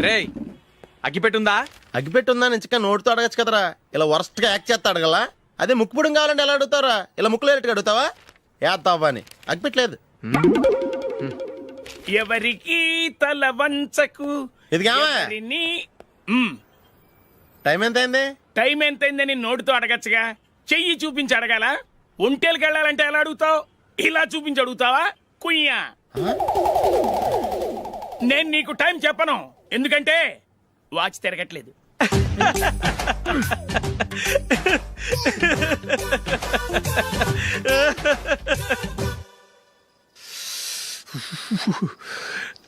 రేయ్ అగ్గిపెట్టుందా? అగ్గిపెట్టుందా నుంచి నోటితో అడగచ్చు కదరా, ఇలా వరస్ట్ గా యాక్ట్ చేస్తా అడగలా. అదే ముక్కుపుడం కావాలంటే ఎలా అడుగుతారా? ఇలా ముక్కులేటట్టు అడుగుతావా? ఏత్తావా అని. అగ్గిపెట్టలేదు. ఎవరికి తల వంచకు. ఇది కావా? టైం ఎంత అయింది? టైం ఎంతైందని నోటితో అడగచ్చుగా, చెయ్యి చూపించి అడగాల. ఒంటేలకు వెళ్ళాలంటే ఎలా అడుగుతావు? ఇలా చూపించి అడుగుతావా? కుయ్యా. నేను నీకు టైం చెప్పను, ఎందుకంటే వాచ్ తిరగట్లేదు.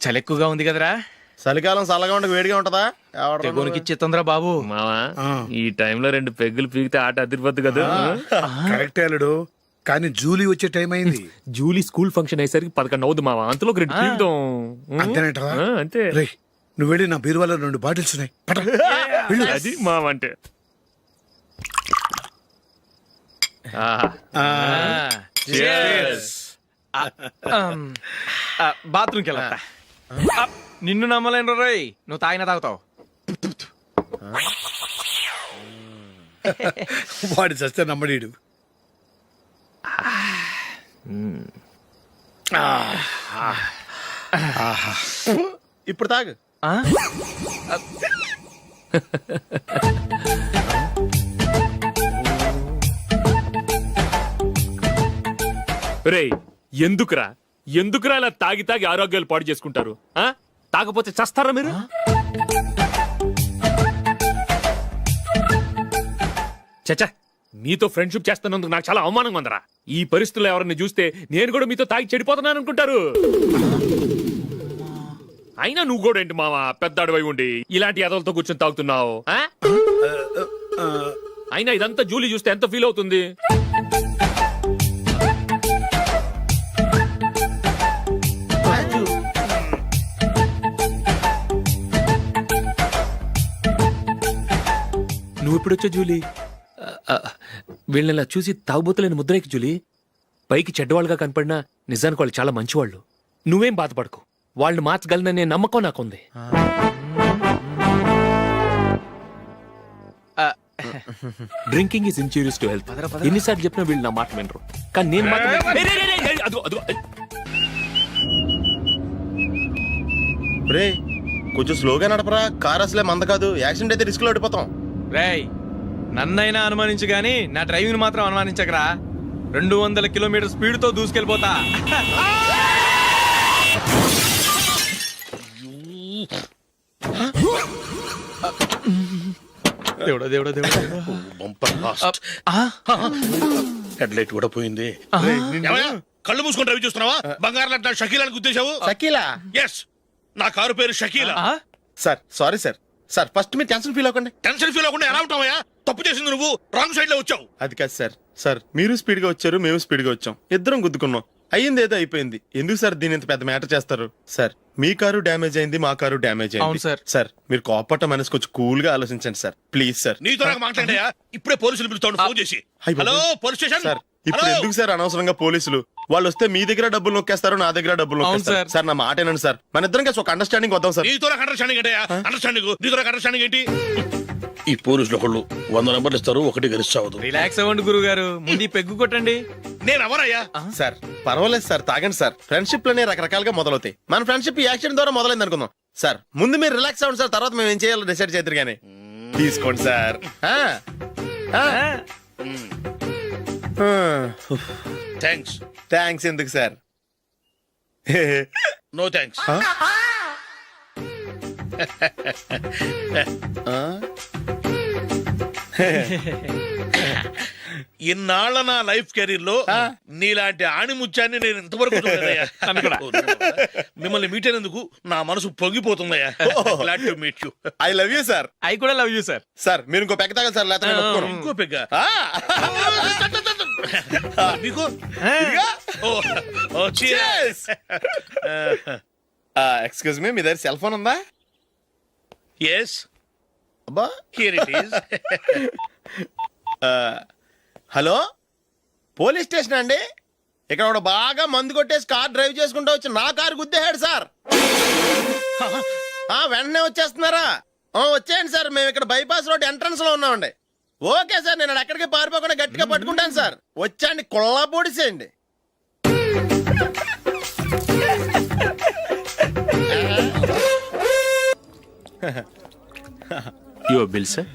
చలి ఎక్కువగా ఉంది కదరా. చలికాలం చల్లగా ఉండక వేడిగా ఉంటదా? తెగోనికి ఇచ్చేతుందిరా బాబు. మావా ఈ టైంలో 2 పెగ్గులు పీకితే ఆట అదిరిపోద్దు కదా. కరెక్ట్ అల్లుడు, కానీ జూలీ వచ్చే టైం అయింది. జూలీ స్కూల్ ఫంక్షన్ అయ్యేసరికి 11 అవుద్ది మావా, అంతలో 2 పీకుతాం. అంతేనేటవా? అంతే. రే నువ్వు వెళ్ళి నా బీరువాలో 2 బాటిల్స్ ఉన్నాయి, పట. వెళ్ళు. అది మావా అంటే. బాత్రూమ్కి వెళ్ళా. నిన్ను నమ్మలేను రోయ్, నువ్వు తాగినా తాగుతావు. వాడి చస్తే నమ్మడీడు. ఇప్పుడు తాగు. రేయ్ ఎందుకురా ఇలా తాగి తాగి ఆరోగ్యాలు పాడు చేసుకుంటారు? తాగపోతే చస్తారా మీరు? చచ్చా, మీతో ఫ్రెండ్షిప్ చేస్తున్నందుకు నాకు చాలా అవమానంగా ఉందరా. ఈ పరిస్థితుల్లో ఎవరిని చూస్తే నేను కూడా మీతో తాగి చెడిపోతున్నాను అనుకుంటారు. అయినా నువ్వు కూడా ఏంటి మావా, పెద్ద అడవై ఉండి ఇలాంటి ఎదలతో కూర్చొని తాగుతున్నావు? అయినా ఇదంతా జూలీ చూస్తే ఎంత ఫీల్ అవుతుంది? నువ్వు ఎప్పుడొచ్చా జూలీ? వీళ్ళని చూసి తాగుబోతులేని ముద్రేకి జూలీ. పైకి చెడ్డవాళ్ళుగా కనపడినా నిజానికి వాళ్ళు చాలా మంచివాళ్ళు. నువ్వేం బాధపడకు, వాళ్ళని మార్చగలననే నమ్మకం నాకుంది. Drinking is injurious to health. ఎన్నిసార్లు చెప్పినా వీళ్ళు నా మాట వినరు, కానీ నేను మాత్రం. రే కొంచెం స్లోగా నడపరా, కార్ అసలే మంద కాదు. యాక్సిడెంట్ అయితే రిస్క్ లో ఓడిపోతాం. రేయ్ నన్నైనా అనుమానించు గాని నా డ్రైవింగ్ మాత్రం అనుమానించకరా. 200 కిలోమీటర్ స్పీడ్ తో దూసుకెళ్ళిపోతా. దేవుడా దేవుడా దేవుడా. హెడ్ లైట్ కూడా పోయింది. కళ్ళు మూసుకొని రవి చూస్తున్నావా? బంగారం లాంటి షకీలాని గుర్తించావు? షకీలా? ఎస్, నా కారు పేరు Shakeela. Sir sorry sir. Sir first మీరు టెన్షన్ ఫీల్ అవ్వకండి. టెన్షన్ ఫీల్ అవ్వకుండా ఎలా ఉంటావా? తప్పు చేసింది నువ్వు, రాంగ్ సైడ్ లో వచ్చావు. అది కాదు సార్. సార్ మీరు స్పీడ్ గా వచ్చారు, మేము స్పీడ్ గా వచ్చాం, ఇద్దరం గుద్దుకున్నాం. అయ్యింది ఏదో అయిపోయింది. ఎందుకు సార్ దీని ఇంత పెద్ద మ్యాటర్ చేస్తారు? సార్ మీ కారు డ్యామేజ్ అయింది, మా కారు డ్యామేజ్ అయింది. అవును సార్. సార్ మీరు కోపట్ట మనసు కొంచెం కూల్ గా ఆలోచించండి సార్, ప్లీజ్ సార్. నీతో నాకు మాట్లాడాయా? ఇప్పుడే పోలీసులు పిలుస్తాను, ఫోన్ చేసి. Hello police station. సార్ ఇప్పుడు ఎందుకు సార్ అనవసరంగా పోలీసులు? వాళ్ళు వస్తే మీ దగ్గర డబ్బులు నొక్కేస్తారు, నా దగ్గర డబ్బులు నొక్కేస్తారు. సార్ నా మాట ఏనండి సార్, మన ఇద్దరం కలిసి ఒక అండర్స్టాండింగ్ వద్దాం సార్. నీతో నాకు అండర్స్టాండింగ్ ఏంటయ్యా? అండర్స్టాండింగ్ నీతో నాకు అండర్స్టాండింగ్ ఏంటి? ఈ పోలీసులు ఒకళ్ళు 100 నెంబర్లు ఇస్తారు, ఒకటి గెలిచావదు. రిలాక్స్ అవ్వండి గురువు గారు, ముందు పెగ్గు కొట్టండి. నేను ఎవరయ్యా? సార్ పర్వాలేదు సార్, తాగండి సార్. ఫ్రెండ్షిప్ లోనే రకరకాలుగా మొదలవుతాయి. మన ఫ్రెండ్షిప్ ఈ యాక్సిడెంట్ ద్వారా మొదలైంది అనుకుందాం. సార్ ముందు మీరు రిలాక్స్ అవ్వండి సార్, తర్వాత మేము ఏం చేయాలో డిసైడ్ చేద్దరు కానీ. తీసుకోండి సార్. థ్యాంక్స్. థ్యాంక్స్ ఎందుకు సార్? No thanks. ఇన్నాళ్ళ నా లైఫ్ కెరీర్ లో నీలాంటి ఆణిముత్యాన్ని నేను ఇంతవరకు చూడలేదయ్యా. మిమ్మల్ని మీట్ అయినందుకు నా మనసు పొంగిపోతుందయ్యా. Glad to meet you. I love you sir. I కూడా లవ్ యూ సార్. సార్ మీరు ఇంకో పెగ్గ తాగండి సార్, లేకపోతే ఇంకో పెగ్గ మీకు. ఎక్స్క్యూజ్ మీ, మీ దగ్గర సెల్ ఫోన్ ఉందా? ఎస్, అబ్బా here it is. Hello police station అండి. ఇక్కడ బాగా మందు కొట్టేసి కార్ డ్రైవ్ చేసుకుంటూ వచ్చి నా కారు గుద్దేశాడు సార్. వెంటనే వచ్చేస్తున్నారా? వచ్చేయండి సార్, మేము ఇక్కడ బైపాస్ రోడ్ ఎంట్రన్స్ లో ఉన్నామండి. ఓకే సార్, నేను ఎక్కడికి పారిపోకుండా గట్టిగా పట్టుకుంటాను సార్. వచ్చాండి, కుళ్ళా పొడిసేయండి. Your bill sir.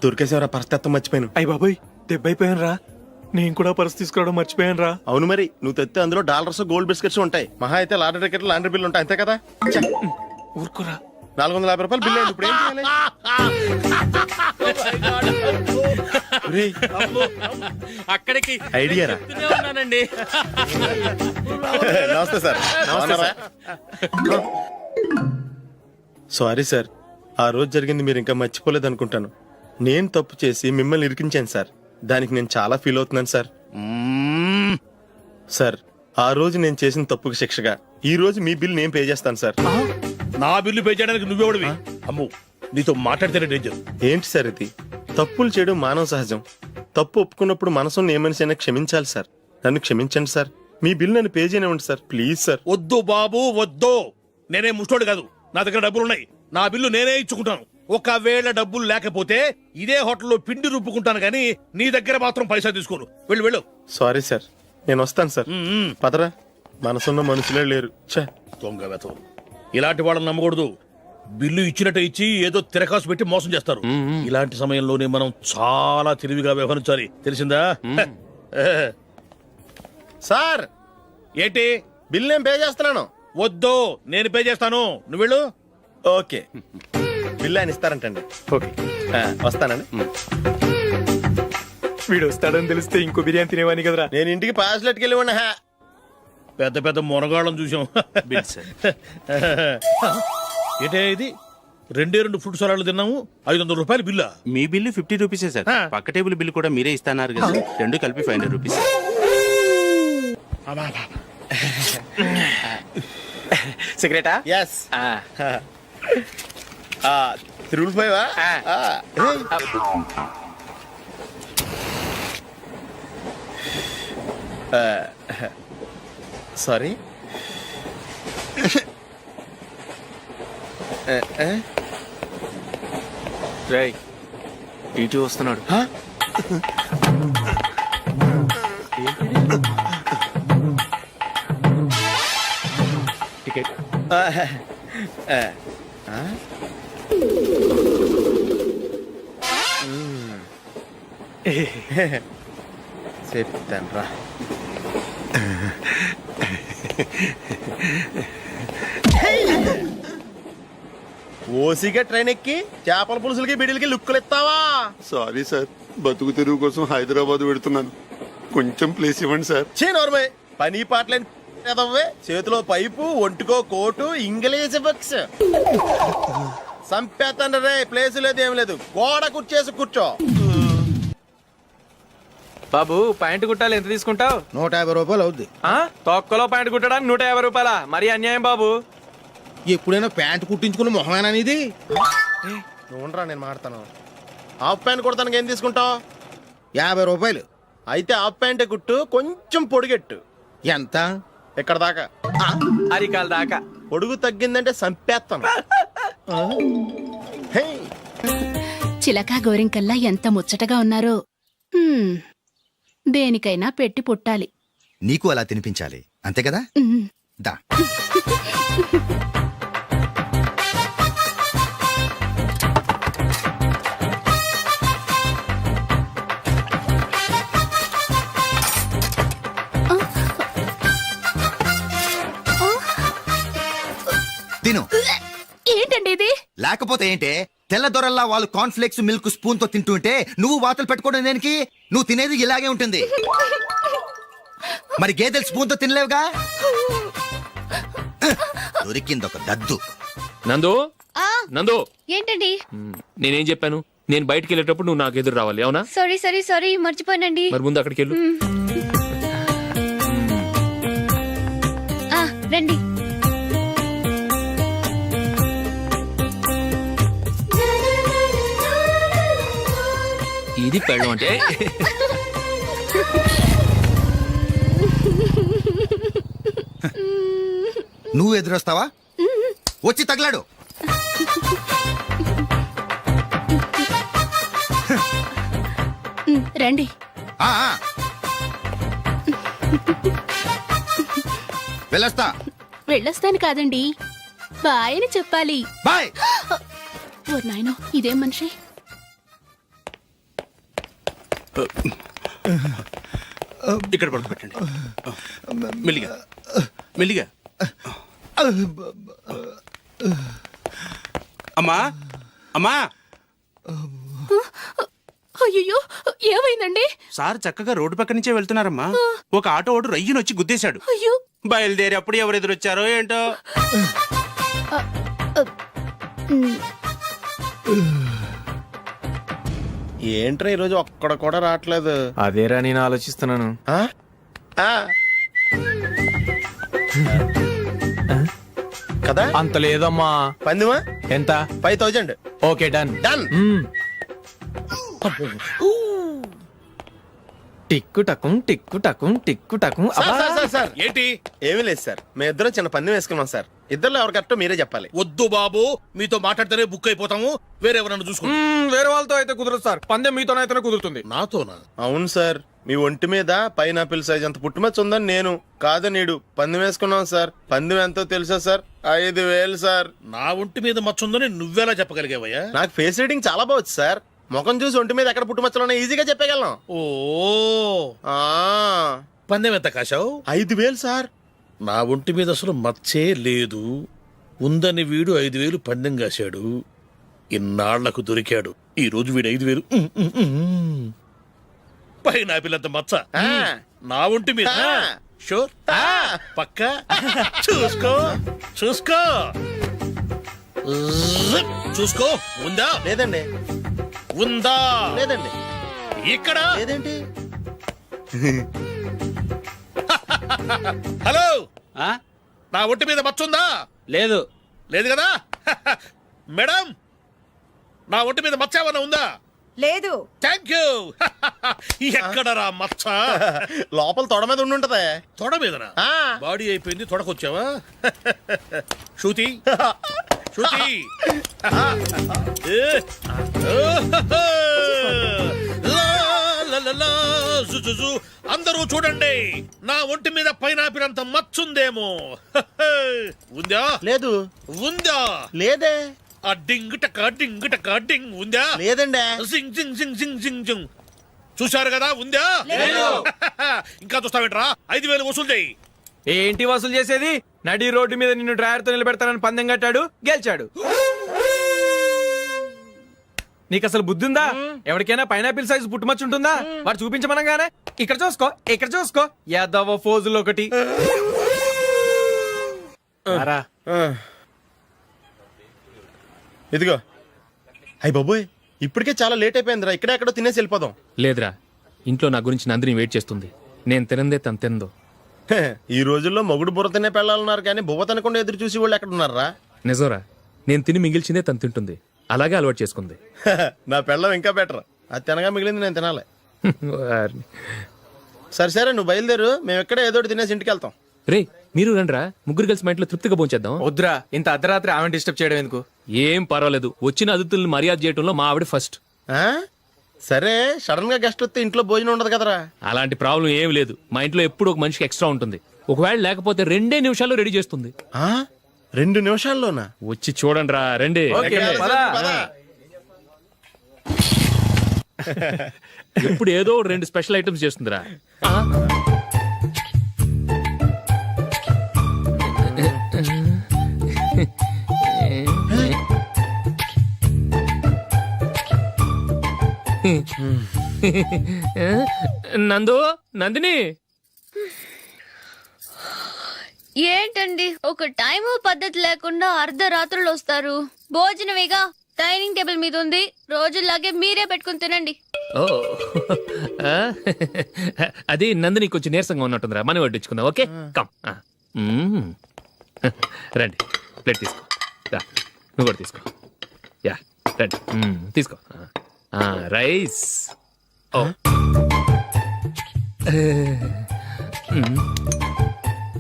దొరికేసేవరా, పరిస్థితి మర్చిపోయాను. అయ్య బాబాయ్, దెబ్బైపోయాను రా. నేను కూడా పర్స్ తీసుకురావడం మర్చిపోయాను రా. అవును మరి, నువ్వు తెస్తే అందులో డాలర్స్ గోల్డ్ బిస్కెట్స్ ఉంటాయి. మహా అయితే లాటరీ టికెట్ లాండ్రీ బిల్లు ఉంటాయి, అంతే కదా. ఊరుకోరా. 450 రూపాయలు బిల్లు అయింది. ఇప్పుడు ఏం చేయాలి? ఒరేయ్, అక్కడికి ఐడియా రా. చెప్తూనే ఉన్నానండి. నమస్తే సార్. సారీ సార్, ఆ రోజు జరిగింది మీరు ఇంకా మర్చిపోలేదు అనుకుంటాను. నేను తప్పు చేసి మిమ్మల్ని ఇరికించాను సార్. దానికి నేను చాలా ఫీల్ అవుతున్నాను సార్. సార్, ఆ రోజు నేను చేసిన తప్పుకి శిక్షగా ఈ రోజు మీ బిల్ నేను పే చేస్తాను సార్. నా బిల్లు పే చేయడానికి నువ్వెవడివి? అమ్ము, నీతో మాట్లాడితేనే డేంజర్. ఏంటి సార్ ఇది? తప్పులు చేయడం మానవ సహజం. తప్పు ఒప్పుకున్నప్పుడు మనసుని ఏ మనిషి అయినా క్షమించాలి సార్. నన్ను క్షమించండి సార్. మీ బిల్ నన్ను పే చేయనివ్వండి సార్, ప్లీజ్ సార్. వద్దు బాబు, వద్దు. నేనే ముష్టోడు కాదు, నా దగ్గర డబ్బులు ఉన్నాయి. నా బిల్లు నేనే ఇచ్చుకుంటాను. ఒకవేళ డబ్బులు లేకపోతే ఇదే హోటల్లో పిండి రుబ్బుకుంటాను, కానీ నీ దగ్గర మాత్రం పైసా తీసుకోను. వెళ్ళు వెళ్ళు. సారీ సార్, నేను వస్తాను సార్. పదరా, మనసున్న మనుషులే లేరు. ఛే, దొంగ వెతవు. ఇలాంటి వాళ్ళని నమ్మకూడదు. బిల్లు ఇచ్చినట్టు ఇచ్చి ఏదో తిరకాసు పెట్టి మోసం చేస్తారు. ఇలాంటి సమయంలోనే మనం చాలా తెలివిగా వ్యవహరించాలి, తెలిసిందా? సార్ ఏంటి? బిల్ నేను పే చేస్తున్నాను. వద్దు, నేను పే చేస్తాను, నువ్వు వెళ్ళు. ఓకే, బిల్ ఆయన ఇస్తారంటండి. ఓకే. వస్తానండి. వీడు వస్తాడని తెలిస్తే ఇంకో బిర్యానీ తినేవాని కదరా. నేను ఇంటికి పాస్లెట్కి వెళ్ళి ఉన్నా. పెద్ద పెద్ద మునగాళ్ళం చూసాం. Bill sir. ఏంటే ఇది? 2 ఫ్రూట్ సలాడ్లు తిన్నాము, 500 రూపాయలు బిల్లా? మీ బిల్లు 50 రూపీసే సార్. పక్క టేబుల్ బిల్ కూడా మీరే ఇస్తాన్నారు కదా, రెండు కలిపి 500 రూపీస్. సిగరెటా? ఎస్. 355 సారీ. రేయ్, టీటీ వస్తున్నాడు. టికెట్. చెప్తాను రా. ఓసిగా ట్రైన్ ఎక్కి చేపల పులుసులకి బిడిలకి లుక్కులు ఇస్తావా? సారీ సార్, బతుకు తెరువు కోసం హైదరాబాద్ పెడుతున్నాను, కొంచెం ప్లేస్ ఇవ్వండి సార్. నోర్మై, పని పాటలేని ఎదవ్వే. చేతిలో పైపు, ఒంటికో కోటు, ఇంగ్లీష్ బుక్స్. సంపేతండ్రి రే, ప్లేస్ లేదు ఏం లేదు. గోడ కుర్చేసి కూర్చో. బాబు, ప్యాంటు కుట్టాలి, ఎంత తీసుకుంటావు? 150 రూపాయలు అవుద్ది. తొక్కలో ప్యాంటు కుట్టడానికి 150 రూపాయల? మరి అన్యాయం బాబు. ఎప్పుడైనా ప్యాంట్ కుట్టించుకున్న మొహమేనా ఇది? నువ్వురా, నేను మాడతాను. హాఫ్ ప్యాంట్ కుడతానికి ఏం తీసుకుంటావు? 50 రూపాయలు. అయితే హాఫ్ ప్యాంటే కుట్టు, కొంచెం పొడిగెట్టు. ఎంత? ఎక్కడ దాకా? అరికాల దాకా. పొడుగు తగ్గిందంటే సంపేస్తాను. హే, చిలకా గోరింకల్లా ఎంత ముచ్చటగా ఉన్నారో. దేనికైనా పెట్టి పుట్టాలి. నీకు అలా తినిపించాలి, అంతే కదా? దా. తిను. ఏంటండి ఇది? లేకపోతే ఏంటే, తెల్లదొరల్లా వాళ్ళు కార్న్ఫ్లేక్స్ మిల్క్ స్పూన్ తో తింటుంటే నువ్వు వాతలు పెట్టుకోవడం దేనికి? నువ్వు తినేది ఇలాగే ఉంటుంది. మరి గేదెలు స్పూన్ తో తినలేవుగా. దొరికింది ఒక దద్దు. నందు, నందు, ఏంటండి? నేనేం చెప్పాను? నేను బయటికి వెళ్ళేటప్పుడు నువ్వు నాకు ఎదురు రావాలి, అవునా? సారీ మర్చిపోయానండి. మరి ముందు అక్కడికి వెళ్ళు. రండి. ఇది పెళ్ళం అంటే నువ్వు ఎదురొస్తావా? వచ్చి తగలాడు. రండి. ఆ, ఆ. వెళ్ళొస్తా. వెళ్ళొస్తాను కాదండి, బాయ్ అని చెప్పాలి. బాయ్. ఓ నాయనో, ఇదేం మనిషి. ఇక్కడ పడుకోబెట్టండి. మెల్లిగా మెల్లిగా. అమ్మా అమ్మా, అయ్యో, ఏమైందండి? సార్ చక్కగా రోడ్డు పక్క నుంచే వెళ్తున్నారమ్మా. ఒక ఆటో ఓడు రయ్యను వచ్చి గుద్దేశాడు. అయ్యో. బయలుదేరి అప్పుడు ఎవరు ఎదురొచ్చారో ఏంటో. ఏంట్రా ఈరోజు ఒక్కడ కూడా రావట్లేదు. అదేరా నేను ఆలోచిస్తున్నాను. ఆ? ఆ. కదా అంత లేదమ్మా. పందిమా ఎంత? 5000. Okay, done. డన్. టిక్కు టకుం టిక్కు టకుం టిక్కు టకుం. సార్ ఏంటి? ఏమీ లేదు సార్, మేము ఇద్దరం చిన్న పందెం వేసుకున్నాం సార్. ఇద్దరులో ఎవరు కరెక్టో మీరే చెప్పాలి. వద్దు బాబు, మీతో మాట్లాడితేనే బుక్ అయిపోతాము. వేరెవరన్నా చూసుకోండి. వేరే వాళ్ళతో అయితే కుదరదు సార్, పందెం మీతోనైతేనే కుదురుతుంది. నాతోనా? అవును సార్, మీ ఒంటి మీద పైనాపిల్ సైజ్ అంత పుట్టుమచ్చ ఉందని నేను కాదు నీడు పందెం వేసుకున్నాం సార్. పందెం ఎంతో తెలుసా సార్? 5000 సార్. నా ఒంటి మీద మచ్చ ఉందని నువ్వెలా చెప్పగలిగావయ్యా? నాకు ఫేస్ రీడింగ్ చాలా బాగుంది సార్. ముఖం చూసి ఒంటి మీద ఎక్కడ పుట్టుమచ్చలో ఈజీగా చెప్పగలను. ఓ, ఆ, పందెం ఎంత కాశావు? 5000 సార్. నా ఒంటి మీద అసలు మచ్చే లేదు. ఉందని వీడు 5000 పందెం కాశాడు. ఇన్నాళ్లకు దొరికాడు. ఈ రోజు వీడు 5000. పైన పిల్లంత మచ్చ నా ఒంటి మీద. షూర్? పక్క చూసుకో చూసుకో చూసుకో. ఉందా? లేదండి. ఉందా? లేదండి. ఇక్కడ లేదేంటి? హలో, ఆ? నా ఒంటి మీద మచ్చ ఉందా? లేదు. లేదు కదా? మేడం, నా ఒంటి మీద మచ్చ ఏమన్నా ఉందా? లేదు. Thank you. ఎక్కడరా మచ్చ? లోపల తొడ మీద ఉండుంటదే. తొడ మీదనా? ఆ. బాడీ అయిపోయింది, తొడకొచ్చావా? శృతి శృతి. ఏ. లా, లా, లా, లా, జు, జు, జు. అందరూ చూడండి, నా ఒంటి మీద పైనాపిల్ అంత మచ్చుందేమో. ఉందా? లేదు. ఉందా? లేదే. ఆ డింగ్ టక డింగ్ టక డింగ్ ఉందా? లేదండి. జింగ్ జింగ్ జింగ్ జింగ్ జింగ్ జింగ్. చూశారు కదా? ఉందా? ఇంకా చూస్తావేంట్రా? 5000 వసూలు చేయి. ఏంటి వసూలు చేసేది? నడి రోడ్డు మీద నిన్ను డ్రైవర్ తో నిలబెడతానని పందెం కట్టాడు, గెలిచాడు. నీకు అసలు బుద్ధి ఉందా? ఎవరికైనా పైనాపిల్ సైజ్ పుట్టుమచ్చు ఉంటుందా? వాడు చూపించమనగానే ఇక్కడ చూసుకో, ఇక్కడ చూసుకో, యాదవ ఫోజులు ఒకటి. రారా. ఇదిగో. అయ్య బాబోయ్, ఇప్పటికే చాలా లేట్ అయిపోయిందిరా. ఇక్కడే ఎక్కడో తినేసి వెళ్ళిపోదాం. లేదురా, ఇంట్లో నా గురించి నందిని వెయిట్ చేస్తుంది. నేను తినందే తను తిందో. హే, ఈ రోజుల్లో మొగుడు బుర్ర తినే పెళ్ళాలన్నారు కానీ బువ్వ తినకుండా ఎదురు చూసి వాళ్ళు ఎక్కడ ఉన్నారా? నిజంరా, నేను తిని మిగిల్చిందే తను తింటుంది. అలాగే అలవాటు చేసుకుంది. నా పెళ్ళం ఇంకా బెటర్. అది తినగా మిగిలింది నేను తినాలి. వారిని. సరే సరే, నువ్వు బయలుదేరు. మేము ఎక్కడ ఏదో ఒకటి తినేసి ఇంటికి వెళ్తాం. రే, మీరు రండిరా, ముగ్గురు కలిసి మా ఇంట్లో తృప్తిగా పోంచేద్దాం. వద్దురా, ఇంత అర్ధరాత్రి ఆమె డిస్టర్బ్ చేయడం ఎందుకు? ఏం పర్వాలేదు, వచ్చిన అతిథుల్ని మర్యాద చేయటంలో మా ఆవిడ ఫస్ట్. ఆ? సరే, సడన్ గా గెస్ట్ వస్తే ఇంట్లో భోజనం ఉండదు కదరా. అలాంటి ప్రాబ్లం ఏం లేదు. మా ఇంట్లో ఎప్పుడు ఒక మనిషికి ఎక్స్ట్రా ఉంటుంది. ఒకవేళ లేకపోతే 2 నిమిషాల్లో రెడీ చేస్తుంది. ఆ? 2 నిమిషాల్లోనా? వచ్చి చూడండి రా, రండి. ఓకే, పద. ఇప్పుడు ఏదో 2 స్పెషల్ ఐటమ్స్ చేస్తుందిరా. నందు, నందిని. ఏంటండి ఒక టైము పద్ధతి లేకుండా అర్ధరాత్రులు వస్తారు? భోజనమేగా డైనింగ్ టేబుల్ మీద ఉంది, రోజుల్లాగే మీరే పెట్టుకుని తినండి. ఓ, అది నందిని కొంచెం నీరసంగా ఉన్నట్టుందిరా, మనీ వడ్డించుకుందాం. Okay, come. రండి, ప్లేట్ తీసుకో. రా, నువ్వు కూడా తీసుకో. యా, రండి, తీసుకో. రైస్.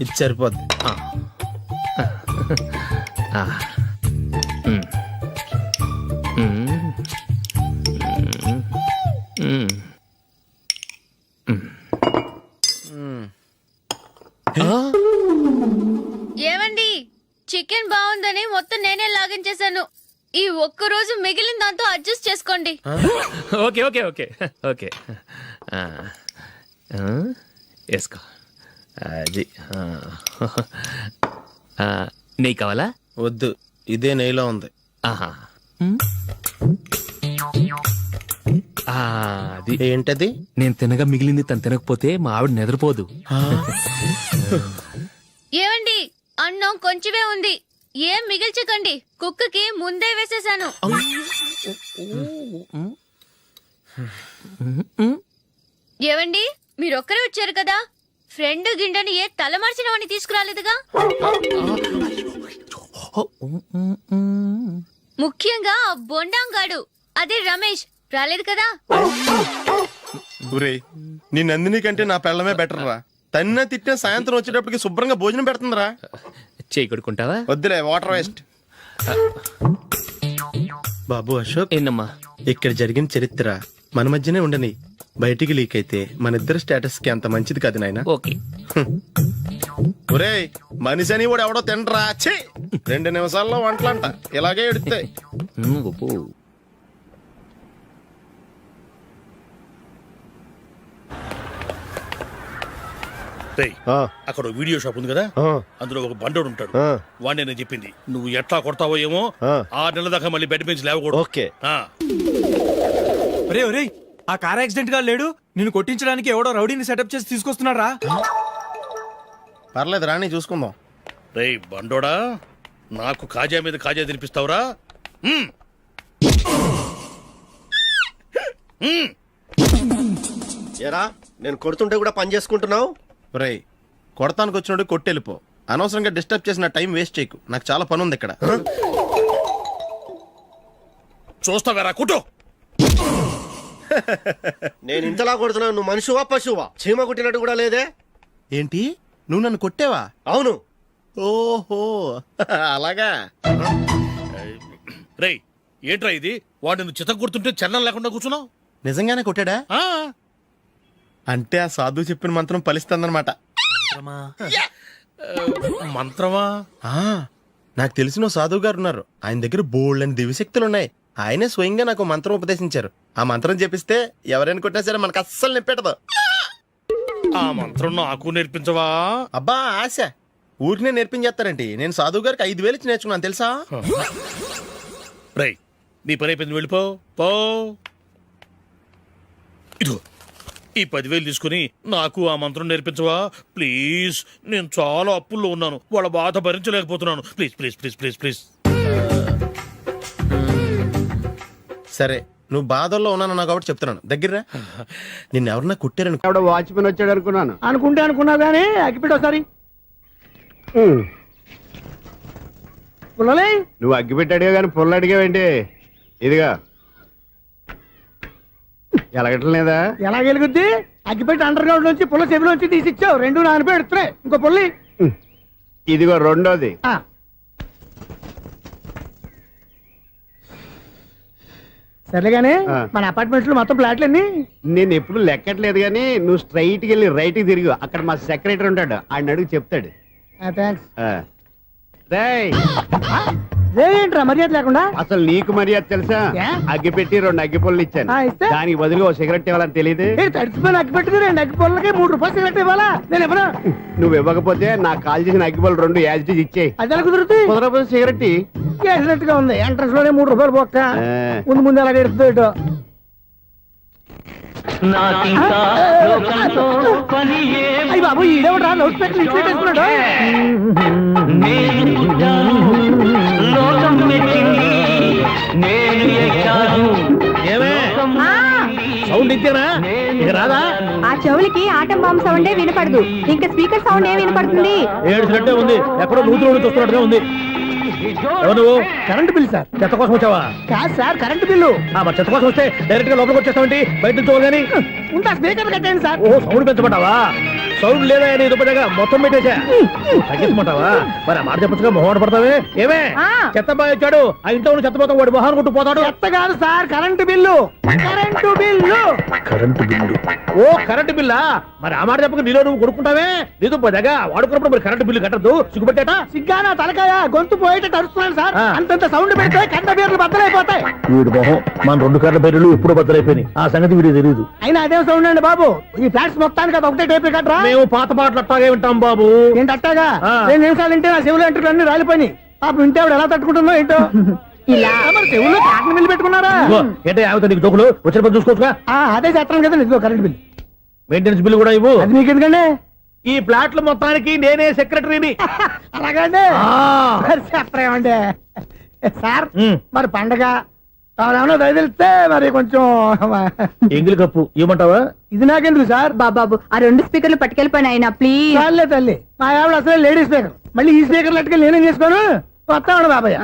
ఇది సరిపోద్ది. ఏమండి చికెన్ బాగుందని మొత్తం నేనే లాగించేశాను. ఈ ఒక్క రోజు మిగిలిన దాంతో అడ్జస్ట్ చేసుకోండి. ఓకే ఓకే ఓకే ఓకే వేసుకో. అది నెయ్యి కావాలా? వద్దు, ఇదే నెయ్యిలో ఉంది. ఆహా. అది ఏంటది? నేను తినగా మిగిలింది తను తినకపోతే మా ఆవిడ నిద్రపోదు. ఏమండి అన్నం కొంచెమే ఉంది, ఏం మిగిల్చకండి. కుక్కకి ముందే వేసేసాను. ఏవండి మీరొక్కరే వచ్చారు కదా, ఫ్రెండ్ గిండెని ఏ తలమార్చిన వాడిని తీసుకురాలేదుగా? ముఖ్యంగా ఆ బొండాంగాడు అదే రమేష్ రాలేదు కదా? ఊరే, నీ నందిని కంటే నా పెళ్ళమే బెటర్ రా. తన్న తిట్టిన సాయంత్రం వచ్చేటప్పటికి శుభ్రంగా భోజనం పెడుతుందిరా. చేయి కొడుకుంటావా? వద్దులే, వాటర్ వేస్ట్. బాబు అశోక్, ఏంటమ్మా? ఇక్కడ జరిగిన చరిత్ర మన మధ్యనే ఉండని, బయటికి లీక్ అయితే మన ఇద్దరు స్టేటస్ కి అంత మంచిది కాదు నాయన. ఓకే. ఒరే, మనిషి అని కూడా ఎవడో తినరా. 2 నిమిషాల్లో వంటలంట ఇలాగే ఎడుతాయి. అక్కడ వీడియో షాప్ ఉంది కదా, అందులో ఒక బండోడు ఉంటాడు. వాడిని నేను చెప్పింది, నువ్వు ఎట్లా కొడతావో ఏమో. 6 నెలల దాకా మళ్ళీ బెడ్ పెంచి లేవకూడదు. ఓకే. ఒరే ఒరే, ఆ కార్ యాక్సిడెంట్ గా లేడు, నిన్ను కొట్టించడానికి ఎవడో రౌడీని సెటప్ చేసి తీసుకొస్తున్నారా? పర్లేదు రాని, చూసుకుందాం. రేయ్ బండోడా, నాకు కాజా మీద కాజా తినిపిస్తావురా? ఎరా, నేను కొడుతుంటే కూడా పని చేసుకుంటున్నావు. రే, కొడతానికి వచ్చినట్టు కొట్టెళ్ళిపో. అనవసరంగా డిస్టర్బ్ చేసిన టైం వేస్ట్ చేయకు, నాకు చాలా పని ఉంది ఇక్కడ. చూస్తావేరా కుట్టు. నేను ఇంతలా కొడుతున్నావు, నువ్వు మనుషువా పశువా? చీమ కొట్టినట్టు కూడా లేదే. ఏంటి, నువ్వు నన్ను కొట్టేవా? అవును. ఓహో అలాగా. రేయ్ ఏంట్రా ఇది, వాడు నువ్వు చిత్త కొడుతుంటే చలనం లేకుండా కూర్చున్నావు. నిజంగానే కొట్టాడా? అంటే ఆ సాధువు చెప్పిన మంత్రం ఫలిస్తుందన్నమాట. మంత్రమా? నాకు తెలిసిన సాధువు గారు ఉన్నారు, ఆయన దగ్గర బోల్డని దివ్యశక్తులు ఉన్నాయి. ఆయనే స్వయంగా నాకు మంత్రం ఉపదేశించారు. ఆ మంత్రం చెప్పిస్తే ఎవరైనా కొట్టినా సరే మనకు అస్సలు నిప్పెట్టదు. ఆ మంత్రం నాకు నేర్పించవా? అబ్బా ఆశ, ఊరినే నేర్పించేస్తారండి. నేను సాధువు గారికి 5,000 ఇచ్చి నేర్చుకున్నాను తెలుసా. రేయ్ నీ పని అయిపోయింది, వెళ్ళిపో పో. ఇదిగో ఈ 10,000 తీసుకుని నాకు ఆ మంత్రం నేర్పించవా ప్లీజ్. నేను చాలా అప్పుల్లో ఉన్నాను, వాళ్ళ బాధ భరించలేకపోతున్నాను. Please please please please please. సరే, నువ్వు బాధల్లో ఉన్నాను నాకు కాబట్టి చెప్తున్నాను. దగ్గర నిన్ను ఎవరన్నా కుట్టారని. వాచ్మెన్ వచ్చాడు అనుకున్నాను. అనుకున్నావు కానీ అగ్గిపెట్టి ఒకసారి. నువ్వు అగ్గి పెట్టాడుగా కానీ పుల్ల అడిగావేంటి? ఇదిగా ఎలగటం లేదా? ఎలా వెలుగుద్ది? అగ్గిపెట్టి అండర్ గ్రౌండ్ నుంచి పుల్ల చెవిలోంచి తీసిచ్చావు, 2 నానపై ఎడుతున్నాయి. ఇంకో పుల్లి ఇదిగో రెండోది. సరేగానే మన అపార్ట్మెంట్ లో మొత్తం ఫ్లాట్లు అన్ని నేను ఎప్పుడు లెక్కట్లేదు కానీ నువ్వు స్ట్రైట్ కి వెళ్ళి రైట్ కి తిరిగి, అక్కడ మా సెక్రటరీ ఉంటాడు, ఆయన అడుగు చెప్తాడు. ఏంట్రా మర్యాద లేకుండా? అసలు నీకు మర్యాద తెలుసా? అగ్గి పెట్టి 2 అగ్గి పుల్లలు ఇచ్చాను, దానికి బదులుగా ఓ సిగరెట్ ఇవ్వాలని తెలియదు. తడిచిపోయిన అగ్గి పెట్టి 2 అగ్గి పుల్లకి 3 రూపాయలు సిగరెట్ ఇవ్వాలా? నేను ఇవ్వను. నువ్వు ఇవ్వకపోతే నాకు కాల్ చేసిన అగ్గి పుల్ల 2 యాజిటీస్ ఇచ్చేయి. అది ఎలా కుదురుతుంది? కుదరపోతే సిగరెట్ చేసినట్టు గా ఉంది. ఎంట్రన్స్ లోనే 3 రూపాయలు బొక్క. ముందు ముందు అలాగే ఎడుతుంది. అయ్యి బాబు, ఈడేవడా లౌడ్ స్పీకర్ ఇన్స్టేట్ వేసుకున్నాడు? సౌండ్ ఇచ్చారా? ఇక రాదా? ఆ చెవులకి ఆటం బాంబు సౌండే వినపడదు, ఇంకా స్పీకర్ సౌండ్ ఏ వినపడుతుంది? ఏడ్చినట్టే ఉంది, ఎక్కడో నూతులు చూస్తున్నట్టుగా ఉంది. నువ్వు కరెంట్ బిల్ సార్. చెత్త కోసం వచ్చావా? కాదు సార్ కరెంటు బిల్లు. మరి చెత్త కోసం వస్తే డైరెక్ట్ గా లోపలికి వచ్చేస్తావంటి? బయట నుంచి కానీ ఉంటా స్పీకర్ కట్టండి సార్. ఓ సౌండ్ పెంచమంటావా? సౌండ్ లేదా నీ దుప్పటగా మొత్తం పెట్టేసా. తగ్గించమంటావా? మరి ఆ మాట చెప్పచ్చుగా మొహమాట పడతావే. ఏమే చెత్త బాయ్ వచ్చాడు, ఆ ఇంట్లో ఉన్న చెత్త పోతాం, వాడు మొహాన్ కొట్టు పోతాడు. చెత్త కాదు sir current bill. Current bill. Current bill. ఓ కరెంటు బిల్లా? మరి ఆ మాట చెప్పక నీలో నువ్వు కొడుకుంటావే. నీ దుప్పటగా వాడుకున్నప్పుడు మరి కరెంటు బిల్లు కట్టద్దు, సిగ్గుపెట్టేట. సిగ్గానా తలకాయ గొంతు పోయేటట్టు అరుస్తున్నాను సార్. ఆ. అంతంత సౌండ్ పెడితే కంట బీర్లు బద్దలైపోతాయి. వీడు మొహం మన 2 కార్ల బెర్రెలు ఎప్పుడో బద్దలైపోయినాయి. ఆ సంగతి వీడికి తెలియదు. అయినా అదే సౌండ్ అండి బాబు. ఈ ఫ్లాట్స్ మొత్తానికి అది ఒకటే టేప్ కట్టరా? మేము పాత పాటలు అట్టాగే వింటాం బాబు. ఏంటి అట్టాగా? ఆ. 2 నిమిషాలు వింటే నా చెవులు ఎంటర్ అన్ని రాలిపోయి. పాపం వింటే ఆవిడ ఎలా తట్టుకుంటుందో ఏంటో. ఇలా మరి చెవుల్లో కాటన్ బిల్లు పెట్టుకున్నారా? ఇదిగో, ఏంటే ఆమెతో నీకు జోకులు వచ్చిన పని చూసుకోవచ్చుగా. అదే చేస్తాను కదా. ఇదిగో కరెంట్ బిల్. మెయింటెనెన్స్ బిల్లు కూడా ఇవ్వు. అది మీకు ఎందుకండి? ఈ ప్లాట్ల మొత్తానికి నేనే సెక్రటరీని. అలాగండి. మరి చెప్పరేమండి సార్. మరి పండగ ఏమన్నా దయదలిస్తే మరి కొంచెం ఎంగిలి కప్పు ఇవ్వమంటావా? ఇది నాకెందుకు సార్? బాబాబు ఆ 2 స్పీకర్లు పట్టుకెళ్ళిపోయిన ఆయన ప్లీజ్. చాలే తల్లి, మా ఆవిడ అసలే లేడీ స్పీకర్. మళ్ళీ ఈ స్పీకర్ లెట్కెళ్ళి నేనేం చేసుకోను. వస్తాడు బాబాయ్.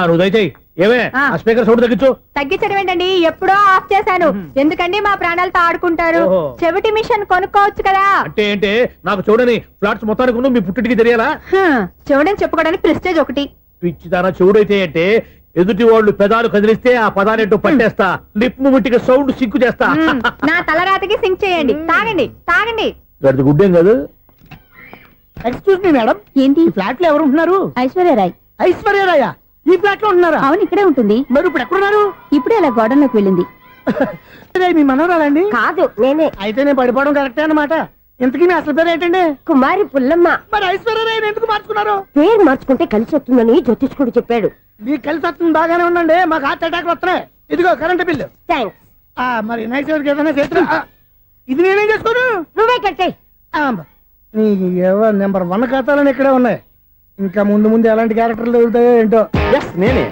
నువ్వు దయచేయి. ఏమే ఆ. ఆ స్పీకర్ సౌండ్ తగ్గించు. తగ్గించడం ఏంటండి, ఎప్పుడో ఆఫ్ చేశాను. ఎందుకండి మా ప్రాణాలతో ఆడుకుంటారు? ఓహో. చెవిటి మిషన్ కొనుక్కోవచ్చు కదా. అంటే ఏంటే నాకు చూడని ఫ్లాట్స్ మొత్తానికి ఉన్న మీ పుట్టింటికి తెలియాలా? చెవిడని చెప్పుకోవడానికి ప్రెస్టేజ్ ఒకటి. పిచ్చి దానా చెవుడైతే అంటే ఎదుటి వాళ్ళు పెదాలు కదిలిస్తే ఆ పదాలేంటో పట్టేస్తా. లిప్ ముట్టికి సౌండ్ సిక్కు చేస్తా. నా తలరాతకి సింక్ చేయండి. తాగండి తాగండి. గడిది గుడ్డేం కాదు. ఎక్స్క్యూజ్ మీ మేడం, ఏంటి? ఈ ఫ్లాట్ లో ఎవరు ఉంటున్నారు? ఐశ్వర్యరాయ్. ఐశ్వర్యరాయ ఈ ఫ్లాట్ లో ఉంటున్నారా? అవును, ఇక్కడే ఉంటుంది. మరి ఇప్పుడు ఎక్కడున్నారు? ఇప్పుడే అలా గోడంలోకి వెళ్ళింది. మీ మనవరాలండి? కాదు, నేనే. అయితే నేను పడిపోవడం కరెక్టే అన్నమాట. ఇంతకీ మీ అసలు పేరు ఏంటండి? కుమారి పుల్లమ్మ. మరి ఐశ్వర్యరాయని ఎందుకు మార్చుకున్నారు? పేరు మార్చుకుంటే కలిసి వస్తుందని జ్యోతిష్కుడు చెప్పాడు. మీకు కలిసి వస్తుంది బాగానే ఉండండి, మాకు హార్ట్ అటాక్ వస్తున్నాయి. ఇదిగో కరెంట్ బిల్లు. థ్యాంక్స్. మరి నైట్ ఏదైనా చేతులు ఇది నేనేం చేసుకోను. నువ్వే కట్టే. నెంబర్ 1 ఖాతాలని ఇక్కడే ఉన్నాయి. ఇంకా ముందు ముందు ఎలాంటి క్యారెక్టర్లు దొరుకుతాయో ఏంటో. నేనే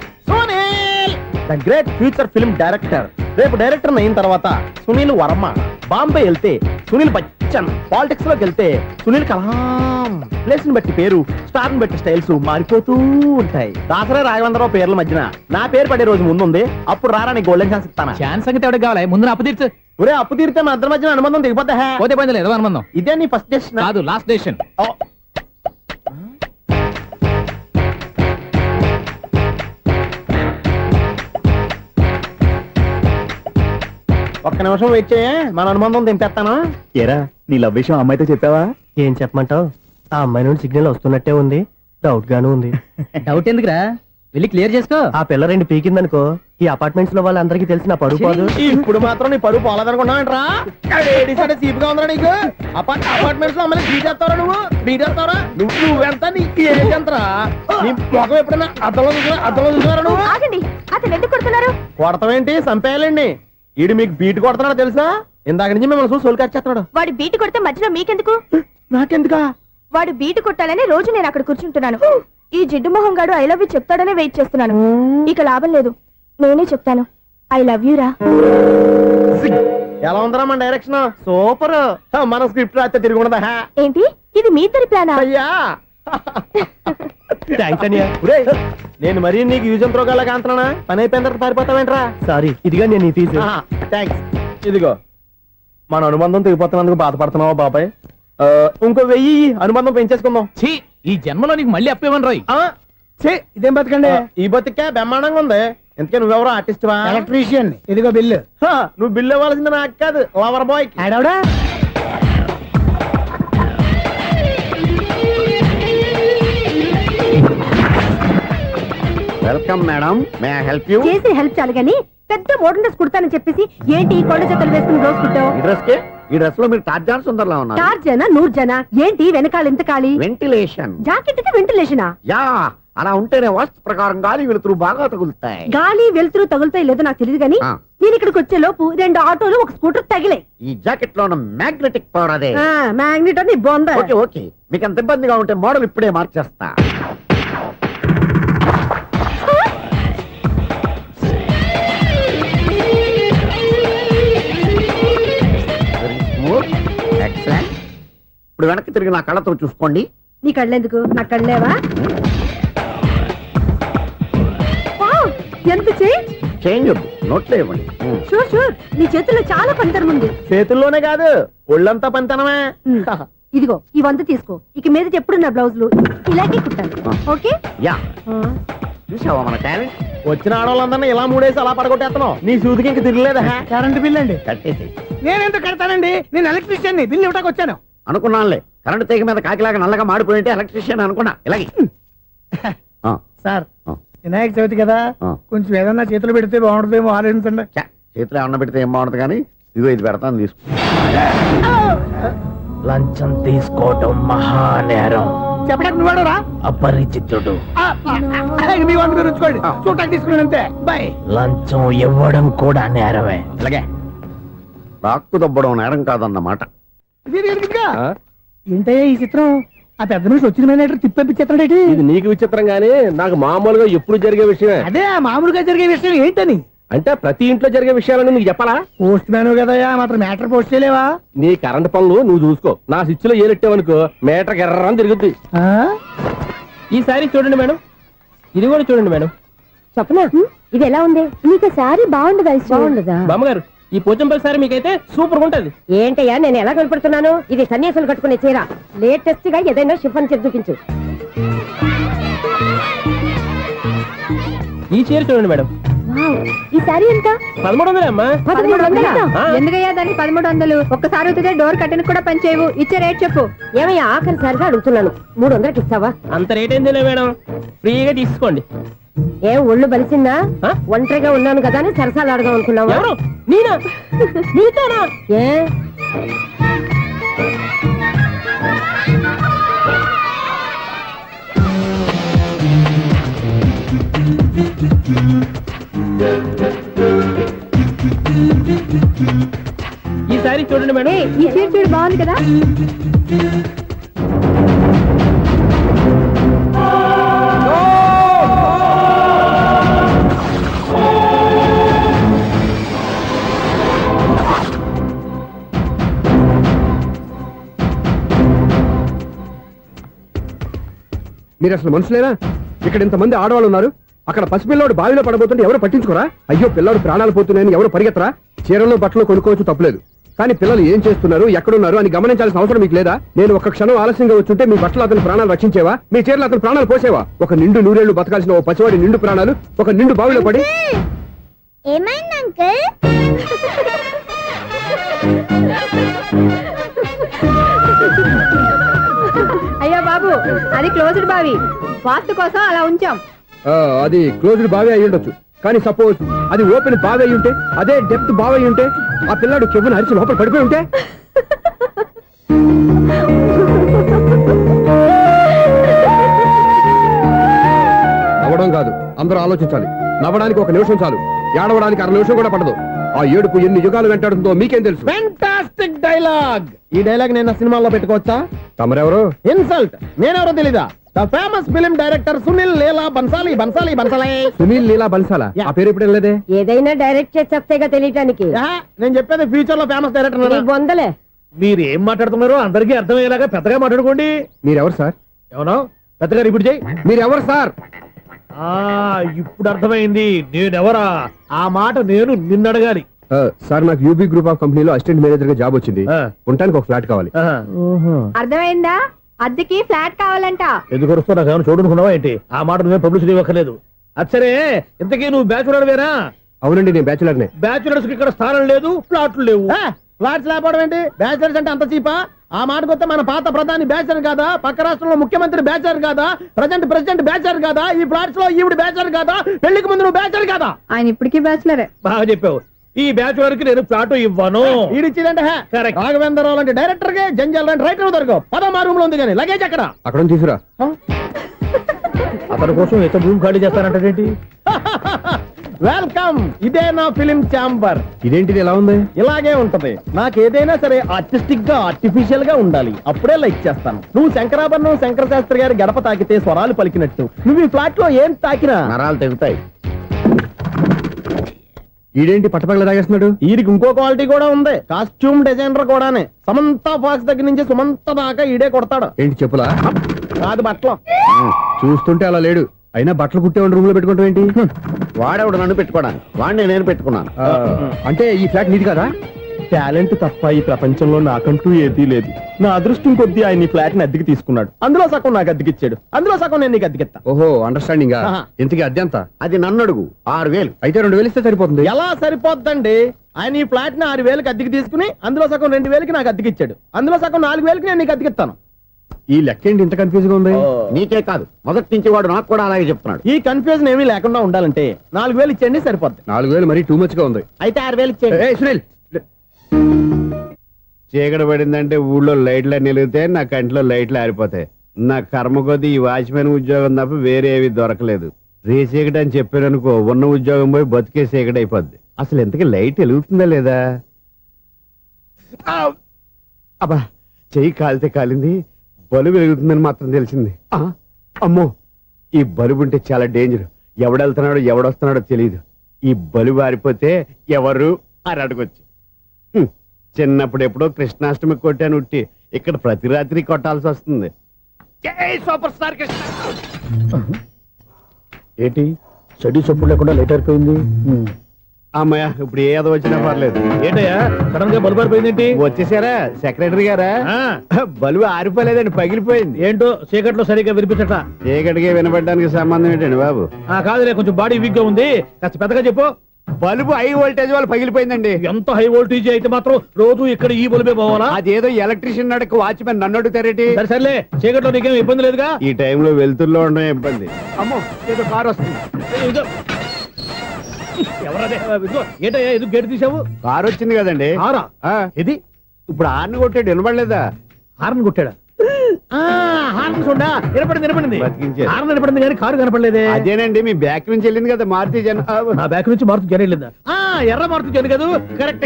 the great future film director. రేపు డైరెక్టర్ అయిన తర్వాత సునీల్ వర్మ. బాంబే వెళ్తే సునీల్ బచ్చన్. పాలిటిక్స్ లోకి వెళ్తే సునీల్ కలాం. ప్లేస్ ని బట్టి పేరు, స్టార్ ని బట్టి స్టైల్స్ మారిపోతూ ఉంటాయి. దాసరా రాఘవేంద్రరావు పేర్ల మధ్యన నా పేరు పడే రోజు ముందుంది. అప్పుడు రారా నీ గోల్డెన్ ఛాన్స్ ఇస్తానా? ఛాన్స్ సంగతి ఎవరికి కావాలి? ముందు అప్పు తీర్చు. ఒరే అప్పు తీరితే మన ఇద్దరి మధ్యన అనుబంధం దిగిపోతా. పోతే పోయింది లేదు అనుబంధం. ఇదే నీ ఫస్ట్ డెస్టినేషన్ కాదు, లాస్ట్ డెసిషన్. ఒక్క నిమిషం వెయిట్ చేయ, మన అనుబంధం దింపేస్తాను. ఏరా నీ లవ్ విషయం అమ్మాయితో చెప్పావా? ఏం చెప్పమంటావు? ఆ అమ్మాయి నుండి సిగ్నల్ వస్తున్నట్టే ఉంది. డౌట్ గాను ఉంది. డౌట్ ఎందుకురా, వెళ్ళి క్లియర్ చేసుకో. ఆ పిల్ల 2 పీకిందనుకో, ఈ అపార్ట్మెంట్స్ లో వాళ్ళందరికీ తెలిసిన పరుగు పోదు. ఇప్పుడు మాత్రం నీ పరువు పోలేదనుకున్నావంటరా? సీపుగా ఉందా నీకు? అపార్ట్మెంట్స్ లో అమ్మని బీటేస్తారా? బీటేస్తారా? నువ్వెంత నీకు ఏంటంతరా? నీ ముఖం ఎప్పుడైనా అద్దంలో చూసారా నువ్వు? ఆగండి, అతను ఎందుకు కొడుతున్నారు? కొడతావేంటి? చంపేయాలండి. ఈడు మీకు బీట్ కొడుతున్నాడు తెలుసా? ఇందాక నుంచి మిమ్మల్ని చూసి సోల్ కచ్చేస్తున్నాడు. వాడు బీటు కొడితే మధ్యలో మీకెందుకు? నాకెందుకా? వాడు బీటు కొట్టాలని రోజు నేను అక్కడ కూర్చుంటున్నాను. ఈ జిడ్డు మొహం గాడు ఐ లవ్ యూ చెప్తాడనే వెయిట్ చేస్తున్నాను. ఇక లాభం లేదు, నేనే చెప్తాను. ఐ లవ్ యూ రా. ఎలా ఉందరా మన డైరెక్షన్? సూపర్. మన స్క్రిప్ట్ రాస్తే తిరిగి ఉండదా? ఏంటి ఇది మీ ఇద్దరి ప్లానా? అయ్యా నేను మరీ నీకు యూజన్ త్రోగాలా కాంతనా? పని అయిపోయిన తర్వాత పారిపోతావేంట్రా? సారీ, ఇదిగా నేను తీసు. థ్యాంక్స్. ఇదిగో మన అనుబంధం తెగిపోతున్నందుకు బాధపడుతున్నావా బాబాయ్? ఇంకో 1000 అనుబంధం పెంచేసుకుందాం. ఛీ, ఈ జన్మలో నీకు మళ్ళీ అప్పేమని రాయి. ఇదేం బతకండి? ఈ బతికే బ్రహ్మాండంగా ఉంది. ఎందుకే నువ్వెవరో ఆర్టిస్ట్ వా? ఎలక్ట్రీషియన్. ఇదిగో బిల్లు. నువ్వు బిల్లు ఇవ్వాల్సింది నాకు కాదు, లవర్ బాయ్. ఆడవడా? Welcome madam, may I help you? చేసి హెల్ప్ చాలు గాని పెద్ద మోడల్ డ్రెస్ కుడతానని చెప్పేసి ఏంటి ఈ కొండ జతలు వేసుకుని రోజు కుట్టావు? ఈ డ్రెస్ లో మీరు టార్జాన్ సుందర్లా ఉన్నారు. చార్జనా 100 జనా? ఏంటి వెనకాల ఎంత ఖాళీ? వెంటిలేషన్. జాకెట్ కి వెంటిలేషనా? యా, అలా ఉంటేనే వాస్తు ప్రకారం గాలి వెలుతురు బాగా తగులుతాయి. గాలి వెలుతురు తగులుతాయి లేదో నాకు తెలియదు గానీ నేను ఇక్కడికి వచ్చే లోపు 2 ఆటోలు 1 స్కూటర్ తగిలే. ఈ జాకెట్ లో ఉన్న మ్యాగ్నెటిక్ పవర్ అదే. మ్యాగ్నెట్ అని బొంద. ఓకే ఓకే, మీకు అంత ఇబ్బందిగా ఉంటే మోడల్ ఇప్పుడే మార్చేస్తా. ఎక్సలెంట్. ఇప్పుడు వెనక్కి తిరిగి నా కళ్ళతో చూసుకోండి. నీ కళ్ళెందుకు? నా కళ్ళేవా? ఎంత చేయి చేంజ్ నోట్లో ఇవ్వండి. షూర్ షూర్ నీ చేతుల్లో చాలా పంతరం ఉంది. చేతుల్లోనే కాదు ఒళ్ళంతా పంతనమే. ఇదిగో ఈ 100 తీసుకో. ఇక మీద ఎప్పుడు నా బ్లౌజులు ఇలాగే కుట్టాను. ఓకే యా చూసావా మన టాలెంట్. వచ్చిన ఆడవాళ్ళందరినీ ఇలా మూడేసి అలా పడగొట్టేస్తున్నావు. నీ సూదికి ఇంక తిరగలేదా? కరెంట్ బిల్ అండి కట్టేసి. నేనెందుకు కడతానండి, నేను ఎలక్ట్రీషియన్ బిల్ ఇవ్వడానికి వచ్చాను. అనుకున్నానులే, కరెంట్ తీగ మీద కాకిలాగా నల్లగా మాడిపోయింటే ఎలక్ట్రీషియన్ అనుకున్నా. ఇలాగే సార్ వినాయక చవితి కదా, కొంచెం ఏదన్నా చేతులు పెడితే బాగుంటుందేమో ఆలోచించండి. చేతులు ఏమన్నా పెడితే ఏం బాగుంటుంది కానీ ఇదిగో ఇది పెడతాను తీసుకో. లంచం తీసుకోవటం మహానేరం. చెప్పడానికి నువ్వాడరా అపరిచితుడు. మీ వంట మీరు ఉంచుకోండి, చూడటానికి తీసుకున్నాను అంతే. బై. లంచం ఇవ్వడం కూడా నేరమే. అలాగే రాక్కు దబ్బడం నేరం కాదన్నమాట. ఏంటయ్యా ఈ చిత్రం? ఆ పెద్ద మనిషి వచ్చిన మేనేటర్ తిప్పించేస్తాడేటి? ఇది నీకు విచిత్రం గానీ నాకు మామూలుగా ఎప్పుడు జరిగే విషయమే. అదే మామూలుగా జరిగే విషయం ఏంటని అంటే ప్రతి ఇంట్లో జరిగే విషయాలను నీకు చెప్పాలా? పోస్ట్ మ్యాన్ కదయ్యా, మాత్రం మ్యాటర్ పోస్ట్ చేయలేవా? నీ కరెంట్ పనులు నువ్వు చూసుకో. నా స్విచ్ లో ఏలెట్టావనుకో మేటర్ ఎర్రని తిరుగుద్ది. ఈసారి చూడండి మేడం, ఇది కూడా చూడండి మేడం. చెప్పనా ఇది ఎలా ఉంది? నీకు సారీ బాగుండదా? బాగుండదా బామ్మగారు? ఈ పోచంపల్లి సారీ మీకైతే సూపర్ ఉంటుంది. ఏంటయ్యా నేను ఎలా కనపడుతున్నాను? ఇది సన్యాసులు కట్టుకునే చీర. లేటెస్ట్ గా ఏదైనా షిఫన్ చేసి చూపించు. ఈ చీర చూడండి మేడం. ఈ సారీ ఎంత? 1300 అమ్మా. 1300? ఎందుకయ్యా దానికి 1300? ఒక్కసారి అవుతుందే డోర్ కట్టెన్ కూడా పనిచేయవు. ఇచ్చే రేట్ చెప్పు. ఏమయ్యా ఆఖరిసారిగా అడుగుతున్నాను, 300కి ఇస్తావా? అంత రేట్ ఏంది మేడం, ఫ్రీగా తీసుకోండి. ఏం ఒళ్ళు బలిసిందా? ఒంటరిగా ఉన్నాను కదా అని సరసాలు అడదాం అనుకున్నావా? ఎవరు? నేనా? నీతోనా? ఏ ఈ సారీ చూడండి మేడం. ఈ చీర చూడు బాగుంది కదా. మీరు అసలు మనుషులేనా? ఇక్కడ ఇంతమంది ఆడవాళ్ళు ఉన్నారు, అక్కడ పసిపిల్లాడు బావిలో పడబోతుంటే ఎవరు పట్టించుకోరా? అయ్యో పిల్లాడు ప్రాణాలు పోతున్నాయని ఎవరు పరిగెత్తరా? చీరలు బట్టలు కొనుక్కోవచ్చు తప్పులేదు, కానీ పిల్లలు ఏం చేస్తున్నారు ఎక్కడున్నారు అని గమనించాల్సిన అవసరం మీకు లేదా? నేను ఒక క్షణం ఆలస్యంగా వచ్చుంటే మీ బట్టలు అతని ప్రాణాలు రక్షించేవా? మీ చీరలు అతని ప్రాణాలు పోసేవా? ఒక నిండు నూరేళ్లు బతకాల్సిన ఓ పసివాడి నిండు ప్రాణాలు ఒక నిండు బావిలో పడి. ఏమైంది అంకుల్? అయ్యో బాబు, అది క్లోజ్డ్ బావి, వాస్తు కోసం అలా ఉంచాం. అది క్లోజ్డ్ బావి అయి ఉండొచ్చు, కానీ సపోజ్ అది ఓపెన్ బావి అయి ఉంటే, అదే డెప్త్ బావి అయి ఉంటే, ఆ పిల్లాడు చెవును అరిచి లోపల పడిపోయి ఉంటే? నవ్వడం కాదు, అందరూ ఆలోచించాలి. నవ్వడానికి 1 నిమిషం చాలు, ఏడవడానికి 1/2 నిమిషం కూడా పడదు. ఆ ఏడుపు ఎన్ని యుగాలు వెంటాడుతుందో మీకేం తెలుసు? Fantastic dialogue. ఈ డైలాగ్ నేను సినిమాలో పెట్టుకోవచ్చా? తమరెవరు? ఇన్సల్ట్. నేనెవరో తెలీదా? The famous film director Sunil Leela Bhansali. Sunil Leela బన్సాలా? ఆ పేరు ఇప్పుడు లేదే. ఏదైనా డైరెక్ట్ చేసేస్తేగా తెలియటానికి. నేను చెప్పేది ఫ్యూచర్ లో ఫేమస్ డైరెక్టర్. బొందలే. మీరు ఏం మాట్లాడుతున్నారో అందరికీ అర్థమయ్యేలాగా పెద్దగా మాట్లాడుకోండి. మీరెవరు సార్? ఎవరో పెద్దగా రిపీట్ చేయి. మీరెవరు సార్? ఇప్పుడు అర్థమైంది నేనెవరా. ఆ మాట నేను నిన్నడగాలి. సార్ నాకు యూబీ గ్రూప్ ఆఫ్ కంపెనీలో అసిస్టెంట్ మేనేజర్ గా జాబ్ వచ్చింది. ఉండటానికి ఒక ఫ్లాట్ కావాలి. అర్థమైందా? అద్దెకి ఫ్లాట్ కావాలంట. ఎందుకు వస్తున్నా నాకు ఏమైనా చూడనుకున్నావా ఏంటి? ఆ మాట నువ్వే పబ్లిసిటీ ఇవ్వక్కర్లేదు. అచ్చరే, ఇంతకీ నువ్వు బ్యాచులర్ వేరా? అవునండి, నేను బ్యాచులర్ నే. బ్యాచులర్స్ కి ఇక్కడ స్థానం లేదు, ఫ్లాట్లు లేవు. ఫ్లాట్స్ లేకపోవడం ఏంటి? బ్యాచులర్స్ అంటే అంత చీపా? ఆ మాటకొస్తే మన పాత ప్రధాని బ్యాచర్ కాదా? పక్క రాష్ట్రంలో ముఖ్యమంత్రి బ్యాచర్ కాదా? ప్రెసిడెంట్ బ్యాచర్ కాదా? ఈ ఫ్లాట్స్ లో ఈవిడ బ్యాచర్ కాదా? పెళ్లికి ముందు నువ్వు బ్యాచర్ కాదా? ఆయన ఇప్పటికీ బ్యాచులరే. బాగా చెప్పావు. ఈ బ్యాచులర్ కి నేను ఫ్లాట్ ఇవ్వను. ఇడిచ్చిందంటే రాఘవేంద్రరావు లాంటి డైరెక్టర్ కి, జంజల్ లాంటి రైటర్ దొరకవు. 13 రూమ్ లో ఉంది కానీ లగేజ్ అక్కడ తీసుకురా. అతని కోసం ఎంత రూమ్ ఖాళీ చేస్తానంటే వెల్కమ్. ఇదే నా ఫిలిం ఛాంబర్. ఇదేంటిది ఎలా ఉంది? ఇలాగే ఉంటది. నాకు ఏదైనా సరే ఆర్టిస్టిక్ గా, ఆర్టిఫిషియల్ గా ఉండాలి. అప్పుడే లైక్ చేస్తాను. నువ్వు శంకరాభరణం శంకర శాస్త్రి గారి గడప తాకితే స్వరాలు పలికినట్టు నువ్వు ఈ ఫ్లాట్ లో ఏం తాకినా నరాలు తెగుతాయి. ఈడేంటి పట్టపగల తాగేస్తున్నాడు? ఈడికి ఇంకో క్వాలిటీ కూడా ఉంది. కాస్ట్యూమ్ డిజైనర్ కూడానే. సమంత ఫాక్స్ దగ్గర నుంచి సుమంత దాకా ఈడే కొడతాడు. ఏంటి చెప్పులా? కాదు, బట్టలు. చూస్తుంటే అలా లేడు. అయినా బట్టలు కుట్టేవాడి రూమ్ లో పెట్టుకుంటాం ఏంటి? వాడేవాడు నన్ను పెట్టుకోవడానికి వాడిని నేను పెట్టుకున్నాను. అంటే ఈ ఫ్లాట్ నీది కదా? టాలెంట్ తప్ప ఈ ప్రపంచంలో నాకంటూ ఏదీ లేదు. నా అదృష్టం కొద్దీ ఆయన ఈ ఫ్లాట్ ని అద్దెకి తీసుకున్నాడు. అందులో సగం నాకు అద్దెకిచ్చాడు, అందులో సగం నేను నీకు అద్దెకిస్తా. ఓహో, అండర్స్టాండింగ్. ఇంతకీ అద్దె ఎంత? అది నన్ను అడుగు. 6,000. అయితే 2,000 ఇస్తే సరిపోతుంది. ఎలా సరిపోద్దండి? ఆయన ఈ ఫ్లాట్ ని 6,000కి అద్దెకి తీసుకుని అందులో సగం 2,000కి నాకు అద్దెకిచ్చాడు, అందులో సగం 4,000కి నేను నీకు అద్దెకిస్తాను. ఈ లెక్క ఏంటి ఇంత కన్ఫ్యూజ్ గా ఉంది? నీకే కాదు, మొదటి నుంచి వాడు నాకు కూడా అలాగే చెప్తున్నాడు. ఈ కన్ఫ్యూజన్ ఏమీ లేకుండా ఉండాలంటే 4,000 ఇచ్చేయండి, సరిపోద్ది. 4,000 మరి టూ మచ్ గా ఉంది. అయితే 6,000 ఇచ్చేయండి. సునీల్, చీకటి పడిందంటే ఊళ్ళో లైట్లు నిలిగితే నా కంట్లో లైట్లు ఆరిపోతాయి. నా కర్మ కొద్దీ ఈ వాచ్మెన్ ఉద్యోగం తప్ప వేరే ఏవి దొరకలేదు. రేచీకటి అని చెప్పారనుకో, ఉన్న ఉద్యోగం పోయి బతికే చీకటి అయిపోద్ది. అసలు ఎంతకీ లైట్ వెలుగుతుందా లేదా? అబ్బా, చెయ్యి కాలితే కాలింది, బలుబు వెలుగుతుందని మాత్రం తెలిసింది. అమ్మో, ఈ బలుబు ఉంటే చాలా డేంజర్. ఎవడెళ్తున్నాడో ఎవడొస్తున్నాడో తెలియదు. ఈ బలుబు ఆరిపోతే ఎవరు అని అడగొచ్చు. చిన్నప్పుడు ఎప్పుడో కృష్ణాష్టమి కొట్టాను ఉట్టి, ఇక్కడ ప్రతి రాత్రి కొట్టాల్సి వస్తుంది. Super star Krishna. ఏంటి చెడు చెప్పుడు లేకుండా లేట్ అయిపోయింది? అమ్మయ్య, ఇప్పుడు ఏదో వచ్చినా పర్లేదు. ఏంటయ్యా సడన్ గా బల్బు ఆరిపోయింది? వచ్చేసారా సెక్రటరీ గారా? బల్బు ఆరిపోలేదండి, పగిలిపోయింది. ఏంటో చీకట్లో సరిగ్గా వినిపించట. చీకటికి వినపడడానికి సంబంధం ఏంటండి బాబు? కాదులే, కొంచెం బాడీ వీక్ గా ఉంది, కాస్త పెద్దగా చెప్పు. బల్బు హై వోల్టేజ్ వాళ్ళు పగిలిపోయిందండి. ఎంత హై వోల్టేజ్ అయితే మాత్రం రోజు ఇక్కడ ఈ బల్బే పోవాలా? అదేదో ఎలక్ట్రీషియన్ నడక వాచ్మెన్ నన్ను అడుగుతారేటి? సరేలే, చీకట్లో నీకేం ఇబ్బంది లేదుగా? ఈ టైంలో వెళ్తుల్లో ఉండడం ఇబ్బంది. అమ్మో, ఏదో కారు వస్తుంది. ఏంటయ్యా ఎందుకు గేటు తీసావు? కారు వచ్చింది కదండి. ఇది ఇప్పుడు హార్న్ కొట్టాడు, వినపడలేదా? హార్న్ కొట్టాడా? హార్న్ చూడా వినపడింది. హార్న్ వినపడింది కానీ కారు కనపడలేదే. అదేనండి, మీ బ్యాక్ నుంచి వెళ్ళింది కదా మారుతి జన. నా బ్యాక్ నుంచి మారుతి జన వెళ్ళిందా? ఎర్ర మారుతి జన కదా.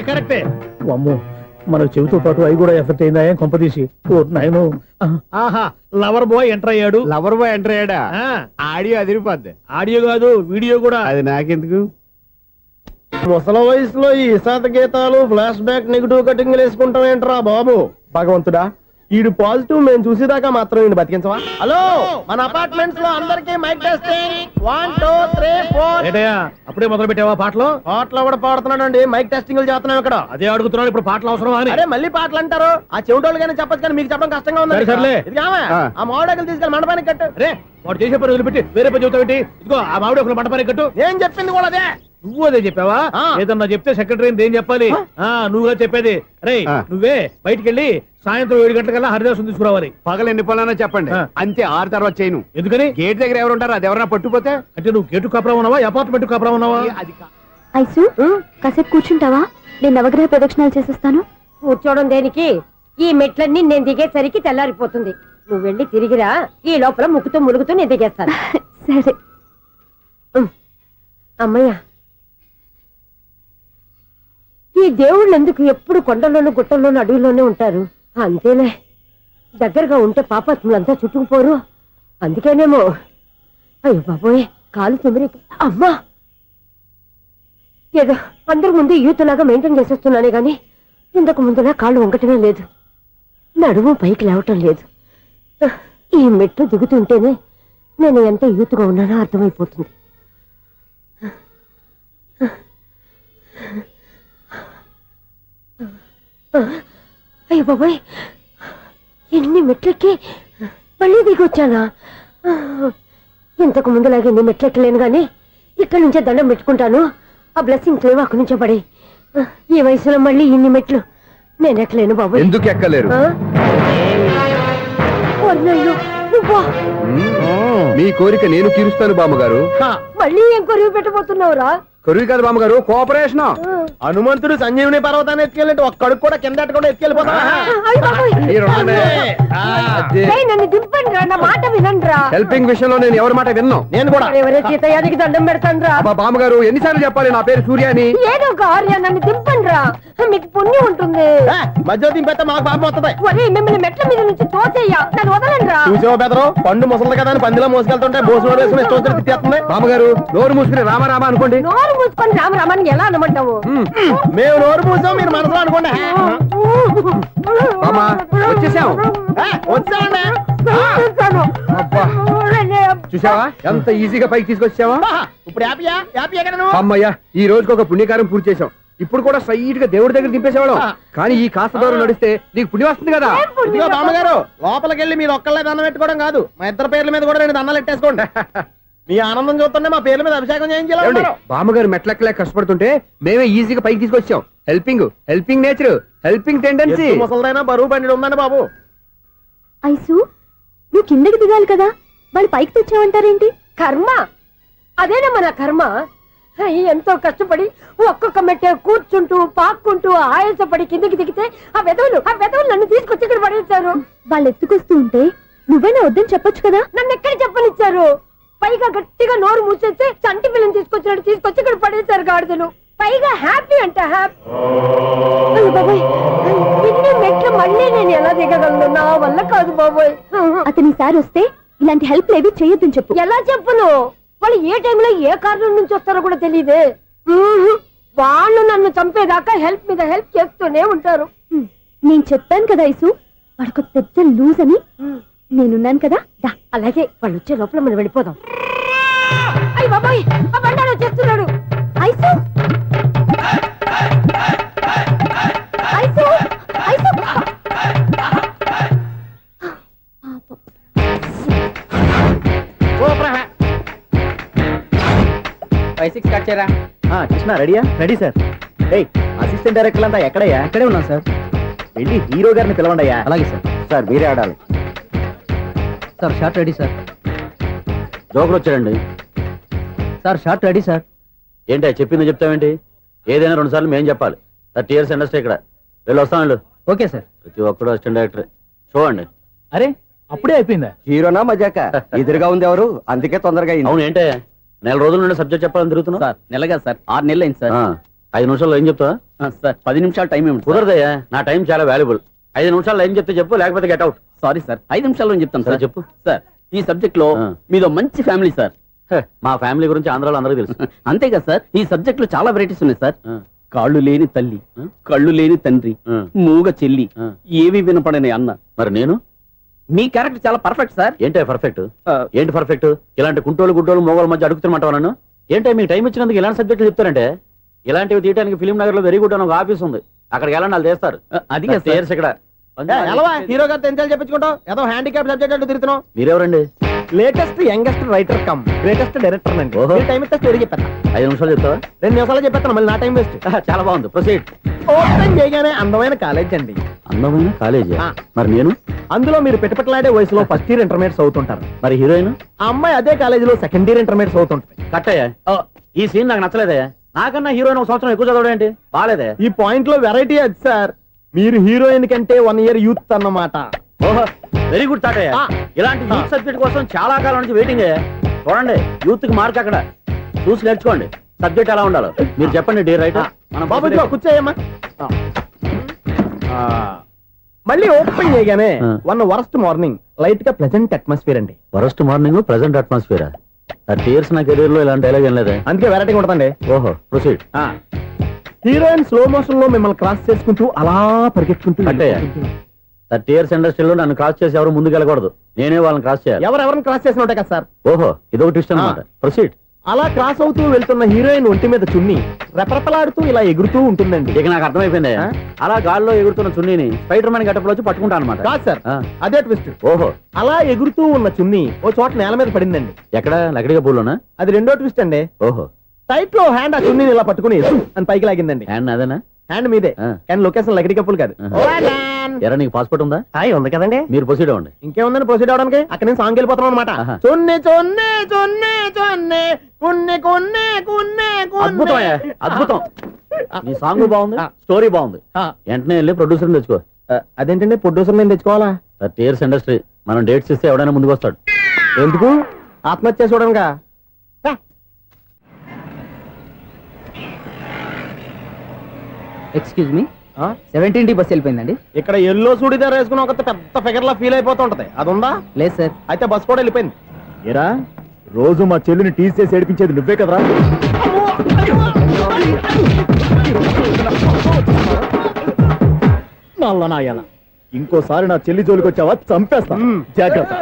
కరెక్టే. అమ్మో, మన చెవితో పాటు అవి కూడా ఎఫెక్ట్ అయిందా? ఏం కొంపదీసి. ఆహా, లవర్ బాయ్ ఎంటర్ అయ్యాడు. లవర్ బాయ్ ఎంటర్ అయ్యాడా? ఆడియో అదిరిపోద్ది. ఆడియో కాదు, వీడియో కూడా. అది నాకెందుకు? ముసలి వయసులో ఈ ఇసాత గీతాలు, ఫ్లాష్ బ్యాక్, నెగిటివ్ కటింగ్ వేసుకుంటాం ఏంట్రా బాబు? భగవంతుడా, ఈడు పాజిటివ్ మేము చూసేదాకా మాత్రం ఈయన బతికించవా? హలో, మన అపార్ట్మెంట్స్ లో అందరికీ మైక్ టెస్టింగ్. 1 2 3 4. అప్పుడే మొదలు పెట్టావా పాటలు? పాటలు కూడా పాడుతున్నాడు, మైక్ టెస్టింగ్ చేస్తున్నాం ఇక్కడ. అదే అడుగుతున్నాడు, ఇప్పుడు పాటలు అవసరం అని. అరే మళ్ళీ పాటలు అంటారు, ఆ చెవిటోళ్ళు కానీ చెప్పచ్చు కానీ మీకు చెప్పడం కష్టంగా ఉంది. సర్లే, ఆ మామిడాకులు తీసుకెళ్ళి మండపానికి కట్టు. రే, వాడు చేసే పని వదిలిపెట్టి వేరే పని చెబుతావు. ఇదిగో ఆ మామిడి ఒకరు మండపానికి కట్టు. ఏం చెప్పింది కూడా అదే. నువ్వు అదే చెప్పావా? ఏదన్నా చెప్తే సెక్రటరీ ఏం చెప్పాలి? నువ్వుగా చెప్పేది. రే, నువ్వే బయటికి వెళ్ళి సాయంత్రం 7 గంటలకల్లా హరిదాసం తీసుకురావాలి. పగలు ఎన్ని పనులన్నా చెప్పండి, అంతే. 6 తర్వాత చేయను. ఎందుకని? గేట్ దగ్గర ఎవరు ఉంటారు, అది ఎవరన్నా పట్టుపోతే. అంటే నువ్వు గేటు కాపురా ఉన్నావా, అపార్ట్మెంట్ కాపురా ఉన్నావా? ఐసు, కాసేపు కూర్చుంటావా? నేను నవగ్రహ ప్రదక్షిణాలు చేసేస్తాను. కూర్చోవడం దేనికి? ఈ మెట్లన్నీ నేను దిగేసరికి తెల్లారిపోతుంది. నువ్వు వెళ్ళి తిరిగిరా, ఈ లోపల ముక్కుతూ ములుగుతూ నేను దిగేస్తాను. సరే. అమ్మయ్య, ఈ దేవుళ్ళు ఎందుకు ఎప్పుడు కొండల్లోనూ గుట్టల్లోనూ అడవిలోనే ఉంటారు? అంతేలే, దగ్గరగా ఉంటే పాపాత్ములంతా చుట్టుకుపోరు. అందుకేనేమో. అయ్యో బాబోయ్, కాలు తిమిరి. అమ్మా, ఏదో అందరి ముందు యూత్లాగా మెయింటైన్ చేసేస్తున్నానే గాని ఇంతకు ముందులా కాళ్ళు వంకటమే లేదు, నడుము పైకి లేవటం లేదు. ఈ మెట్లు దిగుతుంటేనే నేను ఎంత యూత్గా ఉన్నానో అర్థమైపోతుంది. అయ్యో బాబాయ్, ఎన్ని మెట్లెక్కి మళ్ళీ దిగొచ్చానా? ఇంతకు ముందులాగే ఎన్ని మెట్లెక్కలేను గాని ఇక్కడి నుంచే దండం పెట్టుకుంటాను. ఆ బ్లెస్సింగ్స్ లేవు అక్కడి నుంచే పడే. ఈ వయసులో మళ్ళీ ఇన్ని మెట్లు నేను ఎక్కలేను బాబు. ఎందుకు ఎక్కలేరు? మీ కోరిక నేను తీరుస్తాను బామ్మగారు. మళ్ళీ ఏం కొరివి పెట్టబోతున్నావురా? కొరివి కాదు బామ్మగారు, కోఆపరేషన్. హనుమంతుడు సంజీవుని పర్వతాన్ని ఎత్తుకెళ్ళినట్టు ఒక్కడికి కూడా కింద కూడా ఎత్తుకెళ్ళిపోతా. నన్ను దింపండి రా, నా మాట వినండిరా. హెల్పింగ్ విషయంలో నేను ఎవరి మాట విన్నాను. నేను కూడా ఎవరే సీతయ్యానికి దండం పెడతాను రా. బామ్మగారు ఎన్నిసార్లు చెప్పాలి నా పేరు సూర్యాని? ఏదో ఒక ఆర్య, నన్ను దింపండి రా, మీకు పుణ్యం ఉంటుంది. మధ్య దింపేస్తే మాకు పాపం వస్తుంది. మిమ్మల్ని మెట్ల మీద నుంచి తోసేయ్యా, నన్ను వదలండి రా. చూసావా బెదరు, పండు ముసలి కదా అని పందిలో మోసుకెళ్తుంటే బోసు వేసుకుని తిట్టేస్తుంది. బామ్మగారు నోరు మూసుకుని రామారామా అనుకోండి. నోరు మూసుకొని రామరామాన్ని ఎలా అనమంటావు? మేము నోరు మూసాం, మీరు మనసులో అనుకోండి. వచ్చేసాం, వచ్చామండి. చూసావా ఎంత ఈజీగా పైకి తీసుకొచ్చావా? ఇప్పుడు హ్యాపీ ఎక్కడ నువ్వు? అమ్మయ్యా ఈ రోజుకి ఒక పుణ్యకారం పూర్తి చేసాం. ఇప్పుడు కూడా స్ట్రైట్ గా దేవుడి దగ్గర దింపేసేవాడు. కానీ ఈ కాస్త దూరం నడిస్తే నీకు పుణ్యం వస్తుంది కదా. ఇదిగో బామ్మగారు, లోపలికి వెళ్ళి మీరు ఒక్కళ్ళే దండం పెట్టుకోవడం కాదు, మా ఇద్దరు పేర్ల మీద కూడా 2 దండాలు పెట్టేసుకోండి. మీ ఆనందం చూస్తుంటే మా పేర్ల మీద అభిషేకం చేయించాలి. బామ్మగారు మెట్లెక్కలే కష్టపడుతుంటే మేమే ఈజీగా పైకి తీసుకొచ్చాం. Helping nature, helping tendency. ముసలిదైనా బరువు బండి ఉందండి బాబు. ఐసు నువ్వు కిందకి దిగాలి కదా, వాళ్ళు పైకి తెచ్చావంటారేంటి? కర్మ అదేనమ్మా నా కర్మ. ఎంతో కష్టపడి ఒక్కొక్క మెట్టే కూర్చుంటూ పాక్కుంటూ ఆయాసపడి కిందకి దిగితే ఆ వెధవులు నన్ను తీసుకొచ్చి ఇక్కడ పడేశారు. వాళ్ళు ఎత్తుకొస్తూ ఉంటే నువ్వైనా వద్దని చెప్పొచ్చు కదా. నన్ను ఎక్కడ చెప్పనిచ్చారు? పైగా గట్టిగా నోరు మూసేస్తే చంటి పిల్లని తీసుకొచ్చినట్టు తీసుకొచ్చి ఇక్కడ పడేశారు గాడిదలు. పైగా హ్యాపీ అంట హ్యాపీ. బాబోయ్, ఇన్ని మెట్లు మళ్ళీ నేను ఎలా దిగగలను? నా వల్ల కాదు బాబోయ్. అతని సారి వస్తే ఇలాంటి హెల్ప్ లేవి చేయొద్దని చెప్పు. ఎలా చెప్పును? వాళ్ళు ఏ టైంలో ఏ కారణం నుంచి వస్తారో కూడా తెలియదే. వాళ్ళు నన్ను చంపేదాకా హెల్ప్ మీద హెల్ప్ చేస్తూనే ఉంటారు. నేను చెప్పాను కదా ఐసు, వాడికి పెద్ద లూజ్ అని. నేనున్నాను కదా. దా, అలాగే వాళ్ళు వచ్చే లోపల మనం వెళ్ళిపోదాం. అయ్య బాబాయ్, ఆ బండారు వచ్చేస్తున్నాడు. ఐసు ఐసు ఐసు 5-6 కట్ చేయరా. కృష్ణ రెడీయా? Ready sir. అసిస్టెంట్ డైరెక్టర్ అంతా ఎక్కడయ్యా? ఇక్కడే ఉన్నాం సార్. వెళ్ళి హీరో గారిని పిలవండి. అలాగే సార్. సార్ మీరే ఆడాలి సార్. Short ready sir. జోకులు వచ్చాడండి సార్ షార్ట్ రెడీ సార్. ఏంటి చెప్పింది చెప్తావేంటి? ఏదైనా 2 సార్లు మేం చెప్పాలి. 30 years ఇండస్ట్రీ ఇక్కడ. వెళ్ళి వస్తాను. Okay sir. ప్రతి ఒక్కడు అసిస్టెంట్ డైరెక్టర్. చూడండి. అరే అప్పుడే అయిపోయిందా? హీరోనా మజాక? ఎదురుగా ఉంది ఎవరు, అందుకే తొందరగా అయింది. అవును ఏంటే 4 రోజుల నుండి సబ్జెక్ట్ చెప్పాలని తిరుగుతున్నా. సార్ నెలగా సార్, 6 నెలలు అయింది సార్. 5 నిమిషాల్లో ఏం చెప్తా సార్? 10 నిమిషాలు టైం ఏమిటి? కుదరదయ్యా, నా టైం చాలా వాల్యుబుల్. 5 నిమిషాల్లో ఏం చెప్తే చెప్పు, లేకపోతే గెట్ అవుట్. సారీ సార్, 5 నిమిషాల్లో చెప్తాను సార్. చెప్పు సార్, ఈ సబ్జెక్ట్ లో మీదో మంచి ఫ్యామిలీ సార్. మా ఫ్యామిలీ గురించి ఆంధ్రాలో అందరికీ తెలుసు. అంతే కదా సార్, ఈ సబ్జెక్ట్ లో చాలా వెరైటీస్ ఉన్నాయి సార్. కాళ్ళు లేని తల్లి, కళ్ళు లేని తండ్రి, మూగ చెల్లి, ఏవి వినపడని అన్న. మరి నేను మీ క్యారెక్టర్ చాలా పర్ఫెక్ట్ సార్. ఏంటే పర్ఫెక్ట్? ఏంటి పర్ఫెక్ట్? ఇలాంటి గుంటోళ్ళు మొగోళ్ళ మధ్య అడుగుతున్నమాట నన్ను. ఏంటంటే మీకు టైం ఇచ్చినందుకు ఇలాంటి సబ్జెక్టులు చెప్తారంటే, ఇలాంటివి తీయడానికి ఫిలిం నగర్ లో వెరీ గుడ్ అని ఒక ఆఫీస్ ఉంది. అక్కడికి వెళ్ళండి, వాళ్ళు చేస్తారు. అది ఇక్కడ హీరో గారు తెంచాలి చెప్పించుకుంటావు, ఏదో హ్యాండిక్యాప్ సబ్జెక్ట్ అంటూ తిరుగుతున్నావు. మీరెవరండి? Latest youngest writer cum greatest director అండి. టైం ఇస్తే స్టోరీ చెప్పేస్తా. 5 నిమిషాలు చెప్తావా? 2 నిమిషాలు చెప్పేస్తాను, మళ్ళీ నా టైం వేస్ట్. చాలా బాగుంది, ప్రొసీడ్. ఓపెన్ చేయగానే అందమైన కాలేజ్ అండి. అందమైన కాలేజీ? మరి నేను అందులో మీరు పెట్టుపట్లాడే వయసులో ఫస్ట్ ఇయర్ ఇంటర్మీడియట్స్ అవుతుంటారు. మరి హీరోయిన్? ఆ అమ్మాయి అదే కాలేజీలో సెకండ్ ఇయర్ ఇంటర్మీడియట్స్ అవుతుంటాయి. కట్టయ్యా, ఈ సీన్ నాకు నచ్చలేదయ్యా. నాకన్నా హీరోయిన్ 1 సంవత్సరం ఎక్కువ చదవడం ఏంటి? బాగాలేదే. ఈ పాయింట్ లో వెరైటీ అది సార్. మీరు హీరోయిన్ కంటే 1 year యూత్ అన్నమాట. ఓహో, వెరీ గుడ్ థాట్ అయ్యా. ఇలాంటి యూత్ సబ్జెక్ట్ కోసం చాలా కాలం నుంచి వెయిటింగ్ అయ్యా. చూడండి, యూత్ కి మార్క్ అక్కడ చూసి నేర్చుకోండి. సబ్జెక్ట్ ఎలా ఉండాలో మీరు చెప్పండి. డే రైటర్ బాబు కూర్చోయమ్మా. మళ్ళీ ఓపెన్ చేయగానే 1 వరస్ట్ మార్నింగ్, లైట్ గా ప్లెజెంట్ అట్మాస్ఫియర్ అండి. Worst morning, present atmosphere. 30 years నా కెరీర్ లో ఇలాంటి డైలాగ్ ఏం లేదే. అందుకే వెరైటీ ఉంటుందండి. ఓహో, ప్రొసీడ్. హీరోయిన్ స్లో మోషన్ లో మిమ్మల్ని క్రాస్ చేసుకుంటూ అలా పరిగెత్తుకుంటూ 30 years ఇండస్ట్రీలో నన్ను క్రాస్ చేసి ఎవరు ముందుకు వెళ్ళకూడదు. నేనే వాళ్ళని క్రాస్ చేయాలి. ఎవరెవరిని క్రాస్ చేసిన ఉంటాయి కదా సార్. ఓహో, ఇదొక ట్విస్ట్ అన్నమాట. ప్రొసీడ్. అలా క్రాస్ అవుతూ వెళ్తున్న హీరోయిన్ ఒంటి మీద చున్ని రెపరెపలాడుతూ ఇలా ఎగురుతూ ఉంటుందండి. ఇక నాకు అర్థమైపోయింది. అలా గాల్లో ఎగురుతున్న చున్నీని స్పైడర్ మ్యాన్ గెటప్ లో వచ్చి పట్టుకుంటాను అనమాట. కాదు సార్, అదే ట్విస్ట్. ఓహో, అలా ఎగురుతూ ఉన్న చున్ని ఓ చోట నేల మీద పడిందండి. ఎక్కడ? లకడిగా పూలోనా? అది రెండో ట్విస్ట్ అండి. ఓహో, టైట్ లో హ్యాండ్ ఆ చున్నీని ఇలా పట్టుకుని అని పైకి లాగిందండి. హ్యాండ్ అదేనా? హ్యాండ్ మీదే, కానీ లొకేషన్ లకడి కప్పులు కాదు. ఎరా, నీకు పాస్పోర్ట్ ఉందా? ఉంది కదండి. మీరు ప్రొసీడ్ అవ్వండి. ఇంకేముందని ప్రొసీడ్ అవడానికి? అక్కడ నేను సాంగ్ వెళ్ళిపోతున్నాం అనమాట. చున్ని చున్ని చున్ని చున్ని కున్ని కున్ని కున్ని. అద్భుతం, అద్భుతం. నీ సాంగ్ బాగుంది, స్టోరీ బాగుంది. వెంటనే వెళ్ళి ప్రొడ్యూసర్ తెచ్చుకో. అదేంటండి ప్రొడ్యూసర్ నేను తెచ్చుకోవాలా? 30 years ఇండస్ట్రీ, మనం డేట్స్ ఇస్తే ఎవడైనా ముందుకు వస్తాడు. ఎందుకు? ఆత్మహత్య చూడనుగా. Excuse me, 17D bus వెళ్ళిపోయిందండి. ఇక్కడ ఎల్లో చూడిదార్ వేసుకుని ఒక పెద్ద ఫిగర్ లా ఫీల్ అయిపోతుంటది, అది ఉందా? లేదు సార్. అయితే బస్ కూడా వెళ్ళిపోయింది. ఏరా, రోజు మా చెల్లిని టీస్ చేసి ఏడిపించేది నువ్వే కదరా? నాయన, ఇంకోసారి నా చెల్లి జోలికి వచ్చావా చంపేస్తా, జాగ్రత్త.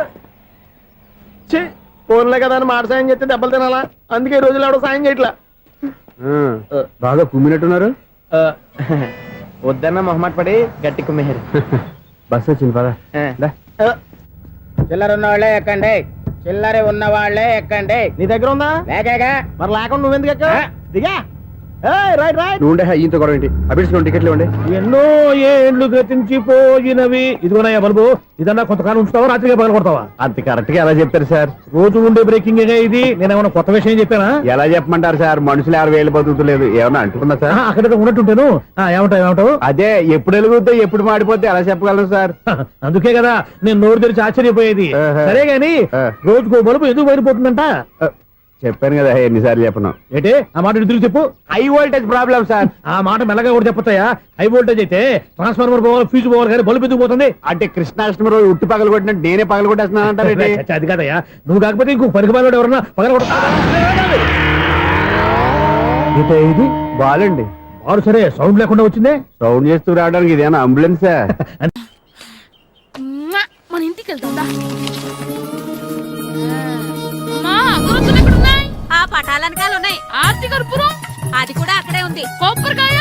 ఫోన్లే కదా అని మాట సాయం చేస్తే దెబ్బలు తినాలా, అందుకే ఈ రోజులు ఎవడో సాయం చేయట్లా. బాగా కుమ్మినట్టున్నారు. వద్దన్న మొహమాట పడి గట్టి కుమ్మేరు. బస్సు వచ్చింది పదా. చిల్లర ఉన్న వాళ్ళే ఎక్కండి, చిల్లర ఉన్న వాళ్ళే ఎక్కండి. నీ దగ్గర ఉందా? లేక మరి లేకుండా నువ్వెందుకు ఎక్క? దిగా. Right right. నువ్వు ఉండే ఈయంతో గొడవ ఏంటి? అభిడిచిన టికెట్లు ఇవ్వండి. ఎన్నో ఏళ్ళు గతించిపోయినవి. ఇదిగోనయ్యా బల్బు, ఇదన్నా కొంతకాలం ఉంచుతావా, రాత్రిగా పగల కొడతావా? అంత కరెక్ట్ గా ఎలా చెప్తారు సార్? రోజు ఉండే బ్రేకింగ్ ఇది. నేనేమన్నా కొత్త విషయం చెప్పానా? ఎలా చెప్పమంటారు సార్? మనుషులు ఎవరు వేలు బతుకుతలేదు, ఏమన్నా అంటున్నా సార్? అక్కడ ఉన్నట్టుంటాను. ఏమంటావు? అదే ఎప్పుడు వెలుగుతో ఎప్పుడు మాడిపోతే ఎలా చెప్పగలరు సార్? అందుకే కదా నేను నోరు తెరిచి ఆశ్చర్యపోయేది. సరే గాని రోజుకో బల్బు ఎందుకు బయటపోతుందంట? చెప్పాను కదా ఎన్నిసార్లు చెప్పను. ఏంటి ఆ మాట తిరిగి చెప్పు. High voltage problem sir. ఆ మాట మెల్లగా కూడా చెప్పొచ్చాయా? హై వోల్టేజ్ అయితే ట్రాన్స్ఫార్మర్ పోవాలి, ఫ్యూజ్ పోవాలి, కానీ బల్బు ఎందుకు పోతుంది? అంటే కృష్ణాష్టమి రోజు ఉట్టి పగలు కొట్టినట్టు నేనే పగలు కొట్టేస్తున్నానంటే అది కదయ్యా. నువ్వు కాకపోతే ఇంకో పనికి బాగా ఎవరన్నా పగల కొట్ట. ఇది బాలండి. బాలు సరే, సౌండ్ లేకుండా వచ్చిందే. సౌండ్ చేస్తూ రావడానికి ఇదేనా అంబులెన్సా? మన ఇంటికి వెళ్తుందా? ఆ పటాలనకాలు ఉన్నాయి. ఆర్తి కర్పూరం అది కూడా అక్కడే ఉంది. కొబ్బరికాయ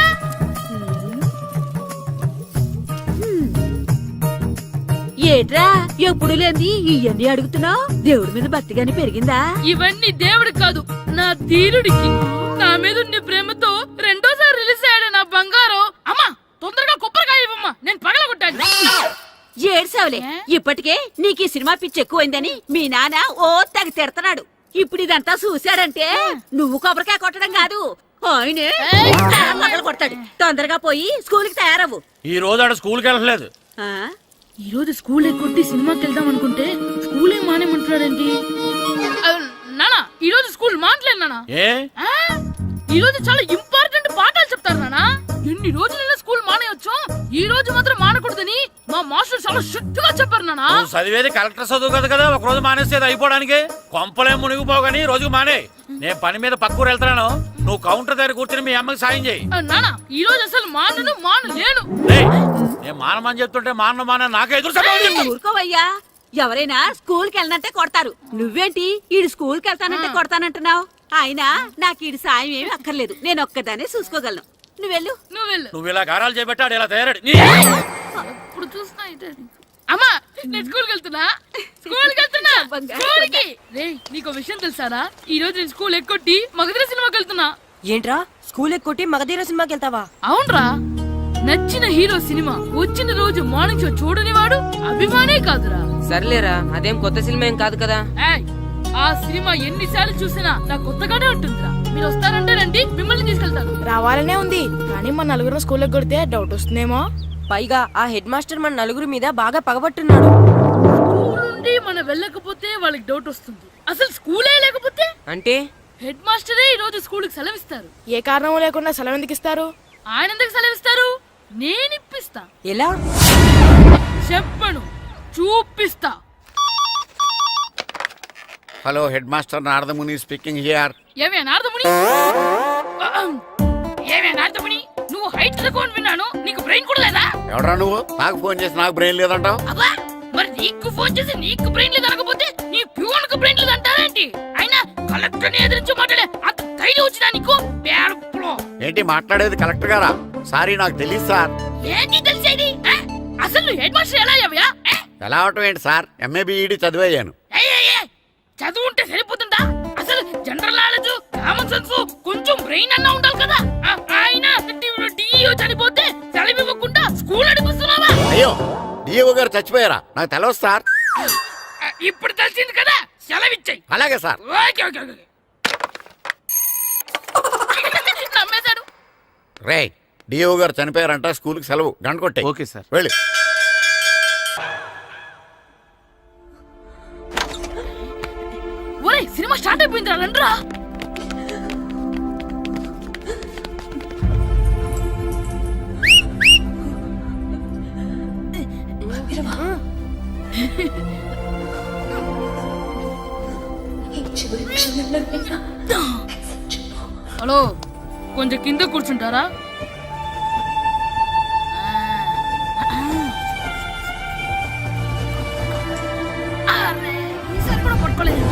ఏట్రా ఎప్పుడు లేని ఇవన్నీ అడుగుతున్నావు? దేవుడి మీద భక్తిగాని పెరిగిందా? ఇవన్నీ దేవుడికి కాదు, నా ధీరుడికి. నా మీద ఉండే ప్రేమతో రెండోసారి రిలీజ్ అయ్యాడు నా బంగారం. అమ్మా తొందరగా కొబ్బరికాయ ఇవ్వమ్మా, నేను పగలగొట్టాను. ఏడ్సావులే, ఇప్పటికే నీకు ఈ సినిమా పిచ్చి ఎక్కువైందని మీ నాన్న ఓ తెగ తిడతాడు. ఇప్పుడు ఇదంతా చూశాడంటే నువ్వు కొబ్బరికాయ కొట్టడం కాదు, ఆయనే పగలు కొడతాడు. తొందరగా పోయి స్కూల్ కి తయారవ్వు. ఈ రోజు ఆడ స్కూల్కి వెళ్ళలేదు. ఈ రోజు స్కూల్ కొట్టి సినిమాకి వెళ్దాం అనుకుంటే స్కూల్ ఏం మానేమంటున్నాడండి? నానా ఈ రోజు స్కూల్ మానట్లేదు నానా. ఈ రోజు చాలా ఇంపార్టెంట్ పాఠాలు చెప్తారు నానా. ఎన్ని రోజులైనా స్కూల్ మానేయొచ్చు, ఈ రోజు మాత్రం మానకూడదని మా మాస్టర్ చాలా స్ట్రిక్ట్ గా చెప్పారు నానా. చదివేది కలెక్టర్ చదువు కదా కదా, ఒక రోజు మానేస్తే అయిపోవడానికి. కొంపలే మునిగిపోగాని రోజుకు మానే. నేను పని మీద పక్కూరు వెళ్తున్నాను, నువ్వు కౌంటర్ దగ్గర కూర్చొని మీ అమ్మకి సాయం చేయి. నానా ఈ రోజు అసలు మానలేను. నేను మానమని చెప్తుంటే మాన నాకే ఎదురు. ఊరుకోవయ్యా, ఎవరైనా స్కూల్ కి వెళ్ళనంటే కొడతారు. నువ్వేంటి ఈడు స్కూల్ కి వెళ్తానంటే కొడతానంటున్నావు? అయినా నాకు ఈడు సాయం ఏమి అక్కర్లేదు, నేను ఒక్కదానే చూసుకోగలను. నువ్వెళ్ళు. నువ్వు ఇలా గారాలు చేపెట్టాడు ఇలా తయారాడు. ఇప్పుడు చూస్తున్నా అమ్మా, నేను స్కూల్కి వెళ్తున్నా. స్కూల్కి నీకు విషయం తెలుసారా? ఈ రోజు నేను స్కూల్ ఎక్కొట్టి మగధీర సినిమాకి వెళ్తున్నా. ఏంట్రా స్కూల్ ఎక్కొట్టి మగధీర సినిమాకి వెళ్తావా? అవునరా, నచ్చిన హీరో సినిమా వచ్చిన రోజు మార్నింగ్ షో చూడని వాడు అభిమానే కాదురా. సర్లేరా, అదేం కొత్త సినిమా ఏం కాదు కదా. ఆ సినిమా ఎన్నిసార్లు చూసినా నాకు కొత్తగానే ఉంటుందిరా. మీరు వస్తారంటే రండి, మిమ్మల్ని తీసుకెళ్తాను. రావాలనే ఉంది, కానీ మన నలుగురు స్కూల్కి కొడితే డౌట్ వస్తుందేమో. పైగా ఆ హెడ్ మాస్టర్ మన నలుగురు మీద బాగా పగబట్టున్నాడు. స్కూల్ నుండి మనం వెళ్ళకపోతే వాళ్ళకి డౌట్ వస్తుంది. అసలు స్కూలే లేకపోతే అంటే హెడ్ మాస్టరే ఈ రోజు స్కూల్కి సెలవిస్తారు. ఏ కారణం లేకుండా సెలవు ఎందుకు ఇస్తారు? ఆయన ఎందుకు సెలవిస్తారు? నేను ఇప్పిస్తా. ఎలా చెప్పను, చూపిస్తా. Hello, head master Naradamuni speaking here. ఏమే నారదముని, నువ్వు హైట్ తక్కువ విన్నాను, నీకు బ్రెయిన్ కూడా లేదా? ఎవడరా నువ్వు? నాకు ఫోన్ చేసి నాకు బ్రెయిన్ లేదంటావు? అబ్బా, మరి నీకు ఫోన్ చేసి నీకు బ్రెయిన్ లేదనకపోతే నీ ప్యూన్ కు బ్రెయిన్ లేదంటారేంటి? అయినా కలెక్టర్ ని ఎదిరించి మాట్లాడే అంత ధైర్యం వచ్చినా నీకు? ఏంటి మాట్లాడేది కలెక్టర్ గారా? సారీ, నాకు తెలియదు సార్. ఏంటి తెలిసేది? అసలు హెడ్ మాస్టర్ ఎలా అయ్యావా? ఎలా అవటం ఏంటి సార్, ఎంఏ బిఈడి చదివయ్యాను. చదువు ఉంటే సరిపోతుందా? అసలు జనరల్ నాలెడ్జ్, కామన్ సెన్స్, కొంచెం బ్రెయిన్ అన్నా ఉండాలి కదా. ఆయన డిఇఓ చనిపోతే సెలవు ఇవ్వకుండా స్కూల్ నడిపిస్తున్నావా? అయ్యో, డిఇఓ గారు చచ్చిపోయారా? నాకు తెలియదు సార్. ఇప్పుడు తెలిసింది కదా, సెలవిచ్చాయి. అలాగే సార్. నమ్మేశాడు. రే, డిఇఓ గారు చనిపోయారంట, స్కూల్ కి సెలవు, గంట కొట్టే. Okay sir. వెళ్ళి. ఒరే, సినిమా స్టార్ట్ అయిపోయిందిరా, రండ్రా. హలో, కొంచెం కింద కూర్చుంటారా? ఈసారి కూడా పట్టుకోలేదు.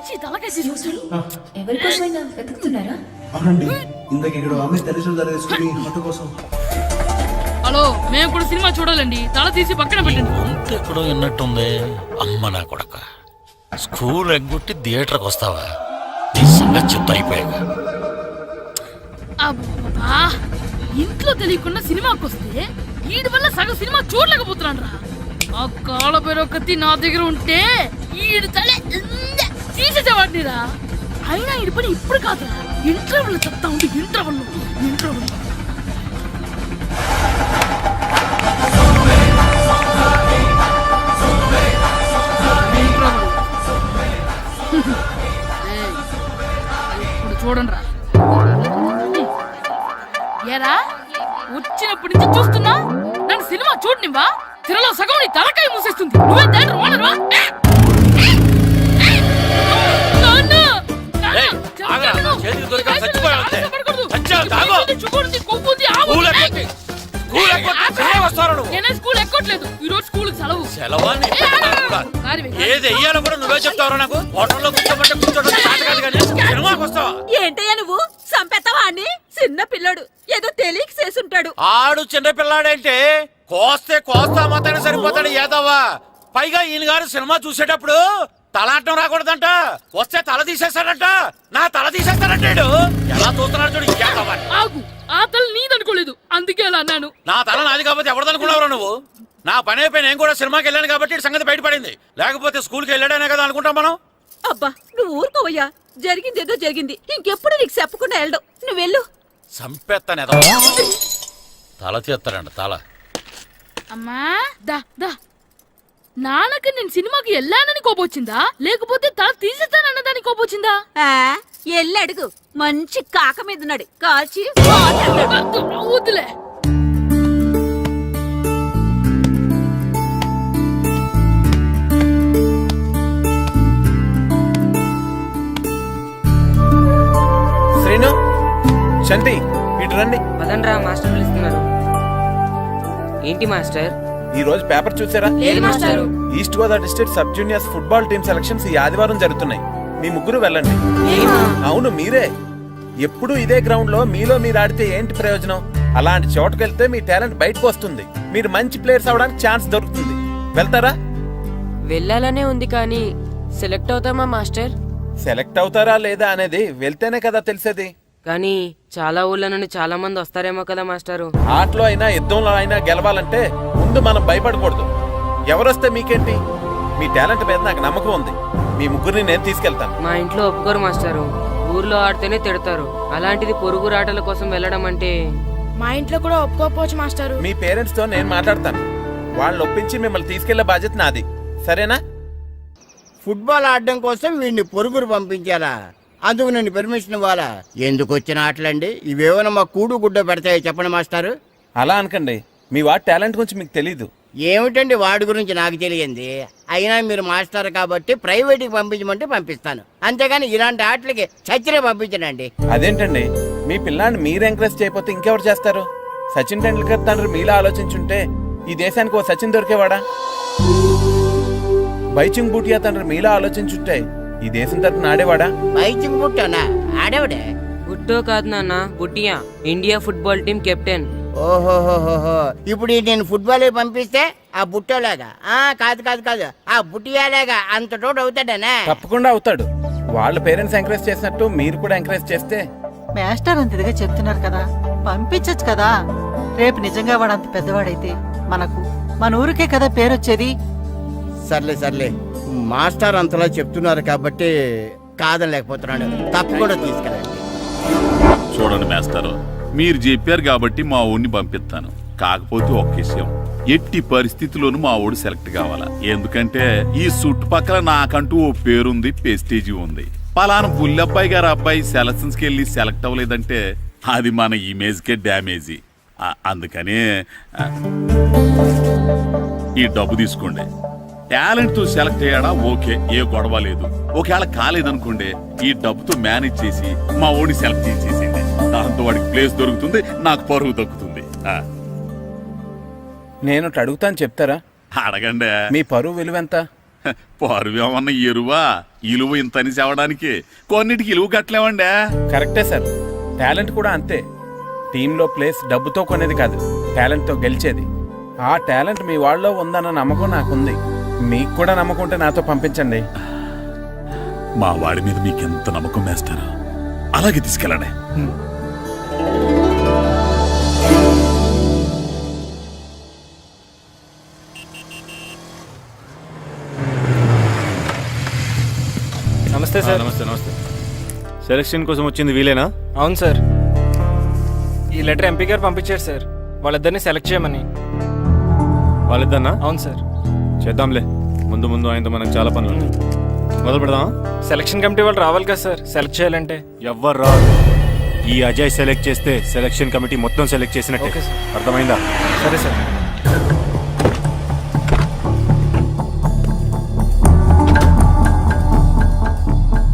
మంచి తలకాయ తీసుకొచ్చాడు. ఎవరికోసమైనా వెతుకుతున్నారా? అవునండి, ఇందాక ఇక్కడ అమ్మాయి తల్లిదండ్రులు తీసుకుని ఆటో కోసం. హలో, మేము కూడా సినిమా చూడాలండి. తల తీసి పక్కన పెట్టండి. ఎక్కడో విన్నట్టుంది. అమ్మ నా కొడక, స్కూల్ ఎగ్గొట్టి థియేటర్కి వస్తావా? నీ సంగతి చెప్తా అయిపోయాక. అబ్బా, ఇంట్లో తెలియకుండా సినిమాకి వస్తే వీడి వల్ల సగం సినిమా చూడలేకపోతున్నాను రా. ఆ కాళ్ళ పేరొకతి నా దగ్గర ఉంటే ఈడు తలే తీసేసేవాడిని రా. అయినా ఈడి పని ఇప్పుడు కాదురా, ఇంటర్వెల్ చెప్తా ఉంటే ఇంటర్వెల్ ఇప్పుడు చూడండి రా. ఏరా, వచ్చినప్పటి నుంచి చూస్తున్నా నన్ను సినిమా చూడనివ్వా? తిరలో సగం నీ తలకాయ మూసేస్తుంది. నువ్వే దాని రోనర్వా? నేనే స్కూల్ ఎక్కట్లేదు. ఈ రోజు స్కూల్ సెలవు. ఏది వెయ్యాలో కూడా నువ్వే చెప్తావు. నాకు హోటల్లో కూర్చోబట్టే కూర్చోడం కాదు కానీ సినిమాకి వస్తావా? ఏంటయ్యా నువ్వు సంపెత్తవా అని? చిన్న పిల్లడు ఏదో తెలియక చేసుంటాడు. ఆడు చిన్న పిల్లాడంటే కోస్తా మాత్రమే సరిపోతాడు ఏదవ్వా. పైగా ఈయన గారు సినిమా చూసేటప్పుడు తలాటం రాకూడదంట. వస్తే తల తీసేస్తాడంట. నా తల తీసేస్తాడంటాడు. ఎలా చూస్తున్నాడు చూడు. ఆగు, ఆ తల నీదనుకోలేదు, అందుకే అలా అన్నాను. నా తల నాది కాబట్టి ఎవరిదనుకున్నావురా నువ్వు? నా పని అయిపోయి నేను కూడా సినిమాకి వెళ్ళాను కాబట్టి సంగతి బయటపడింది. లేకపోతే స్కూల్కి వెళ్ళాడనే కదా అనుకుంటాం మనం. అబ్బా, నువ్వు ఊరుకోవయ్యా. జరిగింది ఏదో జరిగింది. ఇంకెప్పుడు నీకు చెప్పకుండా వెళ్ళడం. నువ్వు వెళ్ళు. సంపెత్తనే తల తీస్తాడంట తల. అమ్మా దా దా. నాన్నకి నేను సినిమాకి వెళ్ళానని కోపొచ్చిందా, లేకపోతే తల తీసేస్తానన్నదాని కోపొచ్చిందా? ఎల్లి అడుగు, మంచి కాక మీద ఉన్నాడు, కాల్చి వద్దులే. శ్రీను, చంటి, ఇటు రండి. మదన్రా మాస్టర్ పిలుస్తున్నారు. ఏంటి మాస్టర్? ఈ రోజు పేపర్ చూసారా? East Godavari district sub juniors football team selections ఈ ఆదివారం జరుగుతున్నాయి. మీ ముగ్గురు వెళ్ళండి. అవును, మీరే. ఎప్పుడు ఇదే గ్రౌండ్ లో మీలో మీరు ఆడితే ఏంటి ప్రయోజనం? అలాంటి చోటుకు వెళ్తే మీ టాలెంట్ బయటకు వస్తుంది. మీరు మంచి ప్లేయర్స్ అవడానికి ఛాన్స్ దొరుకుతుంది. వెళ్తారా? వెళ్ళాలనే ఉంది కానీ సెలెక్ట్ అవుతామా మాస్టర్? సెలెక్ట్ అవుతారా లేదా అనేది వెళ్తేనే కదా తెలిసేది. కానీ చాలా ఊళ్ళ నుండి చాలా మంది వస్తారేమో కదా మాస్టారు. ఆటలో అయినా యుద్ధంలో అయినా గెలవాలంటే ముందు మనం భయపడకూడదు. ఎవరొస్తే మీకేంటి? మీ టాలెంట్ మీద నాకు నమ్మకం ఉంది. మీ ముగ్గురిని నేను తీసుకెళ్తాను. మా ఇంట్లో ఒప్పుకోరు మాస్టారు. ఊర్లో ఆడితేనే తిడతారు. అలాంటిది పొరుగు ఆటల కోసం వెళ్ళడం అంటే మా ఇంట్లో కూడా ఒప్పుకోకపోవచ్చు మాస్టారు. మీ పేరెంట్స్ తో నేను మాట్లాడతాను. వాళ్ళని ఒప్పించి మిమ్మల్ని తీసుకెళ్లే బాధ్యత నాది. సరేనా? ఫుట్బాల్ ఆడడం కోసం వీడిని పొరుగురు పంపించాలా? అందుకు నేను పర్మిషన్ ఇవ్వాలా? ఎందుకు వచ్చిన ఆటలండి ఇవేమైనా మా కూడు గుడ్డ పెడతాయో చెప్పండి మాస్టారు. అలా అనకండి. మీ వాడి టాలెంట్ గురించి మీకు తెలీదు. ఏమిటండి వాడి గురించి నాకు తెలియంది? అయినా మీరు మాస్టర్ కాబట్టి ప్రైవేట్కి పంపించమంటే పంపిస్తాను, అంతేగాని ఇలాంటి ఆటలకి చచ్చినే పంపించనండి. అదేంటండి, మీ పిల్లాన్ని మీరు ఎంకరేజ్ చేయకపోతే ఇంకెవరు చేస్తారు? సచిన్ టెండూల్కర్ తండ్రి మీలా ఆలోచించుంటే ఈ దేశానికి ఓ సచిన్ దొరికేవాడా? బైచింగ్ బూటియా తండ్రి మీలా ఆలోచించుంటే ఈ దేశం తరపున ఆడేవాడా? బైచింగ్ బూటానా? ఆడేవాడే. బుట్టో కాదు నాన్న, Bhutia, India football team captain. ఓహోహోహో, ఇప్పుడు నేను ఫుట్బాల్ పంపిస్తే ఆ బుట్టోలాగా కాదు కాదు కాదు ఆ బుట్టియాలాగా అంత తోడు అవుతాడనా? తప్పకుండా అవుతాడు. వాళ్ళ పేరెంట్స్ ఎంకరేజ్ చేసినట్టు మీరు కూడా ఎంకరేజ్ చేస్తే. మాస్టర్ అంత ఇదిగా చెప్తున్నారు కదా, పంపించచ్చు కదా. రేపు నిజంగా వాడు అంత పెద్దవాడైతే మన ఊరికే కదా పేరొచ్చేది. సర్లే సర్లే, మాస్టర్ అంతలా చెప్తున్నారు కాబట్టి కాదలేకపోతున్నాడు. తప్పకుండా తీసుకెళ్ళండి. చూడండి మాస్టారు, మీరు చెప్పారు కాబట్టి మా ఊడిని పంపిస్తాను. కాకపోతే ఒక్క విషయం, ఎట్టి పరిస్థితుల్లోనూ మా ఊడు సెలెక్ట్ కావాలా. ఎందుకంటే ఈ చుట్టుపక్కల నాకంటూ ఓ పేరుంది, పెస్టేజీ ఉంది. పలానా బుల్లబ్బాయి గారు అబ్బాయి సెలక్షన్స్కి వెళ్ళి సెలెక్ట్ అవ్వలేదంటే అది మన ఇమేజ్ కే డ్యామేజీ. అందుకనే ఈ డబ్బు తీసుకోండి. టాలెంట్ తో సెలెక్ట్ అయ్యాడా ఓకే, ఏ గొడవ లేదు. ఒకవేళ కాలేదనుకోండి, ఈ డబ్బుతో మేనేజ్ చేసి మా ఓడిని సెలెక్ట్ చేసేసింది. దాంతో వాడికి ప్లేస్ దొరుకుతుంది, నాకు పరువు దక్కుతుంది. నేను అడుగుతాను, చెప్తారా? అడగండి. మీ పరువు విలువ ఎంత? పరువు ఏమన్నా ఎరువా? ఇలువ ఇంతని చెప్పడానికి కొన్నిటికి ఇలువ కట్టలేమండే. కరెక్టే సార్, టాలెంట్ కూడా అంతే. టీంలో ప్లేస్ డబ్బుతో కొనేది కాదు, టాలెంట్తో గెలిచేది. ఆ టాలెంట్ మీ వాళ్ళలో ఉందన్న నమ్మకం నాకుంది. మీకు కూడా నమ్మకం ఉంటే నాతో పంపించండి. మా వాడి మీద మీకెంత నమ్మకం వేస్తారో అలాగే తీసుకెళ్ళండి. నమస్తే సార్. నమస్తే నమస్తే. సెలక్షన్ కోసం వచ్చింది వీలేనా? అవును సార్, ఈ లెటర్ ఎంపీ గారు పంపించారు సార్, వాళ్ళిద్దరిని సెలెక్ట్ చేయమని. వాళ్ళిద్దన్నా? అవును సార్. చేద్దాంలే, ముందు ముందు ఆయనతో మనకు చాలా పనులు ఉన్నాయి. మొదలు పెడదామా? సెలక్షన్ కమిటీ వాళ్ళు రావాలి కదా సార్ సెలెక్ట్ చేయాలంటే. ఎవ్వరు రాదు. ఈ అజయ్ సెలెక్ట్ చేస్తే సెలక్షన్ కమిటీ మొత్తం సెలెక్ట్ చేసినట్టే. Okay sir. అర్థమైందా? సరే సార్.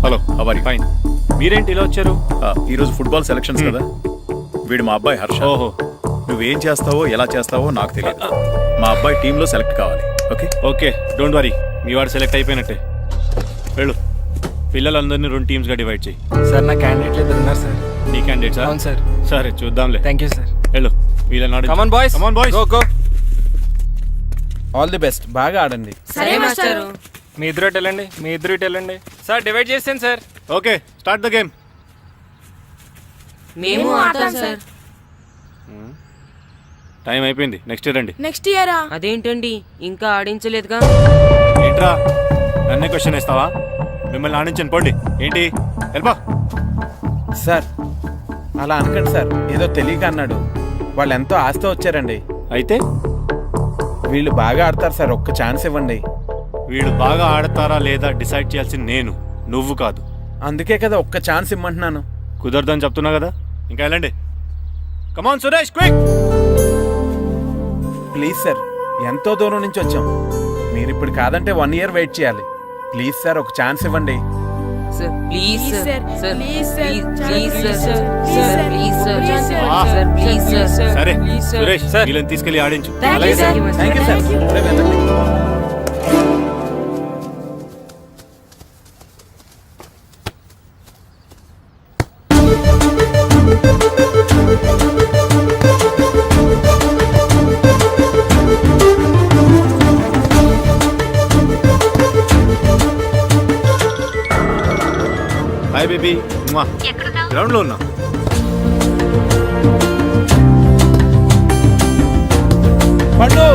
హలో, అవరి. ఫైన్. మీరేంటి ఇలా వచ్చారు? ఈరోజు ఫుట్బాల్ సెలక్షన్స్ కదా, వీడు మా అబ్బాయి హర్ష. ఓహో. నువ్వేం చేస్తావో ఎలా చేస్తావో నాకు తెలియదు. మా అబ్బాయి టీంలో సెలెక్ట్ కావాలి. Okay okay, don't worry. మీ వాడు సెలెక్ట్ అయిపోయినట్టే. వెళ్ళు. పిల్లలందరినీ 2 టీమ్స్ గా డివైడ్ చేయి. సార్ నా క్యాండిడేట్లు ఇద్దరు ఉన్నారు సార్. నీ క్యాండిడేట్స్? అవును సార్. సరే చూద్దాంలే. Thank you sir. వెళ్ళు. వీళ్ళని కమాన్ boys, come on boys, go go. All the best, బాగా ఆడండి. సరే మాస్టారు. మీ ఇద్దరు ఇటు వెళ్ళండి, మీ ఇద్దరు ఇటు వెళ్ళండి. సార్ డివైడ్ చేసాను sir. Okay, start the game. మేము ఆడతాం సార్. టైం అయిపోయింది, నెక్స్ట్ ఇయర్ రండి. నెక్స్ట్ ఇయరా? అదేంటండి ఇంకా ఆడించలేదుగా? ఏంట్రా నన్నే క్వశ్చన్ వేస్తావా? మిమ్మల్ని ఆడించండి, పోండి. ఏంటి వెళ్ళిపో. సార్ అలా అనకండి సార్, ఏదో తెలియక అన్నాడు. వాళ్ళు ఎంతో ఆస్తి వచ్చారండి. అయితే వీళ్ళు బాగా ఆడతారు సార్, ఒక్క ఛాన్స్ ఇవ్వండి. వీళ్ళు బాగా ఆడతారా లేదా డిసైడ్ చేయాల్సింది నేను, నువ్వు కాదు. అందుకే కదా ఒక్క ఛాన్స్ ఇమ్మంటున్నాను. కుదరదని చెప్తున్నా కదా, ఇంకా వెళ్ళండి. Come on Suresh, quick. Please sir, ఎంతో దూరం నుంచి వచ్చాం. మీరు ఇప్పుడు కాదంటే 1 year వెయిట్ చేయాలి. ప్లీజ్ సార్, ఒక ఛాన్స్ ఇవ్వండి. Sir please sir, sir please sir, please sir, sir please sir, sir please sir. సరే సురేష్, వీళ్ళని తీసుకెళ్ళి ఆడించు. Thank you sir. Thank you sir. సరే, వెళ్ళండి. Hi baby. గ్రౌండ్ లో ఉన్నా. పండు,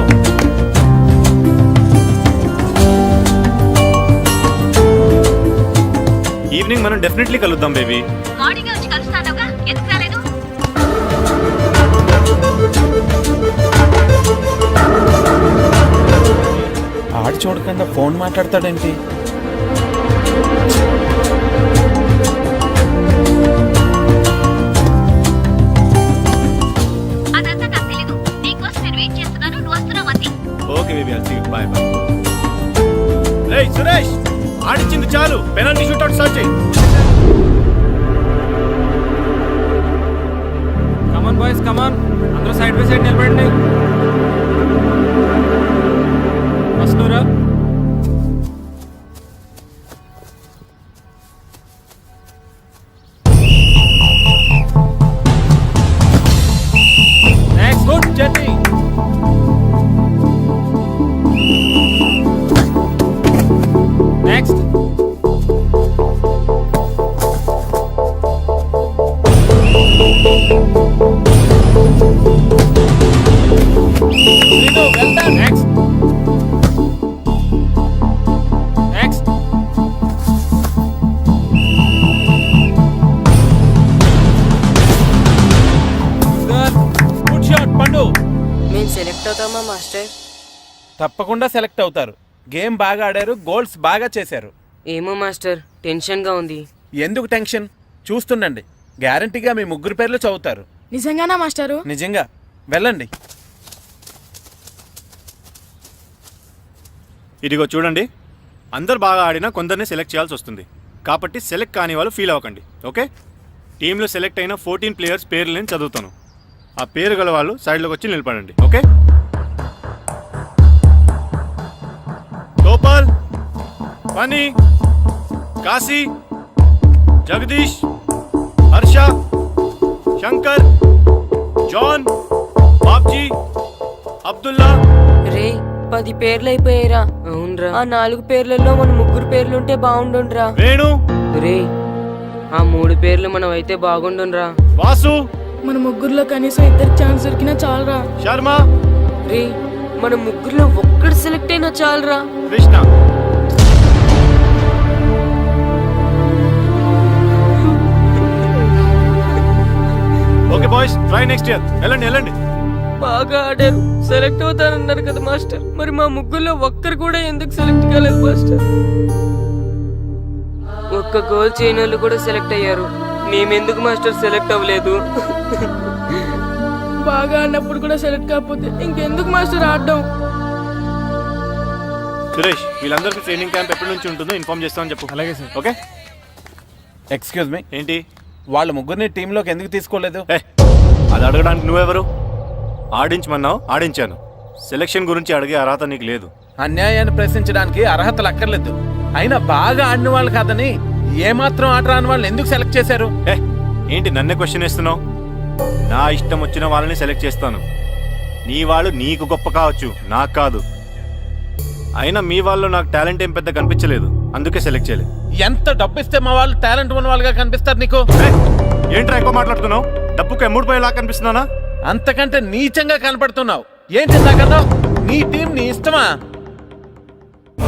ఈవినింగ్ మనం డెఫినెట్లీ కలుద్దాం బేబీ. ఆడి చూడకుండా ఫోన్ మాట్లాడతాడేంటి? Okay baby, I'll see you. Bye bye. రేయ్ సురేష్, ఆడించింది చాలు, పెనాల్టీ షూట్అవుట్ స్టార్ట్ చేయి. Come on boys, come on. అందరూ సైడ్ బై సైడ్ నిలబడండి. ఫస్ట్ రా. Next, good journey. Next. Next. Next. Good shot Pandu. మేము సెలెక్ట్ అవుతామా మాస్టర్? తప్పకుండా సెలెక్ట్ అవుతారు. గేమ్ బాగా ఆడారు, గోల్స్ బాగా చేశారు. ఏమో మాస్టర్, టెన్షన్ గా ఉంది. ఎందుకు టెన్షన్? చూస్తుండండి, గ్యారంటీగా మీ 3 పేర్లు చదువుతారు. నిజంగానా మాస్టారు? నిజంగా. వెళ్ళండి. ఇదిగో చూడండి, అందరు బాగా ఆడినా కొందరిని సెలెక్ట్ చేయాల్సి వస్తుంది. కాబట్టి సెలెక్ట్ కాని వాళ్ళు ఫీల్ అవ్వకండి. ఓకే, టీంలో సెలెక్ట్ అయిన 14 ప్లేయర్స్ పేర్లు నేను చదువుతాను. ఆ పేరు గల వాళ్ళు సైడ్లోకి వచ్చి నిలబడండి. Okay, Gopal, Phani, Kashi, Jagadish, Harsha, Shankar, John, Babji, Abdullah. రే 10 పేర్లు అయిపోయారా? అవునరా, ఆ 4 పేర్లలో మన 3 పేర్లుంటే బాగుండుండ్రా. వేణు, రే ఆ 3 పేర్లు మనం అయితే బాగుండుండ్రా. వాసు, మన ముగ్గురులో కనీసం 2 ఛాన్స్ దొరికినా చాలరా. శర్మ, రే మన 3లో ఒక్కడు సెలెక్ట్ అయినా చాలరా. Krishna. Okay boys, try next year. వెళ్ళండి వెళ్ళండి. బాగా ఆడారు, సెలెక్ట్ అవుతారన్నారు కదా మాస్టర్. మరి మా 3లో ఒక్కరు కూడా ఎందుకు సెలెక్ట్ కాలేదు మాస్టర్? ఒక్క గోల్ చేయని వాళ్ళు కూడా సెలెక్ట్ అయ్యారు, మేమెందుకు మాస్టర్ సెలెక్ట్ అవ్వలేదు? బాగా ఆడినప్పుడు కూడా సెలెక్ట్ కాకపోతే ఇంకెందుకు మాస్టర్ ఆడడం? సురేష్, వీళ్ళందరికీ ట్రైనింగ్ క్యాంప్ ఎప్పటి నుంచి ఉంటుందో ఇన్ఫార్మ్ చేస్తామని చెప్పు. అలాగే సార్. ఓకే. ఎక్స్క్యూజ్ మీ, ఏంటి? వాళ్ళ ముగ్గురిని టీంలోకి ఎందుకు తీసుకోలేదు? అది అడగడానికి నువ్వెవరు? ఆడించమన్నావు, ఆడించాను. సెలక్షన్ గురించి అడిగే అర్హత నీకు లేదు. అన్యాయాన్ని ప్రశ్నించడానికి అర్హతలు అక్కర్లేదు. అయినా బాగా ఆడిన వాళ్ళు కాదని ఏమాత్రం ఆట రాని వాళ్ళని ఎందుకు సెలెక్ట్ చేశారు? ఏంటి నన్నే క్వశ్చన్ వేస్తున్నావు? నా ఇష్టం వచ్చిన వాళ్ళని సెలెక్ట్ చేస్తాను. నీ వాళ్ళు నీకు గొప్ప కావచ్చు, నాకు కాదు. అయినా మీ వాళ్ళు నాకు టాలెంట్ ఏం పెద్ద కనిపించలేదు, అందుకే సెలెక్ట్ చేయలేదు. ఎంత డబ్బు ఇస్తే మా వాళ్ళు టాలెంట్ ఉన్న వాళ్ళుగా కనిపిస్తారు నీకు? ఏంట్రా ఎక్కువ మాట్లాడుతున్నావు? డబ్బుకు ఎమ్ముడిపోయేలా కనిపిస్తున్నానా? అంతకంటే నీచంగా కనపడుతున్నావు. ఏంటి నాకన్నా? నీ టీం నీ ఇష్టమా?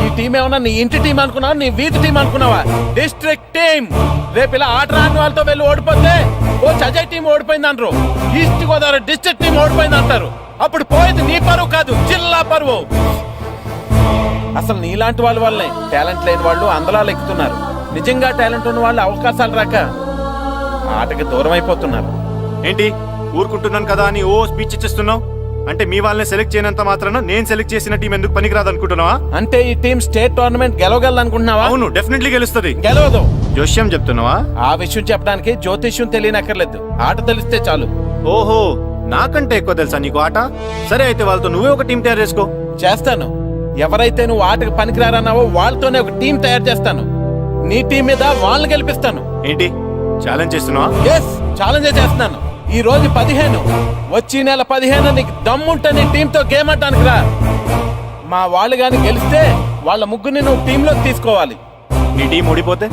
ఈ టీం ఏమన్నా నీ ఇంటి టీం అనుకున్నావా, నీ వీధి టీం అనుకున్నావా? District team. రేపు ఇలా ఆట రాని వాళ్ళతో వెళ్ళి ఓడిపోతే కోచ్ అజయ్ టీం ఓడిపోయింది అంటారు, ఈస్ట్ గోదావరి డిస్ట్రిక్ట్ టీం ఓడిపోయింది అంటారు. అప్పుడు పోయేది నీ పరువు కాదు, జిల్లా పరువు. అసలు నీలాంటి వాళ్ళ వల్లే టాలెంట్ లేని వాళ్ళు అందలాలు ఎక్కుతున్నారు. నిజంగా టాలెంట్ ఉన్న వాళ్ళు అవకాశాలు రాక ఆటకి దూరం అయిపోతున్నారు. ఏంటి ఊరుకుంటున్నాను కదా అని ఓ స్పీచ్ ఇచ్చేస్తున్నావు? అంటే మీ వాళ్ళని సెలెక్ట్ చేయనంత మాత్రాన నేను సెలెక్ట్ చేసిన టీం ఎందుకు పనికిరాదు అనుకుంటున్నావా? అంటే ఈ టీం స్టేట్ టోర్నమెంట్ గెలవగలదు అనుకుంటున్నావా? అవును, డెఫినెట్లీ గెలుస్తుంది. గెలవదు. జోష్యం చెప్తున్నావా? ఆ విషయం చెప్పడానికి జ్యోతిష్యం తెలియనక్కర్లేదు, ఆట తెలిస్తే చాలు. ఓహో, నాకంటే ఎక్కువ తెలుసా నీకు ఆట? సరే అయితే వాళ్ళతో నువ్వే ఒక టీం తయారు చేసుకో. చేస్తాను. ఎవరైతే నువ్వు ఆటకు పనికిరారన్నావో వాళ్ళతోనే ఒక టీం తయారు చేస్తాను. నీ టీం మీద వాళ్ళని గెలిపిస్తాను. ఏంటి ఛాలెంజ్ చేస్తున్నావా? ఎస్, ఛాలెంజ్ చేస్తున్నాను. ఈ రోజు 15, వచ్చి నెల 15 నీకు దమ్ముంటే నీ టీంతో గేమ్ ఆడడానికి రా. మా వాళ్ళు గాని గెలిస్తే వాళ్ళ ముగ్గురిని నువ్వు టీంలోకి తీసుకోవాలి. నీ టీం ఓడిపోతే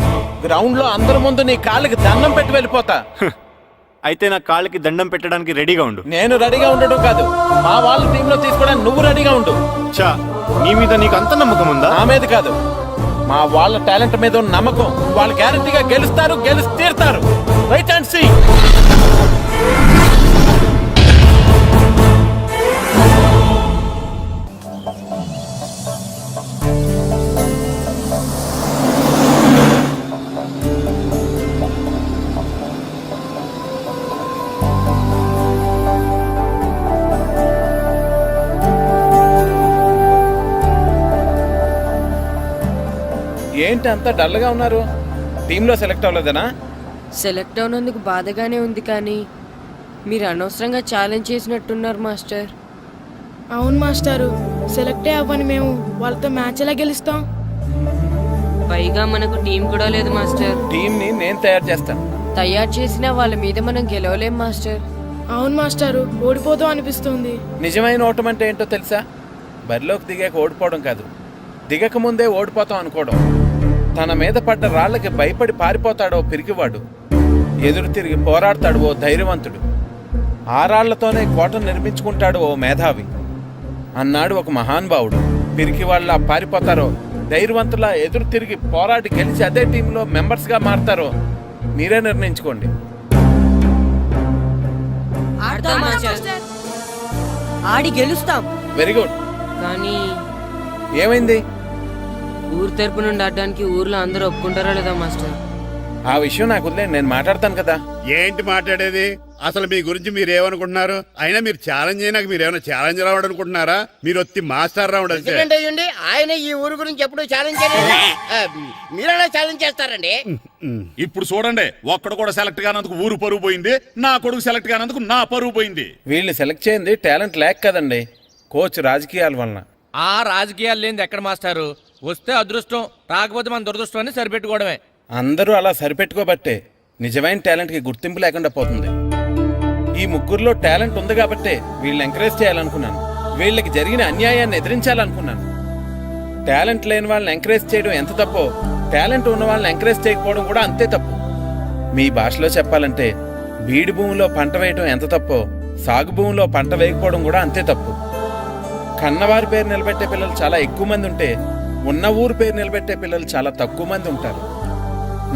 గ్రౌండ్ లో అందరి ముందు నీ కాళ్ళకి దండం పెట్టి వెళ్ళిపోతా. అయితే నా కాళ్ళకి దండం పెట్టడానికి రెడీగా ఉండు. నేను రెడీగా ఉండడం కాదు, మా వాళ్ళ టీంలో తీసుకోవడానికి నువ్వు రెడీగా ఉండు. చా, నీ మీద నీకు అంత నమ్మకం ఉందా? నా మీద కాదు, మా వాళ్ళ టాలెంట్ మీద ఉన్న నమ్మకం. వాళ్ళు గ్యారంటీగా గెలుస్తారు, గెలిచి తీరుతారు. Right and see. ఏంటి అంత డల్గా ఉన్నారు? టీంలో సెలెక్ట్ అవ్వలేదనా? సెలెక్ట్ అవునందుకు బాధగానే ఉంది, కానీ మీరు అనవసరంగా ఛాలెంజ్ చేసినట్టున్నారు మాస్టర్. అవును మాస్టారు, సెలెక్టే అవ్వని మేము వాళ్ళతో మ్యాచ్ ఎలా గెలుస్తాం? పైగా మనకు టీం కూడా లేదు మాస్టర్. టీం ని నేను తయారు చేస్తాను. తయారు చేసిన వాళ్ళ మీద మనం గెలవలేం మాస్టర్. అవును మాస్టారు, ఓడిపోతాం అనిపిస్తుంది. నిజమైన ఓటం అంటే ఏంటో తెలుసా? బరిలోకి దిగాక ఓడిపోవడం కాదు, దిగక ముందే ఓడిపోతాం అనుకోవడం. తన మీద పడ్డ రాళ్లకి భయపడి పారిపోతాడో పిరికివాడు, ఎదురు తిరిగి పోరాడతాడు ఓ ధైర్యవంతుడు, ఆ రాళ్లతోనే కోటను నిర్మించుకుంటాడు ఓ మేధావి అన్నాడు ఒక మహానుభావుడు. పిరికి వాళ్ళ పారిపోతారో ధైర్యవంతులా ఎదురు తిరిగి పోరాడి గెలిచి అదే టీంలో మెంబర్స్ గా మారతారో మీరే నిర్ణయించుకోండి. ఆడి గెలుస్తాం. Very good. కానీ ఏమైంది? ఊరు తరపు నుండి ఆడడానికి ఊర్లో అందరూ ఒప్పుకుంటారా లేదా మాస్టర్? ఆ విషయం నాకు వదిలేండి, నేను మాట్లాడతాను కదా. ఏంటి మాట్లాడేది? అసలు మీ గురించి మీరు ఏమనుకుంటున్నారు? అయినా మీరు ఛాలెంజ్ అయినాక మీరు ఏమైనా ఛాలెంజ్ రావడం అనుకుంటున్నారా? మీరు వచ్చి మాస్టర్ రావడం అంతే. ఆయన ఈ ఊరు గురించి ఎప్పుడు ఛాలెంజ్ మీరైనా ఛాలెంజ్ చేస్తారండి. ఇప్పుడు చూడండి, ఒక్కడు కూడా సెలెక్ట్ కానందుకు ఊరు పరువు పోయింది, నా కొడుకు సెలెక్ట్ కానందుకు నా పరువు పోయింది. వీళ్ళు సెలెక్ట్ చేయింది టాలెంట్ లేక కదండి, కోచ్ రాజకీయాల వలన. ఆ రాజకీయాలు లేనిది ఎక్కడ మాస్టారు? వస్తే అదృష్టం, రాకపోతే మన దురదృష్టం అని సరిపెట్టుకోవడమే. అందరూ అలా సరిపెట్టుకోబట్టే నిజమైన టాలెంట్కి గుర్తింపు లేకుండా పోతుంది. ఈ ముగ్గురులో టాలెంట్ ఉంది కాబట్టే వీళ్ళని ఎంకరేజ్ చేయాలనుకున్నాను. వీళ్ళకి జరిగిన అన్యాయాన్ని ఎదిరించాలనుకున్నాను. టాలెంట్ లేని వాళ్ళని ఎంకరేజ్ చేయడం ఎంత తప్పో, టాలెంట్ ఉన్న వాళ్ళని ఎంకరేజ్ చేయకపోవడం కూడా అంతే తప్పు. మీ భాషలో చెప్పాలంటే బీడు భూమిలో పంట వేయడం ఎంత తప్పో, సాగు భూమిలో పంట వేయకపోవడం కూడా అంతే తప్పు. కన్నవారి పేరు నిలబెట్టే పిల్లలు చాలా ఎక్కువ మంది ఉంటే, ఉన్న ఊరు పేరు నిలబెట్టే పిల్లలు చాలా తక్కువ మంది ఉంటారు.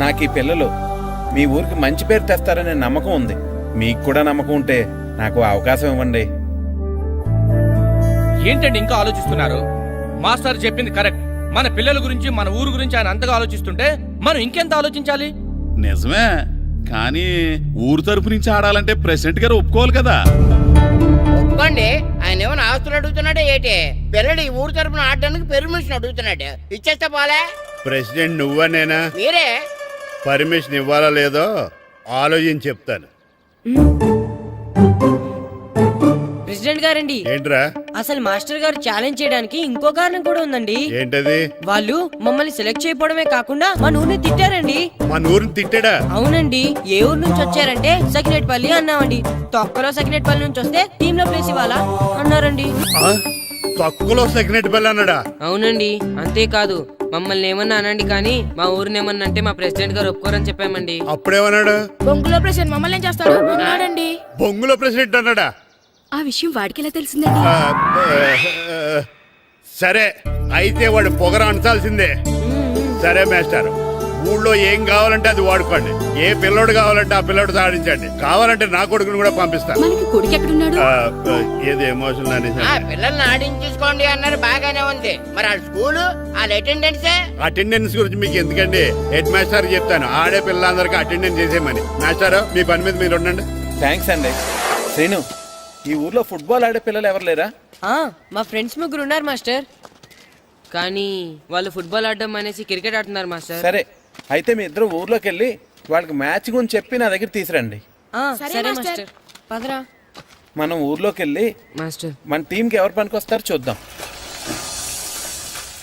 నాకు ఈ పిల్లలు మీ ఊరికి మంచి పేరు తెస్తారనే నమ్మకం ఉంది. మీకు కూడా నమ్మకం ఉంటే నాకు అవకాశం ఇవ్వండి. ఏంటండి ఇంకా ఆలోచిస్తున్నారు? మాస్టర్ చెప్పింది కరెక్ట్. మన పిల్లల గురించి, మన ఊరు గురించి ఆయన అంతగా ఆలోచిస్తుంటే మనం ఇంకెంత ఆలోచించాలి? నిజమే, కానీ ఊరు తరపు నుంచి ఆడాలంటే ప్రెసిడెంట్ గారు ఒప్పుకోవాలి కదా. ఒప్పుకోండి. ఆయన ఏమైనా ఆస్తులు అడుగుతున్నాడే ఏంటి? పిల్లడు ఈ ఊరు తరపున ఆడడానికి పెర్మిషన్ అడుగుతున్నాడు. ఇచ్చేస్తే పోలే. ప్రెసిడెంట్ నువ్వా నేనా? మీరే. పర్మిషన్ ఇవ్వాలా లేదో ఆలోచించి చెప్తాను. ప్రెసిడెంట్ గారండి, ఏంట్రా? అసలు మాస్టర్ గారు ఛాలెంజ్ చేయడానికి ఇంకో కారణం కూడా ఉందండి. ఏంటది? వాళ్ళు మమ్మల్ని సెలెక్ట్ చేయకపోవడమే కాకుండా మన ఊరిని తిట్టారండి. మన ఊరిని తిట్టాడా? అవునండి. ఏ ఊరు నుంచి వచ్చారంటే సకినేట్పల్లి అన్నామండి. తొక్కలో సకినేట్పల్లి నుంచి వస్తే టీమ్ లో ప్లేస్ ఇవ్వాలా అన్నారండి. తక్కువలో సెక్రటరీ అన్నాడా? అవునండి. అంతేకాదు, మమ్మల్ని ఏమన్నా అనండి కానీ మా ఊరిని ఏమన్నా అంటే మా ప్రెసిడెంట్ గారు ఒప్పుకోరని చెప్పామండి. అప్పుడేమన్నాడు? బొంగులో ప్రెసిడెంట్ మమ్మల్ని ఏం చేస్తాడు అన్నాడండి. బొంగులో ప్రెసిడెంట్ అన్నాడా? ఆ విషయం వాడికి ఎలా తెలిసిందండి? సరే, అయితే వాడు పొగర అంచాల్సిందే. సరే మాస్టర్, ఊళ్ళో ఏం కావాలంటే అది వాడుకోండి. ఏ పిల్లోడు కావాలంటే ఆ పిల్లోడు సాధించండి. కావాలంటే నా కొడుకుని కూడా పంపిస్తాను. కొడుకు ఎక్కడున్నాడు? ఏది ఎమోషన్ అని పిల్లల్ని ఆడించేసుకోండి అన్నారు, బాగానే ఉంది. మరి ఆ స్కూలు, ఆ అటెండెన్స్ గురించి మీకు ఎందుకండి? హెడ్ మాస్టర్ చెప్తాను, ఆడే పిల్లలందరికీ అటెండెన్స్ చేసేయమని. మాస్టర్, మీ పని మీద మీరు ఉండండి. థ్యాంక్స్ అండి. శ్రీను, ఈ ఊర్లో ఫుట్బాల్ ఆడే పిల్లలు ఎవరు లేరా? మా ఫ్రెండ్స్ ముగ్గురు ఉన్నారు మాస్టర్, కానీ వాళ్ళు ఫుట్బాల్ ఆడడం అనేసి క్రికెట్ ఆడుతున్నారు మాస్టర్. సరే, అయితే మీ ఇద్దరు ఊర్లోకి వెళ్ళి వాళ్ళకి మ్యాచ్ గురించి చెప్పి నా దగ్గర తీసురండి. సరే మాస్టర్, పదరా. మనం ఊర్లోకి వెళ్ళి మాస్టర్ మన టీంకి ఎవరు పనికొస్తారో చూద్దాం.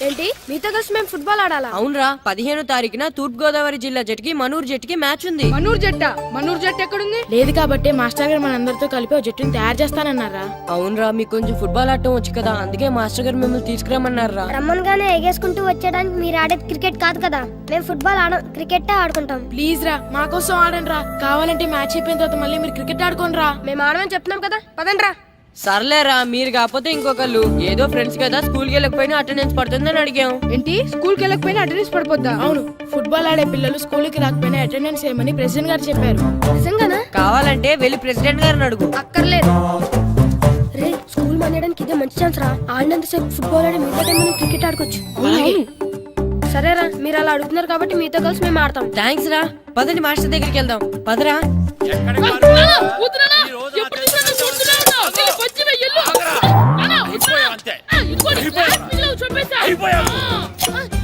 ఏంటి మీతో కలిసి మేము ఫుట్బాల్ ఆడాలా? అవునరా, 15వ తారీఖున తూర్పు గోదావరి జిల్లా జట్టుకి మనూరు జట్టుకి మ్యాచ్ ఉంది. మనూరు జట్టు ఎక్కడుంది? లేదు కాబట్టి మాస్టర్ గారు మనందరితో కలిపి ఒక జట్టుని తయారు చేస్తానన్నారా? అవునరా, మీకు కొంచెం ఫుట్బాల్ ఆడటం వచ్చు కదా, అందుకే మాస్టర్ గారు మిమ్మల్ని తీసుకురామన్నారా. రమ్మన్గానే ఎగేసుకుంటూ వచ్చేయడానికి మీరు ఆడేది క్రికెట్ కాదు కదా. మేము ఫుట్బాల్ ఆడం, క్రికెట్ ఆడుకుంటాం. ప్లీజ్ రా, మా కోసం ఆడండి రా. కావాలంటే మ్యాచ్ అయిపోయిన తర్వాత మళ్ళీ మీరు క్రికెట్ ఆడుకోండి రా. మేము ఆడమని చెప్తున్నాం కదా, పదండి రా. సర్లేరా, మీరు కాకపోతే ఇంకొకళ్ళు. ఏదో ఫ్రెండ్స్ కదా, స్కూల్కి వెళ్ళకపోయినా అటెండెన్స్ పడుతుందని అడిగాం. ఏంటి, స్కూల్కి వెళ్ళకపోయినా అటెండెన్స్ పడిపోద్దా? అవును, ఫుట్బాల్ ఆడే పిల్లలు స్కూల్కి రాకపోయినా అటెండెన్స్ చేయమని ప్రెసిడెంట్ గారు చెప్పారు. నిజంగానా? కావాలంటే వెళ్ళి ప్రెసిడెంట్ గారిని అడుగు. అక్కర్లేదు. రే, స్కూల్ మానేయడానికి ఇదే మంచి ఛాన్స్ రా. ఆడినంతసేపు ఫుట్బాల్ ఆడి మిగతా టైం మనం క్రికెట్ ఆడుకోవచ్చు. సరేరా, మీరు అలా అడుగుతున్నారు కాబట్టి మీతో కలిసి మేము ఆడతాం. థ్యాంక్స్ రా. పదండి మాస్టర్ దగ్గరికి వెళ్దాం. పదరా.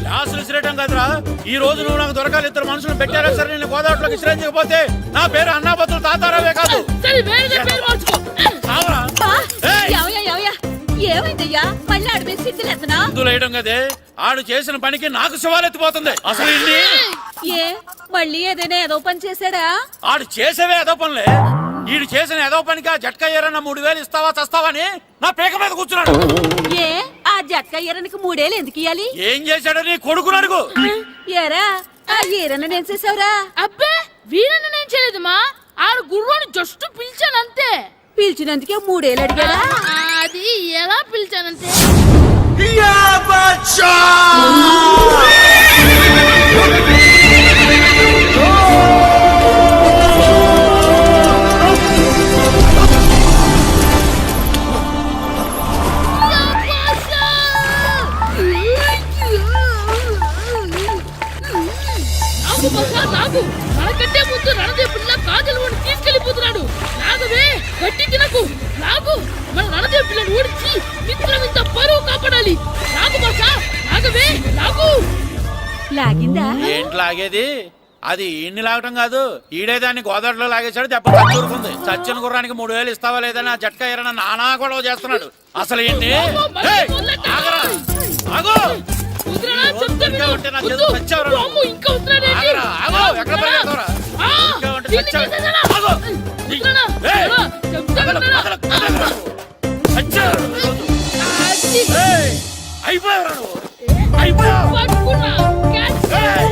క్లాసులు విసిరేయడం కదరా. ఈ రోజు నువ్వు నాకు దొరకాలి. ఇద్దరు మనుషులు పెట్టారా సరే, నేను గోదావరిలోకి విసిరించకపోతే నా పేరు అన్నాబతులు తాతారావే కాదు. ఏమైందయ్యా, మళ్ళీ ఆడిపై సిద్ధులేతనా? వేయడం కదే, ఆడు చేసిన పనికి నాకు శివాలెత్తిపోతుంది. అసలు ఏ మళ్ళీ ఏదైనా ఏదో పని చేశాడా? ఆడు చేసేవే ఏదో పనులే. ఈడు చేసిన ఏదో పనికి ఆ జట్కా ఏరన్న 3000 ఇస్తావా చస్తావని నా పేక మీద కూర్చున్నాడు. ఏ ఆ జట్కా ఎరనికి 3 ఏళ్ళు ఎందుకు ఇయ్యాలి? ఏం చేశాడో నీ కొడుకును అడుగు. ఏరా, ఆ ఈరన్న నేను చేసావురా? అబ్బే, వీరన్న నేను చేయలేదు మా. ఆడు గుర్రాన్ని జస్ట్ పిలిచానంతే. పిలిచినందుకే 3 ఏళ్ళు అడిగాడా? అది ఎలా పిలిచానంతే. మనకంటే ముందు రణదేవుడిలా కాజలవాడిని తీసుకెళ్లిపోతున్నాడు. లాగవే, గట్టి తినకు. లాగు, మన రణదేవుడిని ఓడించి మిత్రమింత పరువు కాపాడాలి. లాగు బాసా, లాగవే, లాగు. లాగిందా? ఏంటి లాగేది? అది ఈయన్ని లాగటం కాదు, ఈడే దాన్ని గోదావరిలో లాగేశాడు, దెబ్బ చచ్చూరుకుంది. చచ్చిన గుర్రానికి 3000 ఇస్తావా లేదని ఆ జట్కా ఎరన నానా గొడవ చేస్తున్నాడు. అసలు ఏంటి? ఏయ్, ఆగరా, ఆగు. ఊరికే ఉంటే నా చేతులు చచ్చావురా నువ్వు. ఆగరా, ఆగు, ఎక్కడ పరిగెడతావురా? ఊరికే ఉంటే చచ్చావు. ఆగు. ఏయ్, చచ్చావు. ఏయ్, అయిపోయావురా నువ్వు. అయిపోయావు. ఏయ్.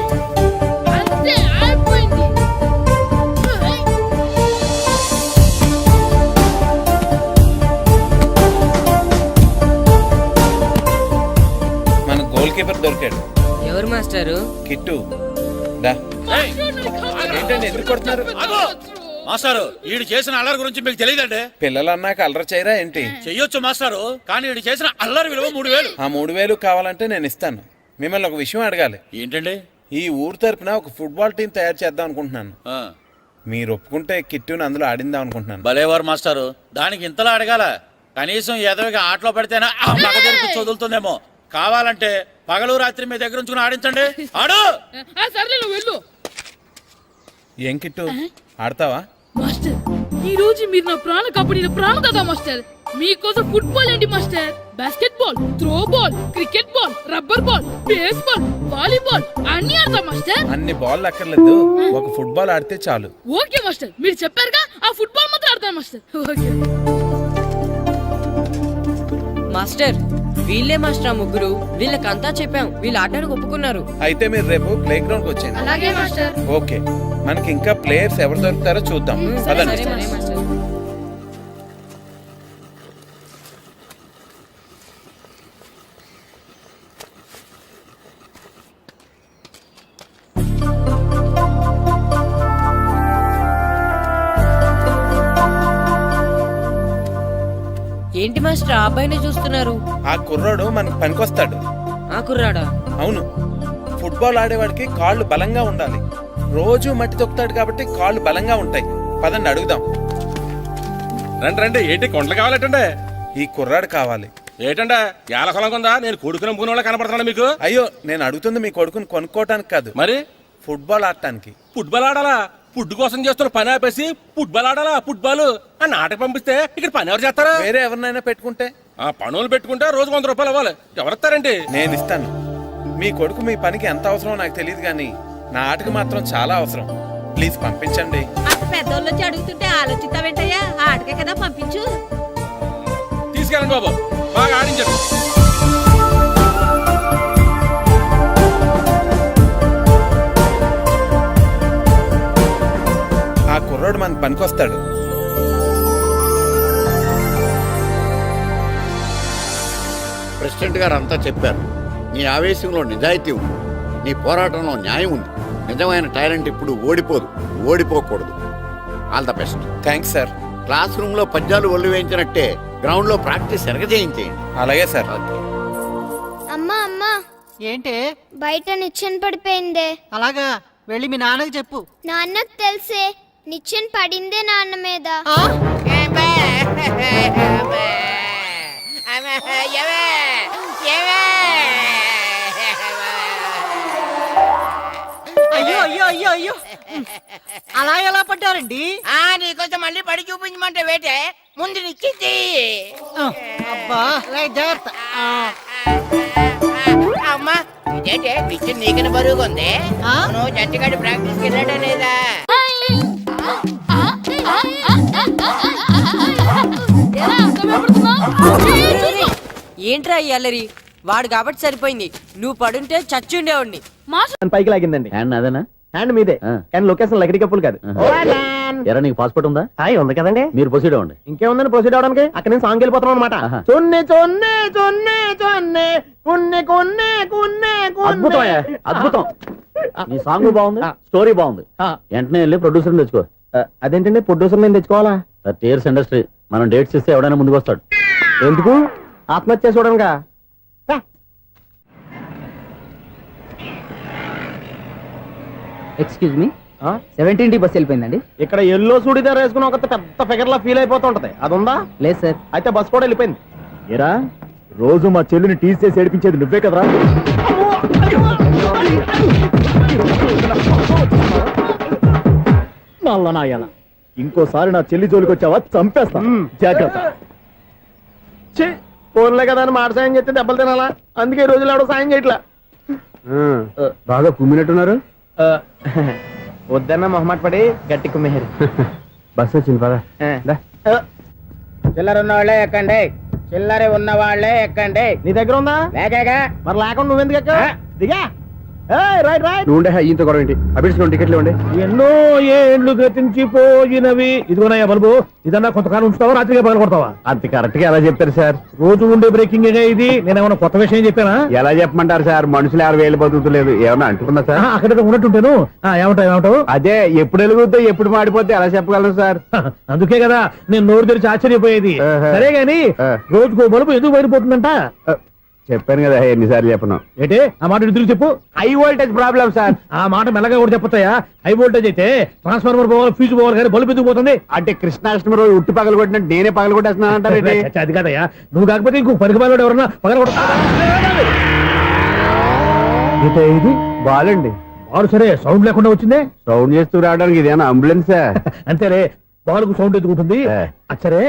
మన గోల్ కీపర్ దొరికాడు. ఎవరు మాస్టారు? కిట్టు దా. ఏయ్, ఏంటండి ఎందుకు కొడుతున్నారు? ఆగు. మాస్టారు, వీడు చేసిన అల్లరి గురించి మీకు తెలియదండి. పిల్లలు అన్నాక అల్లరి చేయరా ఏంటి? చెయ్యొచ్చు మాస్టారు, కానీ వీడు చేసిన అల్లరి విలువ 3000. ఆ 3000 కావాలంటే నేను ఇస్తాను. మిమ్మల్ని ఒక విషయం అడగాలి. ఏంటండి? ఈ ఊరు తరపున ఒక ఫుట్బాల్ టీం తయారు చేద్దాం అనుకుంటున్నాను. మీరు ఒప్పుకుంటే కిట్టుని అందులో ఆడిందాం అనుకుంటున్నాను. భలేవారు మాస్టారు, దానికి ఇంతలా అడగాల? కనీసం ఎదవిగా ఆటలో పడితేనే ఆ మగ తెరికి చదువుతుందేమో. కావాలంటే పగలు రాత్రి మీ దగ్గర ఉంచుకుని ఆడించండి. ఆడు. సర్లే నువ్వు వెళ్ళు. ఏం కిట్టు ఆడతావా? మాస్టర్, ఈ రోజు మీరు నా ప్రాణ కబడ్డీ ప్రాణ కదా మాస్టర్. మీకోసం ఫుట్బాల్ ఏంటి master, basket ball, throw ball, cricket ball, rubber ball, base ball, volleyball అన్ని ఆడతా మాస్టర్. అన్ని బాల్ అక్కర్లేదు, ఒక ఫుట్బాల్ ఆడితే చాలు. ఓకే మాస్టర్, మీరు చెప్పారుగా, ఆ ఫుట్బాల్ మాత్రం ఆడతాను మాస్టర్. ఓకే మాస్టర్, వీళ్ళే మాస్టర్ ఆ ముగ్గురు. వీళ్ళకంతా చెప్పాం, వీళ్ళు ఆడడానికి ఒప్పుకున్నారు. అయితే మీరు రేపు ప్లే గ్రౌండ్ కి వచ్చేయండి. అలాగే మాస్టర్. ఓకే, మనకి ఇంకా ప్లేయర్స్ ఎవరు దొరుకుతారో చూద్దాం. పదండి. సరే మాస్టర్. ఏంటి మాస్టర్ ఆ అబ్బాయిని చూస్తున్నారు? ఆ కుర్రాడు మనకు పనికొస్తాడు. ఆ కుర్రాడా? అవును, ఫుట్బాల్ ఆడేవాడికి కాళ్ళు బలంగా ఉండాలి. రోజు మట్టి తొక్కుతాడు కాబట్టి కాళ్ళు బలంగా ఉంటాయి. పదండి అడుగుదాం. రండి రండి, ఏంటి కొండలు కావాలటండే? ఈ కుర్రాడు కావాలి. ఏటండా ఏల కొలం ఉందా? నేను కొడుకుని అమ్ముకునే వాళ్ళ కనపడుతున్నా మీకు? అయ్యో, నేను అడుగుతుంది మీ కొడుకుని కొనుక్కోవటానికి కాదు, మరి ఫుట్బాల్ ఆడటానికి. ఫుట్బాల్ ఆడాలా? ఫుడ్ కోసం చేస్తున్న పని ఆపేసి ఫుట్బాల్ ఆడాలా? ఫుట్బాల్ ఆ నాటకు పంపిస్తే ఇక్కడ పని ఎవరు చేస్తారా? వేరే ఎవరినైనా పెట్టుకుంటే. ఆ పనులు పెట్టుకుంటే రోజు 100 రూపాయలు అవ్వాలి. ఎవరిస్తారండి? నేను ఇస్తాను. మీ కొడుకు మీ పనికి ఎంత అవసరమో నాకు తెలియదు, కానీ నా ఆటకు మాత్రం చాలా అవసరం. ప్లీజ్ పంపించండి. పెద్దోళ్ళు వచ్చి అడుగుతుంటే ఆలోచిస్తావేంటయ్యా? ఆటకే కదా, పంపించు. తీసుకెళ్ళండి బాబు, బాగా ఆడించండి. ఆ కుర్రోడు మనకు పనికొస్తాడు. ప్రెసిడెంట్ గారు అంతా చెప్పారు. నీ ఆవేశంలో నిజాయితీ ఉంది, నీ పోరాటంలో న్యాయం ఉంది. నిజమైన టాలెంట్ ఇప్పుడు ఓడిపోదు, ఓడిపోకూడదు. All the best. Thanks sir. Classroom లో పద్యాలు ఒళ్ళు వేయించినట్టే గ్రౌండ్ లో ప్రాక్టీస్ చేయించేయండి. అలాగే సార్. అమ్మా అమ్మా, ఏంటే బయట నిచ్చెన పడిపోయిందే. అలాగా, వెళ్ళి మీ నాన్నకి చెప్పు. నాన్నకు తెలిసే, నిచ్చెన పడిందే నాన్న మీద. అయ్యో అయ్యో అయ్యో అయ్యో, అలా ఎలా పడ్డారండి? నీకోసం మళ్ళీ పడి చూపించమంటే వేటే, ముందు నిచ్చింది. అబ్బా, జాగ్రత్త. అమ్మా, ఇదేంటే నిచ్చిన నీకని బరువుగా ఉంది. నువ్వు జట్టుగాడి ప్రాక్టీస్కి వెళ్ళాడా లేదా? ఏంట్రా ఈ అల్లరి? వాడు కాబట్టి సరిపోయింది, నువ్వు పడుంటే చచ్చి ఉండేవాడిని. పైకి లాగిందండి. హ్యాండ్ అదేనా? హ్యాండ్ మీదే, కానీ లొకేషన్ లగడి కప్పులు కాదు. ఎరా, నీకు పాస్పోర్ట్ ఉందా? ఉంది కదండి. మీరు ప్రొసీడ్ అవ్వండి. ఇంకేముందని ప్రొసీడ్ అవడానికి? అక్కడ నేను సాంగ్ వెళ్ళిపోతున్నాం అనమాట. చొన్నే చొన్నే చొన్నే చొన్నే కున్నే కొన్నే కున్నే. అద్భుతం, అద్భుతం. నీ సాంగ్ బాగుంది, స్టోరీ బాగుంది. వెంటనే వెళ్ళి ప్రొడ్యూసర్ తెచ్చుకో. అదేంటండి, ప్రొడ్యూసర్ నేను తెచ్చుకోవాలా? 30 years ఇండస్ట్రీ, మనం డేట్స్ ఇస్తే ఎవడైనా ముందుకు వస్తాడు. ఎందుకు? ఆత్మహత్య చూడనుగా. Excuse me, 17D bus వెళ్ళిపోయిందండి. ఇక్కడ ఎల్లో చూడిదార్ వేసుకుని ఒక పెద్ద ఫిగర్ లా ఫీల్ అయిపోతుంటది, అది ఉందా? లేదు సార్. అయితే బస్ కూడా వెళ్ళిపోయింది. ఏరా, రోజు మా చెల్లిని టీస్ చేసి ఏడిపించేది నువ్వే కదరా? నల్ల నాయన ఇంకోసారి నా చెల్లి జోలికి వచ్చావా చంపేస్తా జాగ్రత్త. ఫోన్లే కదా అని మాట సాయం చేస్తే దెబ్బలు తినాలా, అందుకే ఈ రోజులు ఎవడో సాయం చేయట్లా. బాగా కుమ్మినట్టున్నారు. వద్దన్న మొహమాట పడి గట్టి కుమ్మేరు. బస్సు వచ్చింది పద. చిల్లర ఉన్న వాళ్ళే ఎక్కండి, చిల్లర ఉన్న వాళ్ళే ఎక్కండి. నీ దగ్గర ఉందా? లేకగా మరి లేకుండా నువ్వెందుకు ఎక్కావు? దిగా. Right right. నువ్వు ఉండే ఈయంతో గొడవ ఏంటి? అభిడ్స్ టికెట్లు ఇవ్వండి. ఎన్నో ఏండ్లు గతించిపోయినవి. ఇదిగోనయ్యా బల్బు, ఇదన్నా కొంతకాలం ఉంచుతావా రాత్రిగా పగల కొడతావా? అంత కరెక్ట్ గా ఎలా చెప్తారు సార్? రోజు ఉండే బ్రేకింగ్ ఇది. నేనేమన్నా కొత్త విషయం చెప్పానా? ఎలా చెప్పమంటారు సార్? మనుషులు 60,000 బతుకుతలేదు, ఏమన్నా అంటున్నా సార్? అక్కడ ఉన్నట్టుంటాను. ఏమంటావు? అదే ఎప్పుడు వెలుగుతో ఎప్పుడు మాడిపోతే ఎలా చెప్పగలరు సార్? అందుకే కదా నేను నోరు తెరిచి ఆశ్చర్యపోయేది. సరే గాని రోజుకో బల్బు ఎందుకు బయటపోతుందంట? చెప్పాను కదా ఎన్నిసార్లు చెప్పను. ఏంటి ఆ మాట ఎదురు చెప్పు. High voltage problem sir. ఆ మాట మెల్లగా కూడా చెప్పొస్తాయా? హై వోల్టేజ్ అయితే ట్రాన్స్ఫార్మర్ పోవాలి, ఫ్యూజ్ పోవాలి, కానీ బల్బు ఎందుకు పోతుంది? అంటే కృష్ణాష్టమి రోజు ఉట్టి పగలు కొట్టినట్టు నేనే పగలు కొట్టేస్తున్నాను అంటారు. అది కాదయ్యా, నువ్వు కాకపోతే ఇంకో పనికి బాలు ఎవరన్నా పగల కొడతా. ఇది బాలండి. బాలు సరే సౌండ్ లేకుండా వచ్చిందే. సౌండ్ చేస్తూ రావడానికి ఇదేనా అంబులెన్సా? అంతేలే, బాలుకు సౌండ్ ఎదుగుతుంది. సరే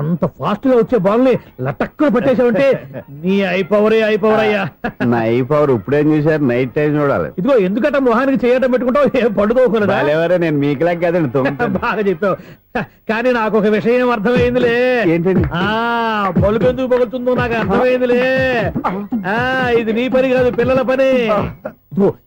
అంత ఫాస్ట్ గా వచ్చే బాల్ ని లటక్కులు పట్టేసావంటే నీ ఐ పవర్ అయ్యా. నా ఐ పవర్ ఇప్పుడేం చూసారు? నైట్ టైం చూడాలి. ఇదిగో ఎందుకంటే మొహానికి చేయడం పెట్టుకుంటావు, ఏం పండుకోకూడదు. నేను మీకులా కదండి. బాగా చెప్పావు, కానీ నాకు ఒక విషయం అర్థమైందిలే. ఏంటండి? బల్బు ఎందుకు పగులుతుందో నాకు అర్థమైందిలే. ఇది నీ పని కాదు, పిల్లల పని.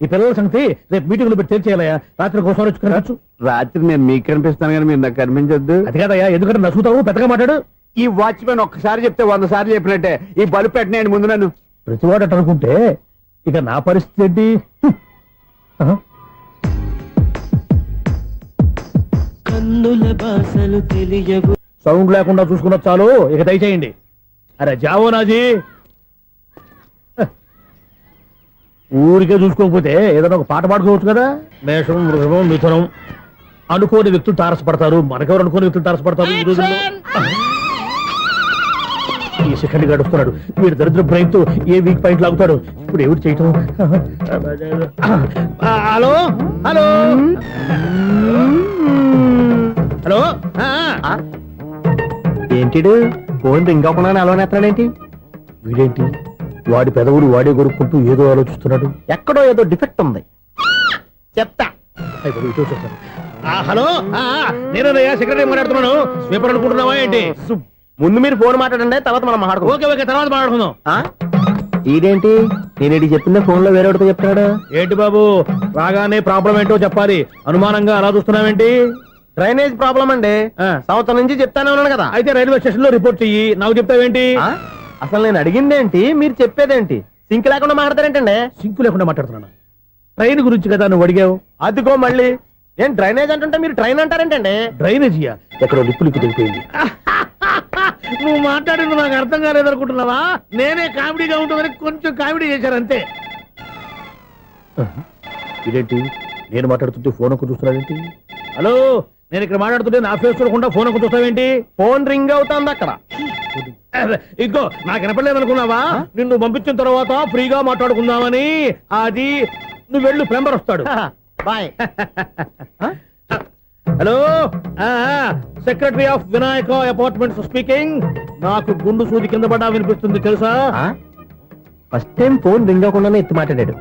ఈ పిల్లల సంగతి రేపు మీటింగ్ లో పెట్టి తెలిసేయాలయ్యా. రాత్రి ఒకసారి వచ్చి కనవచ్చు. రాత్రి నేను మీకు కనిపిస్తాను కానీ మీరు నాకు కనిపించొద్దు. అది కాదయ్యా, ఎందుకంటే నసుగుతావు, పెద్దగా మాట్లాడు. ఈ వాచ్మెన్ ఒక్కసారి చెప్తే 100 సార్లు చెప్పినట్టే. ఈ బల్బు పెట్టినాయండి ముందు నన్ను. ప్రతివాడు అట్ట అనుకుంటే ఇక నా పరిస్థితి ఏంటి? కన్నుల భాషలు తెలియవు. సౌండ్ లేకుండా చూసుకున్న చాలు, ఇక దయచేయండి. అరే జావో నాజీ, ఊరికే చూసుకోకపోతే ఏదైనా ఒక పాట పాడుకోవచ్చు కదా. మేషం, వృషభం, మిథునం అనుకోని వ్యక్తులు తారసపడతారు. మనకెవరు అనుకోని వ్యక్తులు తారసపడతారు ఈ రోజుల్లో. ఈ సెకండ్ గడుస్తున్నాడు వీడు దరిద్ర బ్రెయిన్ తో ఏ వీక్ పాయింట్ లాగుతాడు. ఇప్పుడు ఎవరు చేయటం? Hello hello hello. ఏంటిడు ఫోన్ రింగ్ అవ్వకుండా అలవనేస్తాడేంటి? వీడేంటి వాడి పెదవులు వాడే కొరుక్కుంటూ ఏదో ఆలోచిస్తున్నాడు. ఎక్కడో ఏదో డిఫెక్ట్ ఉంది, చెప్తా. హలో, నేనయ్యా సెక్రటరీ మాట్లాడుతున్నాను. స్వీపర్ అనుకుంటున్నావా ఏంటి? ముందు మీరు ఫోన్ మాట్లాడండి, తర్వాత మనం మాట్లాడుకో. ఓకే ఓకే, తర్వాత మాట్లాడుకుందాం. ఇదేంటి నేను చెప్పిందే ఫోన్ లో వేరేతో చెప్తాడు ఏంటి బాబు? రాగానే ప్రాబ్లం ఏంటో చెప్పాలి. అనుమానంగా అలా చూస్తున్నావేంటి? డ్రైనేజ్ ప్రాబ్లం అండి, సంవత్సరం నుంచి చెప్తానే ఉన్నాను కదా. అయితే రైల్వే స్టేషన్ లో రిపోర్ట్ చెయ్యి, నాకు చెప్తావేంటి? అసలు నేను అడిగిందేంటి, మీరు చెప్పేదేంటి? సింక్ లేకుండా మాట్లాడతారేంటండి? సింక్ లేకుండా మాట్లాడుతున్నాను. ట్రైన్ గురించి కదా నువ్వు అడిగావు. అదిగో మళ్ళీ నేను డ్రైనేజ్ అంటుంటే మీరు ట్రైన్ అంటారేంటండి? డ్రైనేజీయా? ఎక్కడో లిప్పు తెలిపోయింది. నువ్వు మాట్లాడింది నాకు అర్థం కాలేదనుకుంటున్నావా? నేనే కామెడీగా ఉంటుందని కొంచెం కామెడీ చేశారు అంతే. ఇదేంటి నేను మాట్లాడుతుంటే ఫోన్ ఒక్క చూస్తున్నావేంటి? హలో, నేను ఇక్కడ మాట్లాడుతుంటే నా ఫేస్ చూడకుండా ఫోన్ ఒక్క చూస్తావేంటి? ఫోన్ రింగ్ అవుతుంది అక్కడ. ఇదిగో నాకు వినపడలేదు అనుకున్నావా? నిన్ను పంపించిన తర్వాత ఫ్రీగా మాట్లాడుకుందామని. అది నువ్వు వెళ్ళు, ప్లంబర్ వస్తాడు. Bye. Hello, secretary of Vinayaka Apartments speaking. నాకు గుండు సూది కింద పడ్డా వినిపిస్తుంది తెలుసా? ఫస్ట్ టైం ఫోన్ రింగ్ అవ్వకుండానే ఎత్తి మాట్లాడాడు.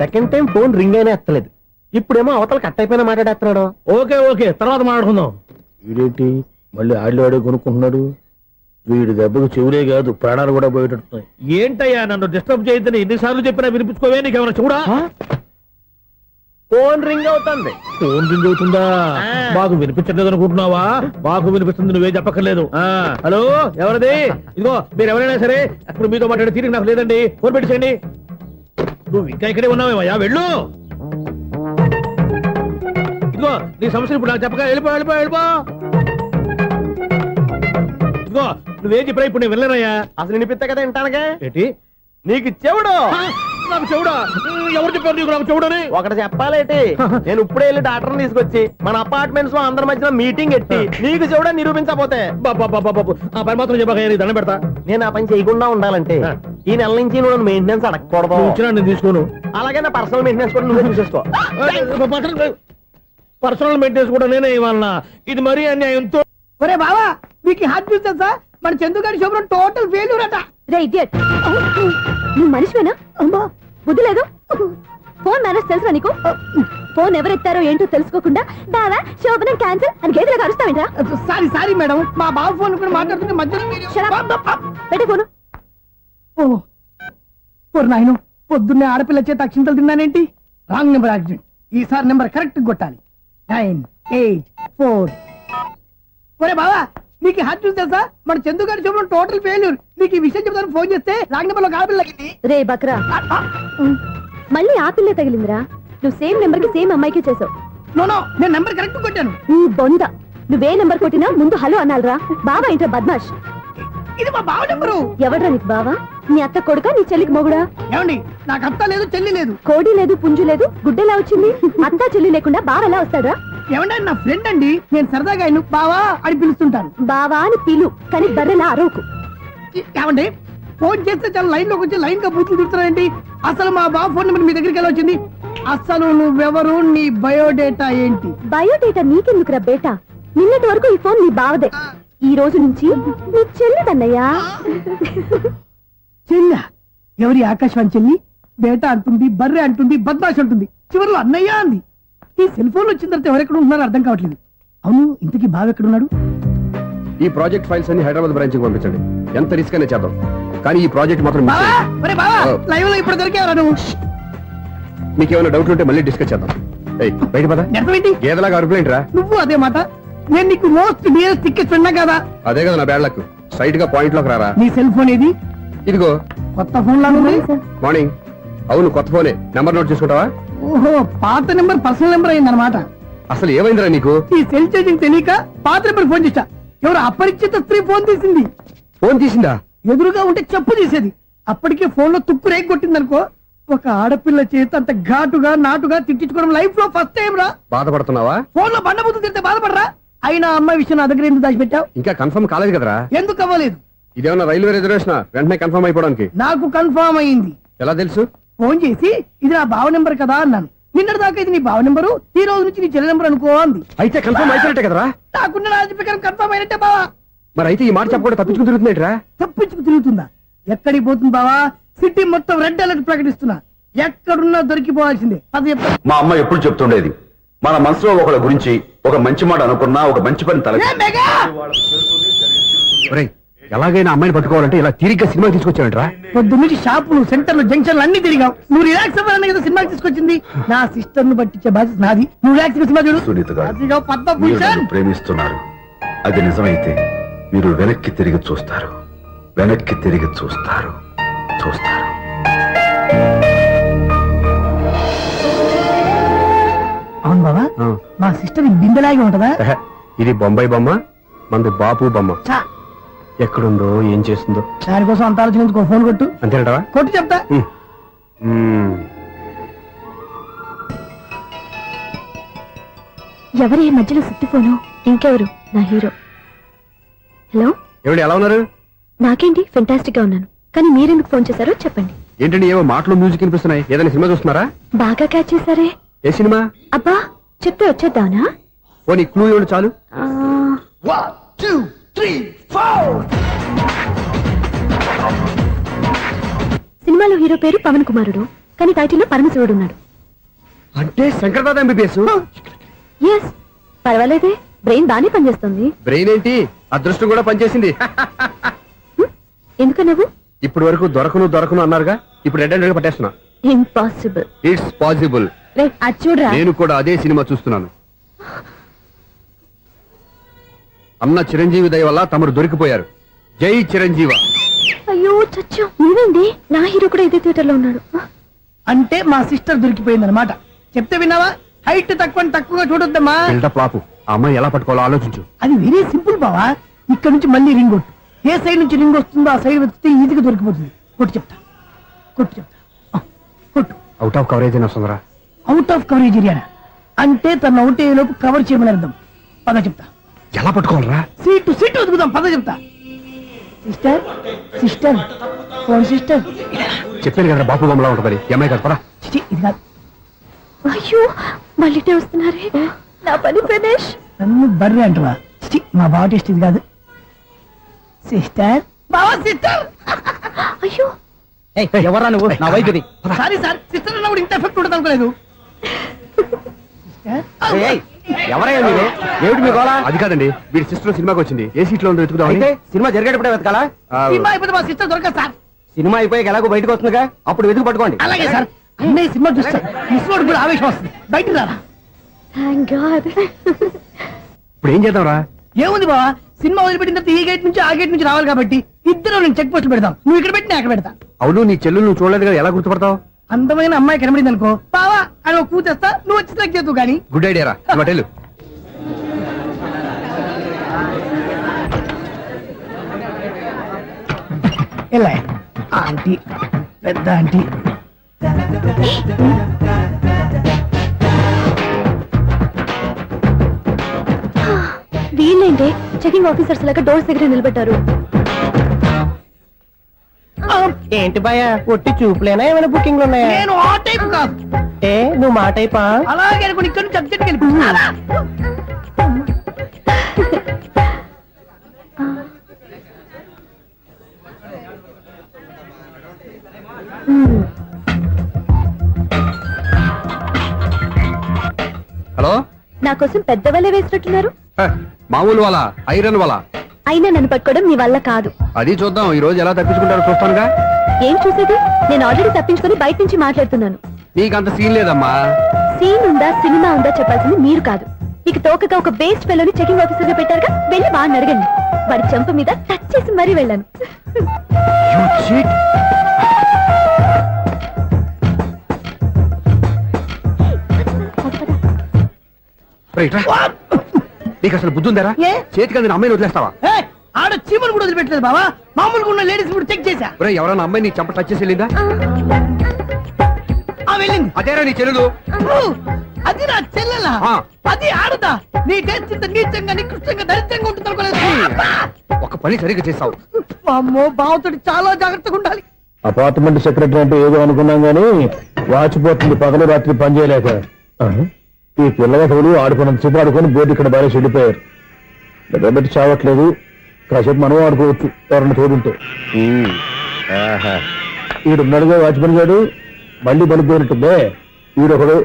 సెకండ్ టైం ఫోన్ రింగ్ అయినా ఎత్తలేదు. ఇప్పుడేమో అవతల కట్ అయిపోయినా మాట్లాడేస్తున్నాడు. ఓకే ఓకే, తర్వాత మాట్లాడుకుందాం. వీడేంటి మళ్ళీ ఆడిలో కొనుక్కుంటున్నాడు? వీడి దెబ్బకు చెవులే కాదు ప్రాణాలు కూడా పోయేటట్టున్నాయి. ఏంటయ్యా నన్ను డిస్టర్బ్ చేయొద్దని ఎన్నిసార్లు చెప్పినా వినిపించుకోవే? నీకేమైనా చూడా? ఫోన్ రింగ్ అవుతుంది. ఫోన్ రింగ్ అవుతుందా? మాకు వినిపించలేదు అనుకుంటున్నావా? మాకు వినిపిస్తుంది, నువ్వే చెప్పక్కర్లేదు. హలో, ఎవరిది? ఇదిగో మీరు ఎవరైనా సరే అప్పుడు మీతో మాట్లాడే తీరిక నాకు లేదండి. ఫోన్ పెట్టేసేయండి. నువ్వు ఇంకా ఇక్కడే ఉన్నావేమయ్యా, వెళ్ళు. ఇదిగో నీ సమస్యలు ఇప్పుడు నాకు చెప్పక వెళ్ళిపో వెళ్ళిపో వెళ్ళిపో. ఇదిగో నువ్వేం చెప్పరా ఇప్పుడు నేను వెళ్ళానయ్యా. అసలు వినిపిస్తా కదా వింటానగా. ఏంటి నీకు చెవుడు? నాకు చెవుడా? ఎవరు చెప్పారు నీకు నాకు చెవుడని? ఒకటి చెప్పాలేటి, నేను ఇప్పుడే వెళ్ళి డాక్టర్ తీసుకొచ్చి మన అపార్ట్మెంట్స్ లో అందరి మధ్యన మీటింగ్ ఎట్టి నీకు చెవుడా నిరూపించకపోతే ఆ పని మాత్రం చెప్పక దండం పెడతా. నేను ఆ పని చేయకుండా ఉండాలంటే ఈ నెల నుంచి నువ్వు మెయింటెనెన్స్ అడగకూడదు. నేను తీసుకోను. అలాగే నా పర్సనల్ మెయింటెనెన్స్ కూడా నువ్వే చూసేసుకో. పర్సనల్ మెయింటెనెన్స్ కూడా నేనే ఇవ్వాలన్నా ఇది మరీ అన్యాయంతో. ఒరే బావా మీకు హార్ట్ చూస్తా సార్ మన చందుగారి శుభ్రం టోటల్ ఫెయిల్యూర్ అట. రే ఇడియట్, నువ్వు మనిషివేనా? అమ్మా బుద్ధి లేదు. ఫోన్ మేనేజ్ తెలుసా నీకు? ఫోన్ ఎవరెత్తారో ఏంటో తెలుసుకోకుండా బావా శోభనం క్యాన్సిల్ అని గేదెలకు అరుస్తావేంట్రా? సారీ సారీ మేడం, మా బావ ఫోన్ కూడా మాట్లాడుతుంటే మధ్యలో పెట్టే ఫోను. ఓ నాయను, పొద్దున్నే ఆడపిల్ల చేత అక్షింతలు తిన్నానేంటి? Wrong number accident. ఈసారి నెంబర్ కరెక్ట్ కొట్టాలి. 9, 8, 4. ఒరే బావా నీకు హార్ట్ చూసి తెలుసా మన చందు గారి శుభ్రం టోటల్ ఫెయిల్యూర్. నీకు ఈ విషయం చెప్తాను ఫోన్ చేస్తే రాంగ్ నెంబర్ లో ఆడపిల్ల తగ్గింది. రే బక్రా, మళ్ళీ ఆ పిల్ల తగిలిందిరా. నువ్వు సేమ్ నెంబర్ కి సేమ్ అమ్మాయికి చేసావు. నో నేను నెంబర్ కరెక్ట్ కొట్టాను. నీ బొంద, నువ్వే నెంబర్ కొట్టినా ముందు హలో అనాలిరా. బావా ఏంట్రా బద్మాష్? ఇది మా బావ నెంబరు. ఎవడ్రా నీకు బావా? నీ అత్త కొడుక, నీ చెల్లికి మొగుడా? ఏమండి నాకు అత్త లేదు చెల్లి లేదు. కోడి లేదు పుంజు లేదు, గుడ్డెలా వచ్చింది? అత్త చెల్లి లేకుండా బావ ఎలా వస్తాడా? ఏమండి నా ఫ్రెండ్ అండి, నేను సరదాగా ఆయన బావా అని పిలుస్తుంటాను. బావా అని పిలు, కానీ బర్రెలా అరవకు. ఏమండి ఫోన్ చేస్తే చాలా లైన్ లోకి వచ్చి లైన్ గా బూతులు తిడుతున్నారండి. అసలు మా బావ ఫోన్ నెంబర్ మీ దగ్గరికి ఎలా వచ్చింది? అసలు నువ్వెవరు, నీ బయోడేటా ఏంటి? బయోడేటా నీకెందుకురా బేటా? నిన్నటి వరకు ఈ ఫోన్ నీ బావదే, ఈ రోజు నుంచి నీ చెల్లిదన్నయ్యా. చెల్లి ఎవరి? ఆకాశవాణి చెల్లి. బేటా అంటుంది, బర్రె అంటుంది, బద్మాష్ అంటుంది, చివరిలో అన్నయ్య అంది. ఈ సెల్ ఫోన్ వచ్చిన తర్వాత ఎవరెక్కడ ఉంటున్నారో అర్థం కావట్లేదు. అవును ఇంతకీ బావ ఎక్కడున్నాడు? ఈ ప్రాజెక్ట్ ఫైల్స్ అన్ని హైదరాబాద్ బ్రాంచ్ కి పంపించండి. ఎంత రిస్క్ అనే చేద్దాం, కానీ ఈ ప్రాజెక్ట్ మాత్రం miss చేయొద్దు. లైవ్ లో ఇప్పుడు దొరికేవరా నువ్వు? మీకు ఏమైనా డౌట్ ఉంటే మళ్ళీ డిస్కస్ చేద్దాం. ఏయ్, బయట పద. గేదలాగా అరుపులేంట్రా? నువ్వు అదే మాట. నేను నీకు మోస్ట్ డియరెస్ట్ టికెట్ ఉన్నా కదా. అదే కదా నా బ్యాడ్ లక్. స్ట్రైట్ గా పాయింట్ లోకి రారా. నీ సెల్ ఫోన్ ఏది? ఇదిగో కొత్త ఫోన్ లాగా ఉంది. మార్నింగ్. అవును కొత్త ఫోనే. నెంబర్ నోట్ చేసుకుంటావా? ఓహో పాత నెంబర్ పర్సనల్ నెంబర్ అయిందన్నమాట. అసలు ఏమైందిరా నీకు? ఈ సెల్ చేసింగ్ తెలియక పాత నెంబర్ ఫోన్ చేశా. ఎవరు అపరిచిత స్త్రీ ఫోన్ తీసింది. ఫోన్ తీసిందా? ఎదురుగా ఉంటే చెప్పు తీసేది. అప్పటికే ఫోన్ లో తుక్కు రేగి కొట్టిందనుకో. ఒక ఆడపిల్ల చేత అంత ఘాటుగా నాటుగా తిట్టించుకోవడం లైఫ్ లో ఫస్ట్ టైం రా. బాధపడుతున్నావా? ఫోన్ లో బండబుద్ధి తిడితే బాధపడరా? అయినా అమ్మాయి విషయం నా దగ్గర ఎందుకు దాచిపెట్టావు? ఇంకా కన్ఫర్మ్ కాలేదు కదరా. ఎందుకు అవ్వలేదు? ఇదేమన్నా రైల్వే రిజర్వేషన్? వెంటనే కన్ఫర్మ్ అయిపోవడానికి. నాకు కన్ఫర్మ్ అయింది. ఎలా తెలుసు? ఫోన్ చేసి ఇది నా బావ నెంబర్ కదా అన్నాను. నిన్నటి దాకా ఇది నీ బావ నెంబరు, ఈ రోజు నుంచి నీ చెల్లి నెంబర్ అనుకో అంది. అయితే కన్ఫర్మ్ అయిపోయినట్టే కదరా? నాకున్న రాజు ప్రకారం కన్ఫర్మ్ అయినట్టే బావా. మరి అయితే ఈ మాట చెప్పకుండా తప్పించుకుని తిరుగుతున్నట్రా? తప్పించుకు తిరుగుతుందా? ఎక్కడికి పోతుంది బావా? సిటీ మొత్తం రెడ్ అలర్ట్ ప్రకటిస్తున్నా. ఎక్కడున్నా దొరికిపోవాల్సిందే. అది చెప్తా. మా అమ్మ ఎప్పుడు చెప్తుండేది, మన మనసులో ఒకళ్ళ గురించి ఒక మంచి మాట అనుకున్నా ఒక మంచి పని తల. ఎలాగైనా అమ్మాయిని పట్టుకోవాలంటే ఇలా తీరిగ్గా సినిమా తీసుకొచ్చావంట్రా? పొద్దు నుంచి షాపులు, సెంటర్లు, జంక్షన్లు అన్ని తిరిగావు. నువ్వు రిలాక్స్ అవ్వాలని కదా సినిమా తీసుకొచ్చింది. నా సిస్టర్ ను పట్టించే బాధ్యత నాది. నువ్వు రిలాక్స్ సినిమా చూడు. అదిగో పద్మభూషణ్. ప్రేమిస్తున్నారు, అది నిజమైతే మీరు వెనక్కి తిరిగి చూస్తారు, వెనక్కి తిరిగి చూస్తారు, చూస్తారు. అవును బాబా, మా సిస్టర్ బిందెలాగే ఉంటదా? ఇది బొంబాయి బొమ్మ, మంది బాపు బొమ్మ. ఎక్కడుందో ఏం చేస్తుందో దానికోసం అంత ఆలోచించుకో. ఫోన్ కొట్టు. అంతేంటవా? కొట్టు చెప్తా. ఎవరి మధ్యలో సుత్తి ఫోను? ఇంకెవరు? నా హీరో. హలో ఎవడు, ఎలా ఉన్నారు? నాకేంటి ఫెంటాస్టిక్ గా ఉన్నాను, కానీ మీరెందుకు ఫోన్ చేశారో చెప్పండి. ఏంటండి ఏవో మాటలు మ్యూజిక్ వినిపిస్తున్నాయి? ఏదైనా సినిమా చూస్తున్నారా? బాగా క్యాచ్ చేశారే. ఏ సినిమా? అబ్బా చెప్తే వచ్చేద్దానా? ఓ నీ క్లూ ఇవ్వండి చాలు. 1, 2, 3, 4. సినిమాలో హీరో పేరు పవన్ కుమారుడు, కానీ టైటిల్లో పరమశివుడు ఉన్నాడు. అంటే శంకర్దాద ఎంబీబీఎస్. ఎస్, పర్వాలేదే, బ్రెయిన్ బానే పనిచేస్తుంది. బ్రెయిన్ ఏంటి, అదృష్టం కూడా పనిచేసింది. ఎందుకన్నావు? ఇప్పుడు వరకు దొరకను అన్నారుగా, ఇప్పుడు రెడ్ హ్యాండెడ్ గా పట్టేస్తున్నా. ఇంపాసిబుల్. It's possible. అది చూడరా. నేను కూడా అదే సినిమా చూస్తున్నాను. అన్న చిరంజీవి దయ వల్ల తమరు దొరికిపోయారు. జై చిరంజీవ. అయ్యో చచ్చో, నేనండి, నా హీరో కూడా ఇదే థియేటర్ లో ఉన్నాడు. అంటే మా సిస్టర్ దొరికిపోయింది అనమాట. చెప్తే విన్నావా? హైట్ తక్కువగా చూడొద్దమ్మా. బిల్డప్ లాపు. ఆ అమ్మాయి ఎలా పట్టుకోవాలో ఆలోచించు. అది వెరీ సింపుల్ బావా. ఇక్కడ నుంచి మళ్ళీ రింగ్ కొట్టు. ఏ సైడ్ నుంచి రింగ్ వస్తుందో ఆ సైడ్ వెతికితే ఈజీగా దొరికిపోతుంది. కొట్టు చెప్తా. కొట్టు. అవుట్ ఆఫ్ కవరేజ్ అయినా వస్తుందిరా. అవుట్ ఆఫ్ కవరేజ్ ఏరియా అంటే తన అవుట్ అయ్యే లోపు కవర్ చేయమని అర్థం. పద చెప్తా. ఎలా పట్టుకోవాలరా? సీటు వెతుకుదాం. పద చెప్తా. Sister phone sister. చెప్పాను కదా బాపు బొమ్మలా ఉంటుందని. అమ్మాయి కదా పరా. ఇది కాదు. అయ్యో మళ్ళీ వస్తున్నారే. నా పని ఫినిష్. నన్ను బర్రె అంటవా? మా బావ టేస్ట్ ఇది కాదు. సిస్టర్, బావా సిస్టర్. అయ్యో ఎవరా నువ్వు? నా వైఫ్ ఇది. సారీ సార్, సిస్టర్ అన్నప్పుడు ఇంత ఎఫెక్ట్ ఉంటుంది అనుకోలేదు. ఎవరయ్యా మీరు? ఏమిటి మీ గోళ? అది కాదండి, వీడి సిస్టర్ సినిమాకి వచ్చింది. ఏ సీట్ లో ఉందో వెతుకుదాం. అయితే సినిమా జరిగేటప్పుడే వెతకాలా? సినిమా అయిపోతే మా సిస్టర్ దొరకదు సార్. సినిమా అయిపోయి ఎలాగో బయటకు వస్తుందిగా, అప్పుడు వెతుకు పట్టుకోండి. అలాగే సార్. అన్నయ్య సినిమా చూస్తే మిస్లోడ్ కూడా ఆవేశం వస్తుంది. బయటకు రారా. Thank God. ఇప్పుడు ఏం చేద్దాం రా? ఏముంది బావా, సినిమా వదిలిపెట్టిన తర్వాత ఈ గేట్ నుంచి ఆ గేట్ నుంచి రావాలి కాబట్టి ఇద్దరు నేను చెక్ పోస్ట్ పెడతాం. నువ్వు ఇక్కడ పెట్టి అక్కడ పెడతా. అవును, నీ చెల్లెలు నువ్వు చూడలేదు కదా, ఎలా గుర్తుపడతావు? అందమైన అమ్మాయి కనబడింది అనుకో, బావా అని కూతేస్తా, నువ్వు వచ్చి సెలెక్ట్ చేద్దు కానీ. గుడ్ ఐడియా రా. హోటల్ ఎలా ఆంటీ, పెద్ద ఆంటీ. వీళ్ళేంటి చెకింగ్ ఆఫీసర్స్ లాగా డోర్స్ దగ్గర నిలబెట్టారు? ఏంటి భయ, ఒట్టి చూపులేనా ఏమైనా బుకింగ్లు ఉన్నాయా? నేను ఆ టైప్ కాదు. ఏ నువ్వు మా టైపా? అలాగే అనుకుని ఇక్కడ నుంచి అర్జెంట్కి వెళ్ళిపోతున్నా. హలో, నా కోసం పెద్ద వలే వేసినట్టున్నారు. మామూలు వాళ్ళ ఐరన్ వాళ్ళ. అయినా నన్ను పట్టుకోవడం మీ వల్ల కాదు. అది చూద్దాం, ఈ రోజు ఎలా తప్పించుకుంటారో చూస్తానుగా. ఏం చూసేది? నేను ఆల్రెడీ తప్పించుకొని బయట నుంచి మాట్లాడుతున్నాను. నీకంత సీన్ లేదమ్మా. సీన్ ఉందా సినిమా ఉందా చెప్పాల్సింది మీరు కాదు. మీకు తోకగా ఒక బేస్ట్ ఫెలోని చెకింగ్ ఆఫీసర్ గా పెట్టారుగా, వెళ్ళి బాగా అడగండి. వాడి చెంప మీద టచ్ చేసి మరీ వెళ్ళాను. నీకు అసలు బుద్ధి ఉందరా? చేతికి అందిన అమ్మాయిని వదిలేస్తావా? ఆడ చీమలు కూడా వదిలిపెట్టలేదు బావా. మామూలుగా ఉన్న లేడీస్ కూడా చెక్ చేశా. ఎవరైనా అమ్మాయి నీ చెంప టచ్ చేసి వెళ్ళిందా? వెళ్ళింది. అదేరా నీ చెల్లెలు? అది నా చెల్లెలా? అది ఆడదా? నీ టేస్ట్ ఇంత నీచంగా నికృష్టంగా దరిద్రంగా ఉంటుంది అనుకోలేదు. ఒక పని సరిగ్గా చేసావు. అమ్మో, బావతోటి చాలా జాగ్రత్తగా ఉండాలి. అపార్ట్మెంట్ సెక్రటరీ అంటే ఏదో అనుకున్నాం గానీ వాచిపోతుంది పగలు రాత్రి పని చేయలేక. ఈ పిల్లవాడు ఆడుకున్నంతసేపు ఆడుకొని బోర్డు ఇక్కడ బాగా చెడిపోయారు. నిద్రబెట్టి చావట్లేదు. కాసేపు మనం ఆడుకోవచ్చు ఎవరన్నా తోడుంటే. ఈడున్నాడుగా వాచ్మెన్ గారు, మళ్ళీ బలిపోయినట్టుందే. ఈడొకడు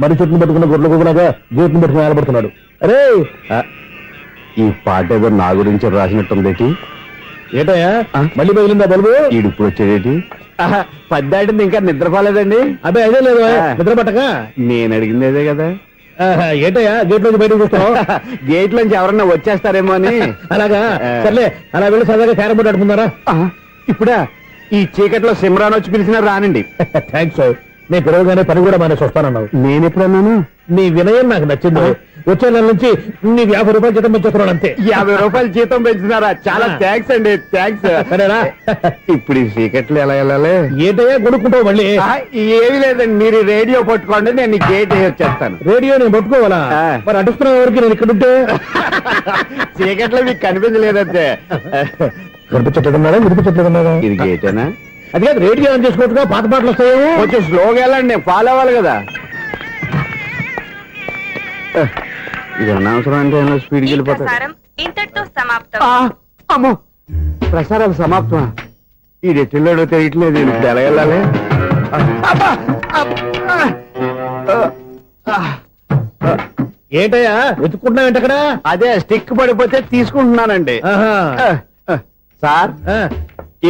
మరి చెట్టును పట్టుకున్న గొడ్ల కుదలాగా గేట్ను పట్టుకుని ఆడబడుతున్నాడు. అరే, ఈ పాట ఏదో నా గురించి రాసినట్టుంది. ఏటయ్యా మళ్ళీ బదిలిందా బలుబు? ఈడు ఇప్పుడు వచ్చేదేటి? పద్దాటింది ఇంకా నిద్రపోలేదండి. అదే అదే లేదు నిద్ర పట్టక. నేను అడిగింది అదే కదా. ఏటయ్యా గేట్ నుంచి బయటకు చూస్తావు? గేట్ నుంచి ఎవరన్నా వచ్చేస్తారేమో అని. అలాగా, సర్లే అలా వెళ్ళి సరదాగా క్యారం బోర్డు ఆడుకుందారా? ఇప్పుడా? ఈ చీకట్లో సిమ్రాన్ వచ్చి పిలిచినా రానండి. థ్యాంక్స్. నేను పిలవగానే పని కూడా మానేసి వస్తానన్నావు. నేను ఎప్పుడన్నాను? నీ వినయం నాకు నచ్చింది. వచ్చే నెల నుంచి నీకు 50 రూపాయలు జీతం పెంచుతున్నాడు అంతే. 50 రూపాయలు జీతం పెంచుతున్నారా? చాలా థ్యాంక్స్ అండి. థ్యాంక్స్. సరేనా? ఇప్పుడు ఈ చీకట్లు ఎలా వెళ్ళాలి? ఏంటయ్యా కొనుక్కుంటావు మళ్ళీ? ఏమీ లేదండి, మీరు రేడియో పట్టుకోండి, నేను గేట్ వచ్చేస్తాను. రేడియో నేను పట్టుకోవాలా? మరి అడుస్తున్న వరకు నేను ఇక్కడ ఉంటే చీకట్లో మీకు కనిపించలేదంతే. కనిపించట్లేదన్నారా? వినిపించట్లేదన్నారా? ఇది గేటేనా? అది కాదు, రేడియో ఆన్ చేసుకోవచ్చుగా, పాత పాటలు వస్తాయి. కొంచెం స్లోగా వెళ్ళండి, ఫాలో అవ్వాలి కదా. ఇది అనవసరం అంటే స్పీడ్కి వెళ్ళిపోతారు. ఇంతటితో సమాప్తం. అమ్మో, ప్రసారాలు సమాప్తమా? ఈ రెట్టిల్లోడో తెలియట్లేదు. ఇప్పుడు ఎలా వెళ్ళాలి? ఏంటయ్యా వెతుక్కుంటున్నావు ఏంటక్కడ? అదే స్టిక్ పడిపోతే తీసుకుంటున్నానండి. సార్,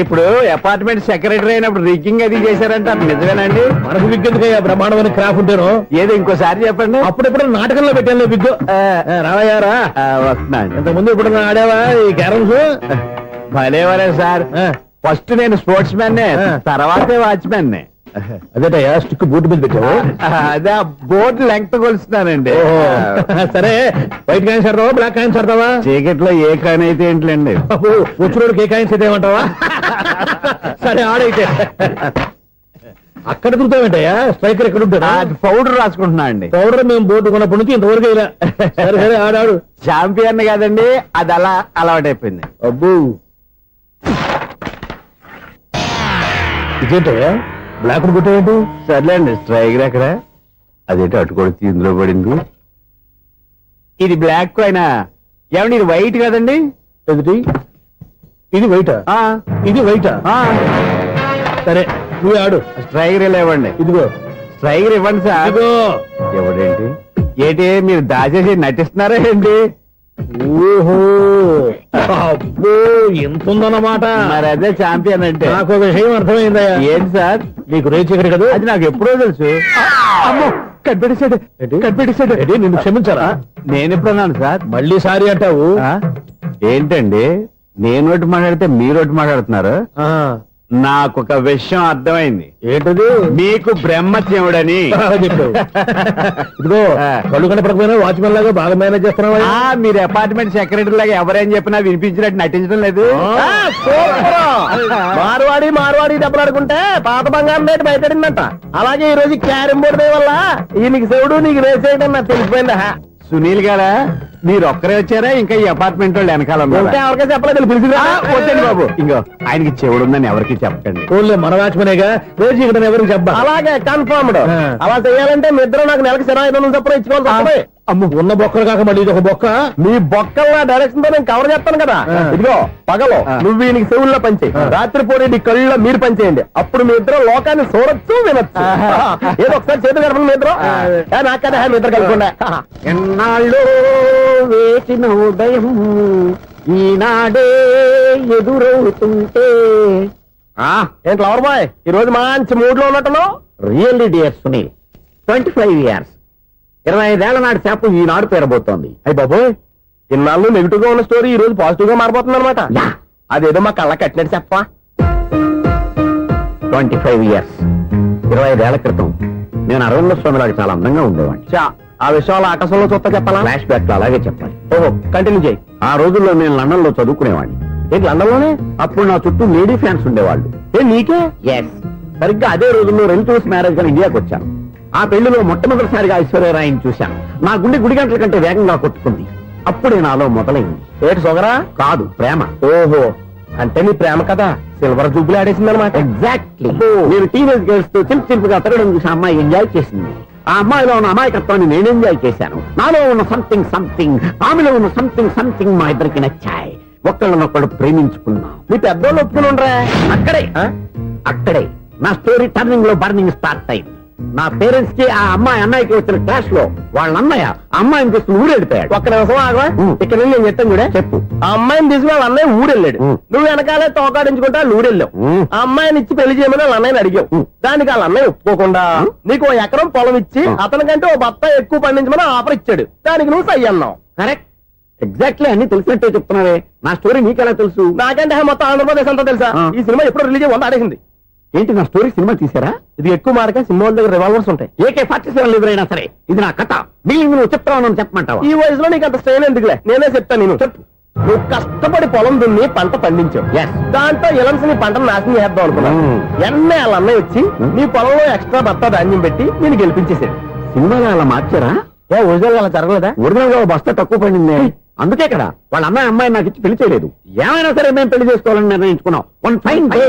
ఇప్పుడు అపార్ట్మెంట్ సెక్రటరీ అయినప్పుడు రిగ్గింగ్ అది చేశారంట, నిజమేనండి? మనకు విగ్గెందుకయ్యా, బ్రహ్మాండమైన క్రాఫ్ ఉంటాను. ఏదో ఇంకోసారి చెప్పండి. అప్పుడెప్పుడు నాటకంలో పెట్టాను విగ్గు. రావయ్యారా? వస్తున్నాను. ఇంతకుముందు ఇప్పుడు ఆడావా ఈ క్యారమ్స్? భలేవరే సార్. ఫస్ట్ నేను స్పోర్ట్స్ మ్యాన్, తర్వాతే వాచ్మెన్. అదేటయ్యా స్టిక్ బూట్ మీద పెట్టావు? అదే బోర్డు లెంగ్త్ కొలుస్తున్నానండి. సరే, వైట్ కాయిన్స్ ఆడతావా బ్లాక్ కాయిన్స్ ఆడతావా? చీకట్ లో ఏ కాయిన్ అయితే ఏంటండి, వచ్చినోడికి ఏ కాయిన్స్ అయితే ఏమంటావా? సరే ఆడైతే. అక్కడ దొరుకుతావేంటయ్యా? స్ట్రైకర్ ఎక్కడ ఉంటాడా? పౌడర్ రాసుకుంటున్నా అండి. పౌడర్ మేము బోర్డు కొన్నప్పటి నుంచి ఇంతవరకు ఇలా. సరే సరే ఆడాడు. చాంపియన్ కాదండి, అది అలా అలవాటైపోయింది. అబ్బు, ఇదేంటయ్యా బ్లాక్ కొట్టేయండి? సర్లేండి, స్ట్రైకర్ ఎక్కడ? అదేంటి అటుకొడితే ఇందులో పడింది. ఇది బ్లాక్ అయినా ఏమండి ఇది వైట్ కదండి ఎదుటి ఇది వైట్ ఇది వైట్ సరే నువ్వు ఆడు స్ట్రైగర్ ఇవ్వండి ఇదిగో స్ట్రైగర్ ఇవ్వండి సార్ ఎవడేంటి ఏంటి మీరు దాచేసి నటిస్తున్నారా ఏంటి ఓహో అబ్బో ఎంత ఉందన్నమాట మరి అదే ఛాంపియన్ అంటే నాకు విషయం అర్థమైందా ఏంటి సార్ మీకు రేచి ఇక్కడ కదా అది నాకు ఎప్పుడో తెలుసు అమ్మో కనిపెట్టేశాడు నిన్ను క్షమించారా నేను ఎప్పుడన్నాను సార్ మళ్ళీ సారీ అంటావు ఏంటండి నేను ఒకటి మాట్లాడితే మీరు ఒకటి మాట్లాడుతున్నారు నాకు ఒక విషయం అర్థమైంది ఏంటది మీకు బ్రహ్మత్యముడని ఇదిగో కళ్ళు కనపడకపోయినా వాచ్మెన్ లాగా బాగా మేనేజ్ చేస్తున్నావా మీరు అపార్ట్మెంట్ సెక్రటరీ లాగా ఎవరేం చెప్పినా వినిపించినట్టు నటించడం లేదు మార్వాడి దెబ్బలాడుకుంటే పాత బంగారం రేటు బయటడిందంట అలాగే ఈ రోజు క్యారం బోర్డు వల్ల ఈయనకి శివుడు నీకు రేసేయడం నాకు తెలిసిపోయిందా సునీల్ గారా మీరు ఒక్కరే వచ్చారా ఇంకా ఈ అపార్ట్మెంట్ వాళ్ళు వెనకాల ఎవరికీ చెప్పలేదు వచ్చండి బాబు ఇంకో ఆయనకి చెవుడు ఉందని ఎవరికి చెప్పండి ఊళ్ళో మన వాచ్మనేగా రోజు ఇక్కడ ఎవరికి చెప్పా అలాగే కన్ఫర్మ్డ్ అలా చేయాలంటే మీ ఇద్దరు నాకు నెలకి 500 చొప్పున ఇచ్చుకోవాలి అమ్మ ఉన్న బొక్కలు కాక మళ్ళీ ఇది ఒక బొక్క మీ బొక్కల డైరెక్షన్ తో నేను కవర్ చేస్తాను కదా ఇదిగో పగలో నువ్వు ఈయనకి చెవుల్లో పనిచేయి రాత్రి పూట నీ కళ్ళలో మీరు పనిచేయండి అప్పుడు మీ ఇద్దరు లోకాన్ని చూడొచ్చు వినొచ్చు ఏదో ఒకసారి చేతులు గడపండి మీ ఇద్దరు నాకదే మీ ఇద్దరు కలుపుకుండా ఎన్నాళ్ళు వేసిన ఉదయం ఈనాడే ఎదురవుతుంటే ఏంటి లవర్ బాయ్ ఈ రోజు మంచి మూడ్ లో ఉన్నట్టును రియల్లీ డియర్ సునీల్ 25 years 25 ఏళ్ల నాటి చేప ఈనాడు పేరబోతోంది అయ్యి బాబోయ్ ఇన్నాళ్ళు నెగిటివ్ గా ఉన్న స్టోరీ ఈ రోజు పాజిటివ్ గా మారిపోతుంది అనమాట అదేదో మా కళ్ళ కట్టినట్టు చెప్పా 25 years 25 ఏళ్ల క్రితం నేను అరవింద స్వామిలాగా చాలా అందంగా ఉండేవాడిని ఆ విషయాలు ఆకాశంలో చూస్తా చెప్పాలా ఫ్లాష్ బ్యాక్ లో అలాగే చెప్పాలి ఓహో కంటిన్యూ చేయి ఆ రోజుల్లో నేను లండన్ లో చదువుకునేవాడిని ఏంటి లండన్ లోనే అప్పుడు నా చుట్టూ లేడీ ఫ్యాన్స్ ఉండేవాళ్ళు నీకే ఎస్ సరిగ్గా అదే రోజుల్లో రిలేటివ్స్ మ్యారేజ్ గా ఇండియాకి వచ్చాను ఆ పెళ్లిలో మొట్టమొదటిసారిగా ఐశ్వర్యరాయని చూశాను నా గుండె గుడి గంటల కంటే వేగంగా కొట్టుకుంది అప్పుడే నాలో మొదలైంది ఏటి సొగరా కాదు ప్రేమ ఓహో అంటే నీ ప్రేమ కదా సిల్వర్ జూబులు ఆడేసిందనమాట ఎగ్జాక్ట్లీ నేను టీనేజ్ గర్ల్స్ తో చిలుపుగా తిరగడం చూసి అమ్మాయి ఎంజాయ్ చేసింది ఆ అమ్మాయిలో ఉన్న అమాయకత్వాన్ని నేను ఎంజాయ్ చేశాను నాలో ఉన్న సంథింగ్ ఆమెలో ఉన్న సంథింగ్ మా ఇద్దరికి నచ్చాయి ఒక్కళ్ళనొక్కడు ప్రేమించుకున్నాం మీ పెద్దోళ్ళు ఒప్పుకుని ఉండరా అక్కడే నా స్టోరీ టర్నింగ్ లో బర్నింగ్ స్టార్ట్ అయింది నా పేరెంట్స్ కి ఆ అమ్మాయి అన్నయ్యకి వచ్చిన క్లాష్ లో వాళ్ళ అన్నయ్య అమ్మాయిని తీసుకుని ఊరెళ్ళిపోయాడు ఒక్క నిమిషం ఆగా ఇక్కడ నేను చెప్తాను కూడా చెప్పు ఆ అమ్మాయిని తీసుకుని వాళ్ళ అన్నయ్య ఊరెళ్ళాడు నువ్వు వెనకాలే తోకాడించుకుంటా వాళ్ళు ఊరెళ్ళావు ఆ అమ్మాయిని ఇచ్చి పెళ్లి చేయమని వాళ్ళ అన్నయ్యని అడిగావు దానికి వాళ్ళ అన్నయ్య ఒప్పుకోకుండా నీకు 1 ఎకరం పొలం ఇచ్చి అతనికంటే ఓ బత్త ఎక్కువ పండించమని ఆఫర్ ఇచ్చాడు దానికి నువ్వు సై అన్నావు కరెక్ట్ ఎగ్జాక్ట్లీ అన్ని తెలిసినట్టే చెప్తున్నావే నా స్టోరీ నీకెలా తెలుసు నాకంటే మొత్తం ఆంధ్రప్రదేశ్ అంతా తెలుసా ఈ సినిమా ఎప్పుడు రిలీజ్ 100 ఆడేసింది ఏంటి నా స్టోరీ సినిమా తీసారా ఇది ఎక్కువ మార్గా సినిమా దగ్గర రివాల్వర్స్ ఉంటాయి AK-47 ఎదురైనా సరే ఇది నా కథ బిల్డింగ్ నువ్వు చెప్తావు చెప్పమంటావా ఈ వయసులో నీకు అంత స్ట్రెయిన్ ఎందుకులే నేనే చెప్తాను నేను చెప్పు నువ్వు కష్టపడి పొలం దున్ని పంట పండించావు దాంతో ఇలమ్స్ నీ పంటను నాశనం చేద్దాం అనుకున్నావు ఎన్నే వాళ్ళ అన్నయ్య వచ్చి నీ పొలంలో ఎక్స్ట్రా బత్తా ధాన్యం పెట్టి నేను గెలిపించేసాడు సినిమాలో అలా మార్చారా ఒరిజినల్ అలా జరగలేదా ఒరిజినల్ గా బస్తా తక్కువ పడింది అందుకే కదా వాళ్ళ అమ్మాయి నాకు ఇచ్చి పెళ్లి చేయలేదు ఏమైనా సరే మేము పెళ్లి చేసుకోవాలని నిర్ణయించుకున్నాం వన్ ఫైన్ డే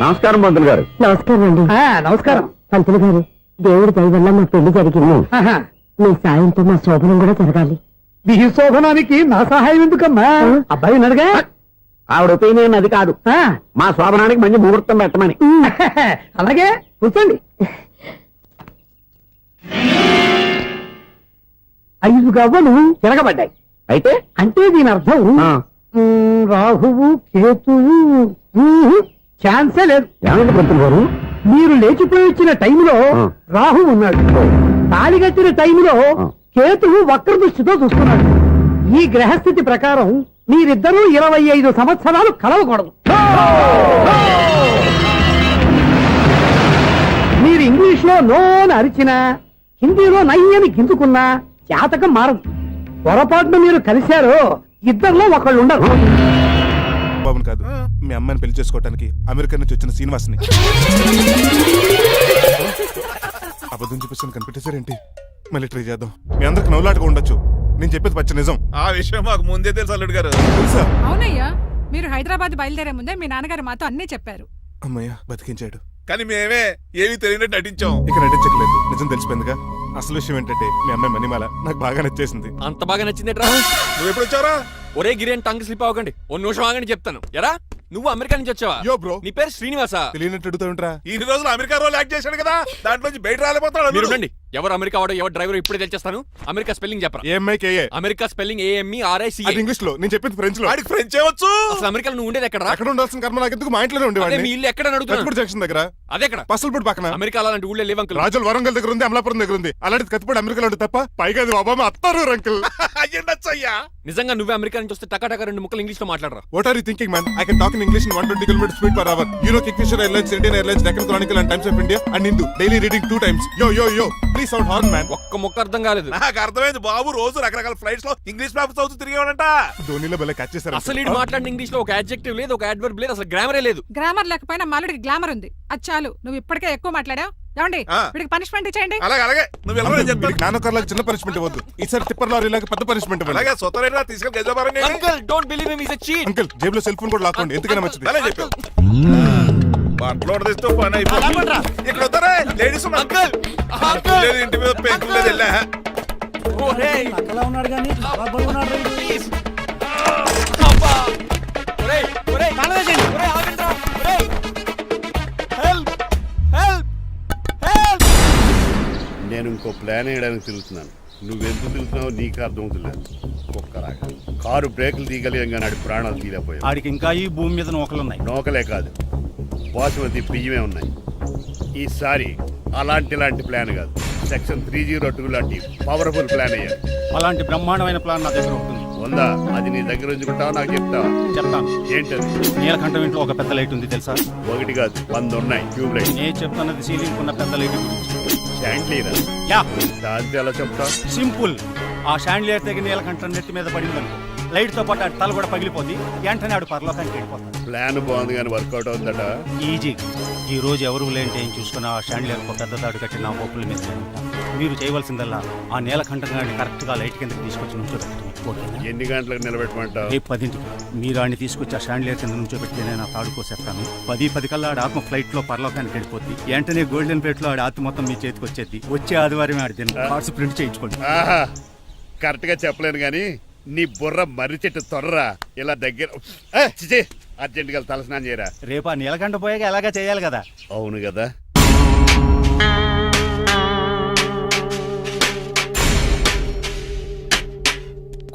నమస్కారం పంతులు గారు నమస్కారం అండి నమస్కారం పంతులు గారు దేవుడి దయ వల్ల మా పెళ్లి జరిగింది మీ సాయంతో మా శోభనం కూడా జరగాలి మీ శోభనానికి నా సహాయం ఎందుకమ్మా అబ్బాయి ఉన్నాడుగా ఆవిడ ఒపీనియన్ అది కాదు మా శోభనానికి మంచి ముహూర్తం పెట్టమని అలాగే కూర్చోండి 5 గవ్వలు తిరగబడ్డాయి అయితే అంటే దీని అర్థం రాహువు కేతువు ఛాన్సే లేదు ఏమండి పంతులు గారు మీరు లేచిపోయి వచ్చిన టైంలో రాహు ఉన్నాడు తాళి కట్టిన టైంలో కేతువు వక్ర దృష్టితో చూస్తున్నాడు ఈ గ్రహస్థితి ప్రకారం మీరిద్దరూ 25 సంవత్సరాలు కలవకూడదు మీరు ఇంగ్లీష్ లో నోని అరిచినా హిందీలో నయ్యని గింజుకున్నా జాతకం మారదు. పొరపాటున మీరు కలిశారో ఇద్దరిలో ఒకళ్ళు ఉండరు. బాబుని కాదు, మీ అమ్మాయిని పెళ్లి చేసుకోవడానికి అమెరికా నుంచి వచ్చిన శ్రీనివాస్ని. అబద్ధం చూపిస్తాను కనిపెట్టేశారేంటి? మళ్ళీ ట్రై చేద్దాం. మీ అందరికి నవ్వులాటగా ఉండొచ్చు, నేను చెప్పేది పచ్చ నిజం. ఆ విషయం మాకు ముందే తెలుసు అల్లుడు గారు. తెలుసా? అవునయ్యా, మీరు హైదరాబాద్ బయలుదేరే ముందే మీ నాన్నగారు మాతో అన్నీ చెప్పారు. అమ్మయ్య బతికించాడు. కానీ మేమే ఏమీ తెలియనట్టు నటించాం. ఇక నటించట్లేదు, నిజం తెలిసిపోయిందిగా. అసలు విషయం ఏంటంటే మీ అమ్మాయి మణిమాల నాకు బాగా నచ్చేసింది. అంత బాగా నచ్చిందేట్రా? నువ్వు ఎప్పుడు వచ్చారా? ఒరే గిరియన్ టంగ్ స్లిప్ అవ్వకండి, ఓ నిమిషం ఆగండి చెప్తాను. ఎరా నువ్వు అమెరికా నుంచి వచ్చావా? యో బ్రో, నీ పేరు శ్రీనివాసా? తెలియనట్టు అడుగుతావుంట్రా? ఇన్ని రోజులు అమెరికా రోల్ యాక్ట్ చేశాడు కదా, దాంట్లో బయట రాలేపోతాడు. మీరు ఉండండి. ఎవరు అమెరికా వాడో ఎవరు డ్రైవర్ ఇప్పుడే తెలిచేస్తాను. అమెరికా స్పెల్లింగ్ చెప్పరా? ఏఎంఐకేఏ. America spelling AMERICA. అది ఇంగ్లీష్ లో, నేను చెప్పింది ఫ్రెంచ్ లో. వాడికి ఫ్రెంచ్ వచ్చు. అసలు అమెరికాలో నువ్వు ఉండేది ఎక్కడ? అక్కడ ఉండాల్సిన కర్మ నాకెందుకు? మా ఇంట్లోనే ఉండేవాడిని. మీ ఇల్లు ఎక్కడ అడుగుతాను? కత్తిపూడి జంక్షన్ దగ్గర. అదెక్కడ? పసలపూడి పక్కన. అమెరికా అలాంటి ఊళ్ళో లేవు అంకుల్. రాజుల వరంగల్ దగ్గర ఉంది, అమలాపురం దగ్గర ఉంది. అలాంటి కత్తిపూడి అమెరికాలో ఉంటుంది తప్ప. పైగా అది ఒబామా అత్తారు అంకుల్. అయ్యా నిజంగా నువ్వే అమెరికా నుంచి వస్తే టకా రెండు ముక్కలు ఇంగ్లీష్ లో మాట్లాడరా? What are you thinking, man? I can talk in English in 120 km speed per hour. You know Kingfisher Airlines, Indian Airlines, Deccan Chronicle and Times of India and Hindu. Daily reading 2 times. Yo, please sound horn, man. ఒక్క ముక్క అర్థం కాలేదు. నాకు అర్థమైంది బాబు. రోజు రకరకాల flights లో English papers చదువుతూ తిరిగేవాడంట. ధోనిలో భలే క్యాచ్ చేశారు. అసలు ఇటు మాట్లాడిన ఇంగ్లీష్ లో ఒక అడ్జెక్టివ్ లేదు, ఒక అడ్వర్బ్ లేదు, అసలు గ్రామరే లేదు. గ్రామర్ లేకపోయినా మాలుడికి గ్లామర్ ఉంది. అది చాలు, నువ్వు ఇప్పటికే ఎక్కువ మాట్లాడావు. ఏమండి, వీడికి పనిష్మెంట్ ఇచ్చేయండి. అలాగే నువ్వు వెళ్ళమని చెప్తాను. నాన్నకర్లకు చిన్న పనిష్మెంట్ ఇవ్వద్దు. ఈసారి టిప్పర్ లారీలాగా పెద్ద పనిష్మెంట్ ఇవ్వండి. అలాగే సొంత తీసుకెళ్ళి గజాబారం uncle don't believe him, he is a cheat. Uncle జేబులో సెల్ ఫోన్ కూడా లాక్కోండి, ఎందుకైనా మంచిది. బట్టలు తీస్తూ పని అయిపోయింది. ఇక్కడ వస్తారా లేడీస్? అంకుల్ లేదు, ఇంటి మీద పెంకులు లేదు. వెళ్ళా ఉన్నాడు కానీ ప్లీజ్ నేను ఇంకో ప్లాన్ వేయడానికి తిరుగుతున్నాను. నువ్వెందుకు తిరుగుతున్నావో నీకు అర్థమవుతులేదు. ఒక్కలాగా కారు బ్రేకులు తీయగలిగాం కానీ ఆడి ప్రాణాలు తీయలేకపోయాయి. ఆడికి ఇంకా ఈ భూమి మీద నూకలున్నాయి. నోకలే కాదు, బాసుమతి బియ్యమే ఉన్నాయి. ఈసారి ఇలాంటి ప్లాన్ కాదు, సెక్షన్ 302 లాంటి పవర్ఫుల్ ప్లాన్ అయ్యారు. అలాంటి బ్రహ్మాండమైన ప్లాన్ నా దగ్గర ఉంటుంది. ఉందా? అది నీ దగ్గర ఉంచుకుంటావా? నాకు చెప్తావా? చెప్తాను. ఏంటది? నీలకంఠం ఇంట్లో ఒక పెద్ద లైట్ ఉంది తెలుసా? ఒకటి కాదు, 100 ఉన్నాయి ట్యూబ్ లైట్. నేను చెప్తున్నది సీలింగ్ ఉన్న పెద్ద లైట్ గురించి. శాండ్లీరా? యా, దాంతో ఎలా చెప్తా? సింపుల్. ఆ షాండ్లియర్ తెగి నీలకంఠం నెత్తి మీద పడింది అనుకో, లైట్ తో పాటు ఆడి తల కూడా పగిలిపోద్ది. వెంటనే ఆడు పరలోకానికి వెళ్ళిపోతాడు. ప్లాన్ బాగుంది కానీ వర్కౌట్ అవుతుందట. ఈజీ. ఈ రోజు ఎవరు లేంటే ఏం చూసుకుని ఆ షాండ్లియర్ ఒక పెద్ద తాడు కట్టి నా పప్పుల మీద మీరు చేయవలసిందల్లా ఆ నీలకంఠం గాడిని కరెక్ట్ గా లైట్ కిందకి తీసుకొచ్చి నుంచోబెట్టండి. ఎన్ని గంటలకు నిలబెట్టమంటావు? రేపు 10ంటికి మీరు ఆడిని తీసుకొచ్చి ఆ షాండ్లియర్ కింద నుంచోబెడితేనే నా తాడు కోసేస్తాను. 10 కల్లా ఆడి ఆత్మ ఫ్లైట్ లో పరలోకానికి వెళ్ళిపోద్ది. వెంటనే గోల్డెన్ ప్లేట్ లో ఆడి ఆత్మ మొత్తం మీ చేతికి వచ్చేది. వచ్చే ఆదివారం ఆడి తిన్న కార్డ్స్ ప్రింట్ చేయించుకోండి. కరెక్ట్ గా చెప్పలేను గానీ నీ బుర్ర మర్రి చెట్టు తొర్రా. ఇలా దగ్గర అర్జెంట్ గా తలస్నానం చేయరా. రేపు ఆ నీలకంఠ పోయాక ఎలాగా చేయాలి కదా? అవును కదా.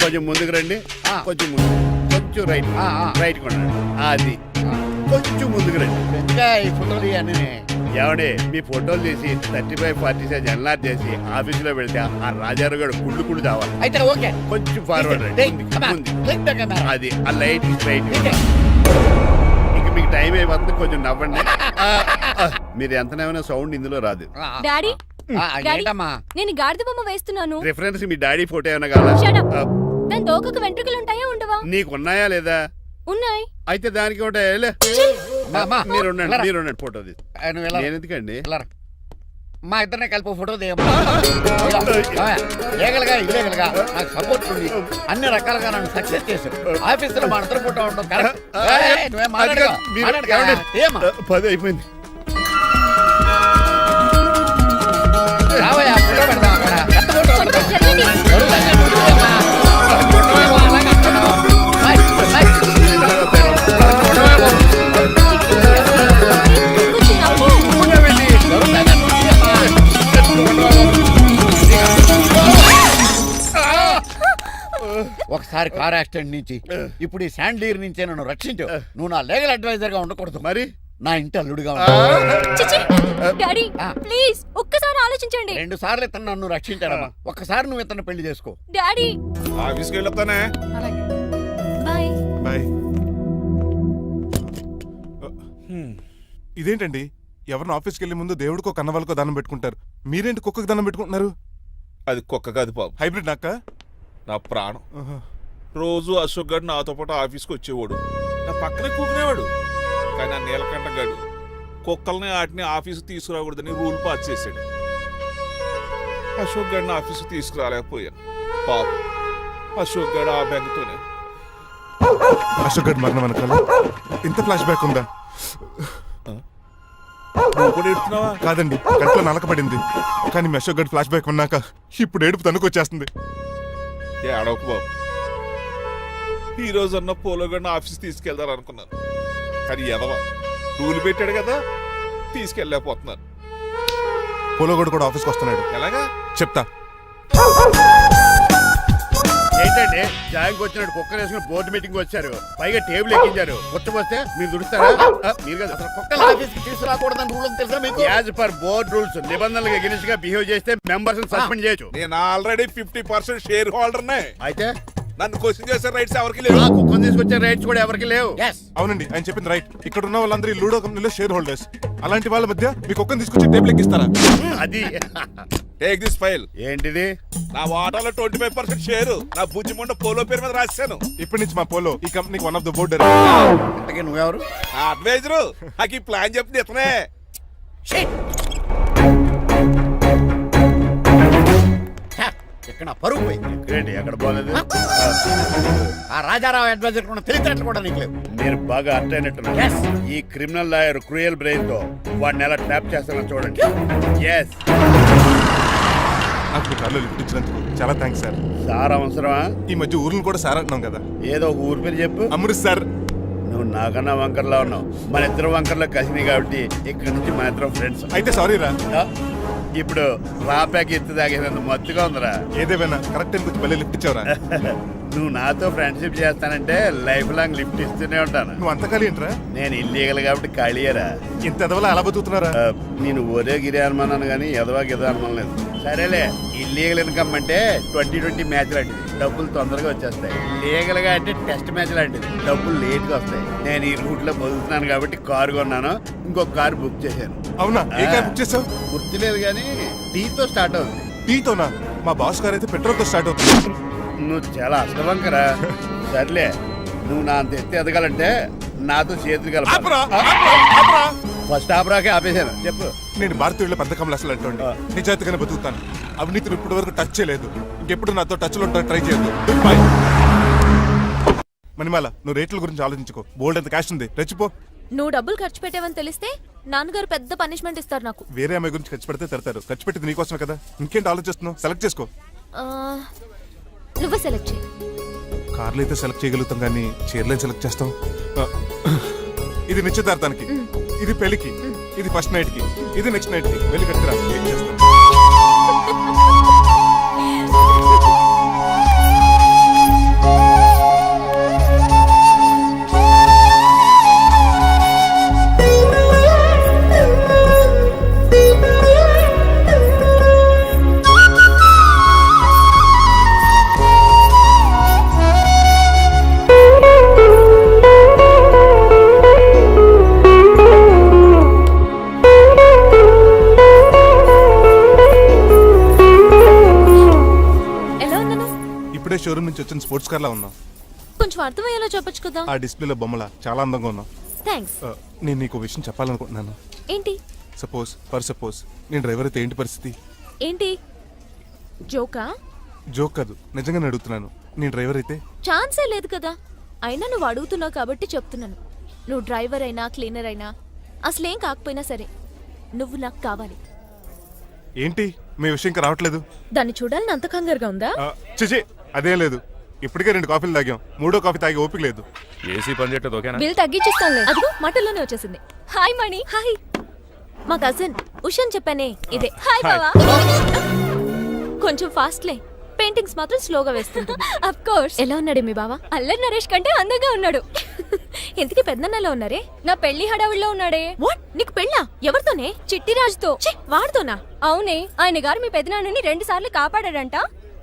కొంచెం ముందుకు రండి, కొంచెం ముందు, కొంచెం రైట్, రైట్ కొనండి. అది కొంచెం ముందుకు రండి. ఈ ఫోటోలు ఏమండి మీ ఫోటోలు తీసి 35-40 సైజ్ ఎన్లార్ చేసి ఆఫీసులో వెళ్తే ఆ రాజారావు గారు కుళ్ళు చావాలి. అయితే ఓకే, కొంచెం ఫార్వర్డ్ రండి. అది ఆ లైట్ స్ట్రైట్. ఇక మీకు టైం అయిపోతుంది, కొంచెం నవ్వండి. మీరు ఎంతనేమైనా సౌండ్ ఇందులో రాదు. డాడీ ఏంటమ్మా? నేను గాడిద బొమ్మ వేస్తున్నాను. రిఫరెన్స్ మీ డాడీ ఫోటో ఏమైనా కావాలా? దాని దోకకు వెంట్రుకలు ఉంటాయా ఉండవా? నీకు ఉన్నాయా లేదా? ఉన్నాయి. అయితే దానికి ఉంటాయా? మీరు ఉండండి ఫోటో తీసి. నేను ఎందుకండి? మా ఇద్దరినే కలిపి ఫోటో లీగల్గా ఇల్లీగల్గా నాకు సపోర్ట్ ఉంది. అన్ని రకాలుగా నన్ను సక్సెస్ చేశారు. ఆఫీసులో మా ఇద్దరు ఫోటో ఉండడం కరెక్ట్. 10 అయిపోయింది. రావయ్యా ఫోటో పెడదాం అక్కడ. ఒకసారి కార్ యాక్సిడెంట్ నుంచి, ఇప్పుడు ఈ శాండ్లీర్ నుంచే నన్ను రక్షించావు. నువ్వు నా లీగల్ అడ్వైజర్ గా ఉండకూడదు, మరి నా ఇంటి అల్లుడుగా డాడీ ప్లీజ్ ఒక్కసారి ఆలోచించండి. 2 సార్లు ఇతను నన్ను రక్షించాడమ్మా. ఒక్కసారి నువ్వు ఇతను పెళ్లి చేసుకో. డాడీ ఆఫీస్కి వెళ్ళొస్తానే. Bye bye. ఇదేంటండి ఎవరిని ఆఫీస్కి వెళ్ళే ముందు దేవుడికో కన్నవాళ్ళకో దండం పెట్టుకుంటారు, మీరేంటి కుక్కకి దండం పెట్టుకుంటున్నారు? అది కుక్క కాదు బాబు, హైబ్రిడ్ నక్క. నా ప్రాణం. రోజు అశోక్ గడు నాతో పాటు ఆఫీస్కి వచ్చేవాడు, నా పక్కనే కూకునేవాడు. కానీ ఆ నీలకంఠ గడు కుక్కల్ని వాటిని ఆఫీసు తీసుకురాకూడదని రూల్ పాస్ చేశాడు. అశోక్ గడిని ఆఫీసు తీసుకురాలేకపోయాను. పాప అశోక్ గడు ఆ బెంగతోనే. అశోక్ గడ్ మరణం వెనకాల ఇంత ఫ్లాష్ బ్యాక్ ఉందా? నువ్వు కూడా ఎడుతున్నావా? కాదండి, కంట్లో నలకబడింది. కానీ మీ అశోక్ గడ్ ఫ్లాష్ బ్యాక్ ఉన్నాక ఇప్పుడు ఏడుపు తనుకు వచ్చేస్తుంది. ఏడవకు బాబు, ఈ రోజన్న పోలో గడిని ఆఫీస్ తీసుకెళ్దాం అనుకున్నాను. కానీ ఎదవా రూల్ పెట్టాడు కదా, తీసుకెళ్ళలేకపోతున్నాను. పోలోగోడు కూడా ఆఫీస్కి వస్తున్నాడు. ఎలాగా చెప్తా. ఏంటండి జాయింగ్ వచ్చినట్టు కుక్కర్ వేసుకుని బోర్డు మీటింగ్ వచ్చారు, పైగా టేబుల్ ఎక్కించారు. పుట్టబోస్తే మీరు దుడుస్తారా? మీరు కదా అసలు కుక్కల ఆఫీస్కి తీసుకురాకూడదని రూల్ తెలుసా మీకు? యాజ్ పర్ బోర్డ్ రూల్స్ నిబంధనలకు ఎగిరిస్ట్ గా బిహేవ్ చేస్తే మెంబర్స్ సస్పెండ్ చేయొచ్చు. నేను ఆల్రెడీ 50% షేర్ హోల్డర్నే. అయితే నన్ను క్వశ్చన్ చేసే రైట్స్ ఎవరికి లేవు. కుక్కను తీసుకొచ్చే రైట్స్ కూడా ఎవరికి లేవు. అవునండి, ఆయన చెప్పింది రైట్. ఇక్కడ ఉన్న వాళ్ళందరూ ఈ లూడో కంపెనీలో షేర్ హోల్డర్స్. అలాంటి వాళ్ళ మధ్య మీ కుక్కను తీసుకొచ్చి టేబుల్ ఎక్కిస్తారా? అది టేక్ దిస్ ఫైల్. ఏంటిది? నా వాటాలో 25% షేర్ నా బుజ్జిమండ పోలో పేరు మీద రాశాను. ఇప్పటి నుంచి మా పోలో ఈ కంపెనీకి వన్ ఆఫ్ ద బోర్డర్. నువ్వెవరు? అడ్వైజరు. నాకు ఈ ప్లాన్ చెప్పింది ఇతనే. ఇక్కడ పరుగు పోయింది. ఎక్కడ పోలేదు? ఆ రాజారావు అడ్వైజర్ కూడా తెలియటట్లు కూడా నీకు లేవు. మీరు బాగా అర్థ అయినట్టున్నారు. ఈ క్రిమినల్ లాయర్ క్రూయల్ బ్రెయిన్ తో వాడిని ఎలా ట్రాప్ చేస్తానో చూడండి. ఎస్, నాకు కార్లో లిఫ్ట్ ఇచ్చినందుకు చాలా థ్యాంక్స్ సార్. సార్ అవసరమా? ఈ మధ్య ఊర్లు కూడా సార్ అంటున్నాం కదా. ఏదో ఒక ఊరి పేరు చెప్పు. అమృత్సర్. నువ్వు నాకన్నా వంకర్లా ఉన్నావు. మన ఇద్దరు వంకర్లో కలిసినాయి కాబట్టి ఇక్కడ నుంచి మన ఇద్దరం ఫ్రెండ్స్. అయితే సారీ రా. ఇప్పుడు రాపాకి ఎత్తు తాగేదంత మత్తుగా ఉందిరా. ఏదేమైనా కరెక్ట్ టైం వచ్చి మళ్ళీ లిఫ్ట్ ఇచ్చావురా. నువ్వు నాతో ఫ్రెండ్షిప్ చేస్తానంటే లైఫ్ లాంగ్ లిఫ్ట్ ఇస్తూనే ఉంటాను. నువ్వు అంత ఖాళీ ఏంట్రా? నేను ఇల్లీగల్ కాబట్టి ఖాళీయరా. ఇంత ఎదవలా ఎలా బతుకుతున్నారా? నేను ఒరే గిరి అనుమానాను కానీ ఎదవా గిద అనుమానం లేదు. సరేలే, ఇల్లీగల్ ఇన్కమ్ అంటే 2020 మ్యాచ్ లాంటిది, డబ్బులు తొందరగా వచ్చేస్తాయి. లీగల్ గా అంటే టెస్ట్ మ్యాచ్ లాంటిది, డబ్బులు లేట్ గా వస్తాయి. నేను ఈ రూట్ లో బతుకుతున్నాను కాబట్టి కారు కొన్నాను, ఇంకొక కారు బుక్ చేశాను. అవునా? ఏ కార్ బుక్ చేసావు? గుర్తులేదు కానీ టీతో స్టార్ట్ అవుతుంది. టీతోనా? మా బాస్ కార్ అయితే పెట్రోల్ తో స్టార్ట్ అవుతుంది. నువ్వు చాలా అష్టవంకరా. సర్లే, నువ్వు నా అంత ఎత్తి ఎదగాలంటే నాతో చేతులు కలపరా. ఫస్ట్ ఆపరాకే ఆపేశాను. చెప్పు. నేను భారతీయుల పెద్ద కమలు అసలు అంటోండి. నిజాయితీగానే బతుకుతాను. అవినీతిని ఇప్పటి వరకు టచ్ చేయలేదు. ఇంకెప్పుడు నాతో టచ్ లో ట్రై చేయొద్దు. బాయ్. మణిమాల, నువ్వు రేట్ల గురించి ఆలోచించుకో. బోల్డ్ ఎంత క్యాష్ ఉంది, రెచ్చిపో. నువ్వు డబ్బులు ఖర్చు పెట్టావని తెలిస్తే నాన్నగారు పెద్ద పనిష్మెంట్ ఇస్తారు నాకు. వేరే అమ్మాయి గురించి ఖర్చు పెడితే తిడతారు. ఖర్చు పెట్టింది నీకోసమే కదా. ఇంకేంటి ఆలోచిస్తున్నావు? సెలెక్ట్ చేసుకో. నువ్వే సెలెక్ట్ చేయి. కార్లు అయితే సెలెక్ట్ చేయగలుగుతాం కానీ చీరలేం సెలెక్ట్ చేస్తాం. ఇది నిశ్చితార్థానికి, ఇది పెళ్లికి, ఇది ఫస్ట్ నైట్ కి, ఇది నెక్స్ట్ నైట్ కి. వెళ్ళి కట్టుకురా. ఏం చేస్తాం? షోరూమ్ నుంచి వచ్చిన స్పోర్ట్స్ కార్ లా ఉన్నావు. కొంచెం అర్థమయ్యేలా చెప్పొచ్చు కదా. ఆ డిస్ప్లేలో బొమ్మలా చాలా అందంగా ఉన్నావు. థాంక్స్. నేను నీకు విషయం చెప్పాలనుకుంటున్నాను. ఏంటి? సపోజ్ నేను డ్రైవర్ అయితే ఏంటి పరిస్థితి? ఏంటి జోకా? జోక్ కాదు, నిజంగానే అడుగుతున్నాను. నేను డ్రైవర్ అయితే? ఛాన్సే లేదు కదా. అయినా నువ్వు అడుగుతున్నావు కాబట్టి చెప్తున్నాను. నువ్వు డ్రైవర్ అయినా క్లీనర్ అయినా అసలేం కాకపోయినా సరే నువ్వు నాకు కావాలి. ఏంటి మీ విషయం ఇంకా రావట్లేదు? దాన్ని చూడాలని అంత కంగారుగా ఉందా? చిచి, అదేం లేదు. ఇప్పటికే 2 కాఫీలు తాగాం. 3వ కాఫీ తాగి ఓపిక లేదు. ఏసీ పని చేయట్లేదు. ఓకేనా? బిల్ తగ్గించిస్తానులే. అదిగో మాటల్లోనే వచ్చేసింది. హాయ్ మణి. హాయ్. మా కజిన్ ఉషాన్ చెప్పానే ఇదే. హాయ్ బావా. కొంచెం ఫాస్ట్లే, పెయింటింగ్స్ మాత్రం స్లోగా వేస్తుంటుంది. Of course. ఎలా ఉన్నాడు మీ బావ? అల్లరి నరేష్ కంటే అందంగా ఉన్నాడు. ఎందుకు పెద్దన్నలో ఉన్నారే? నా పెళ్లి హడావుల్లో ఉన్నాడే. వాట్? నీకు పెళ్ళా? ఎవరితోనే? చిట్టి రాజుతో. వాడుతోనా? అవునే, ఆయన గారు మీ పెద్దనాన్నని 2 సార్లు కాపాడాడంట.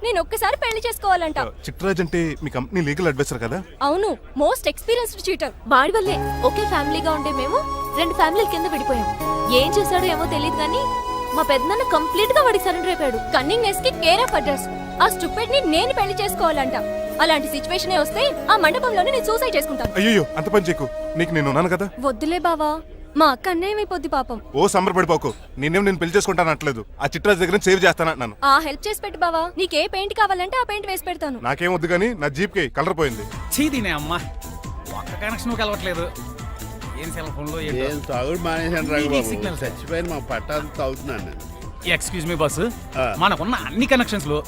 నేను ఒక్కసారి పెళ్లి చేసుకోవాలంట. చిట్రాజ్ అంటే మీ కంపెనీ లీగల్ అడ్వైజర్ కదా? అవును, మోస్ట్ ఎక్స్పీరియన్స్డ్ చీటర్. వాడి వల్లే ఒకే ఫ్యామిలీగా ఉండే మేము 2 ఫ్యామిలీల కింద విడిపోయాం. ఏం చేశాడో ఏమో తెలియదు కానీ మా పెద్దనాన్న కంప్లీట్ గా వాడికి సరెండర్ అయిపోయాడు. కన్నింగ్నెస్ కి కేర్ ఆఫ్ అడ్రస్. ఆ స్టూపిడ్ ని నేను పెళ్లి చేసుకోవాలంట. అలాంటి సిచ్యువేషన్ వస్తే ఆ మండపంలోనే నేను సూసైడ్ చేసుకుంటాను. అయ్యో అంత పని చేయకు, నీకు నేను ఉన్నాను కదా. వద్దులే బావా, మా అక్క అన్యాయమైపోద్ది పాపం. ఓ సంబరపడిపోకు, నేను పెళ్లి చేసుకుంటాను అంటలేదు. ఆ చిట్రాజ్ దగ్గర సేవ్ చేస్తానంటున్నాను. ఆ హెల్ప్ చేసి పెట్టు బావా. నీకే పెయింట్ కావాలంటే ఆ పెయింట్ వేసి పెడతాను. నాకేం వద్దు కానీ నా జీప్ కి కలర్ పోయింది. చీదీనే అమ్మా, ఒక్క కనెక్షన్ కలవట్లేదు. ఏం సెల్ ఫోన్ లో ఏం తాగుడు మానేశాను రంగబాబు. సిగ్నల్ చచ్చిపోయిన మా పట్టాలు తాగుతున్నాను నేను. ఎక్స్క్యూజ్ మీ బస్సు, మనకున్న అన్ని కనెక్షన్స్ లో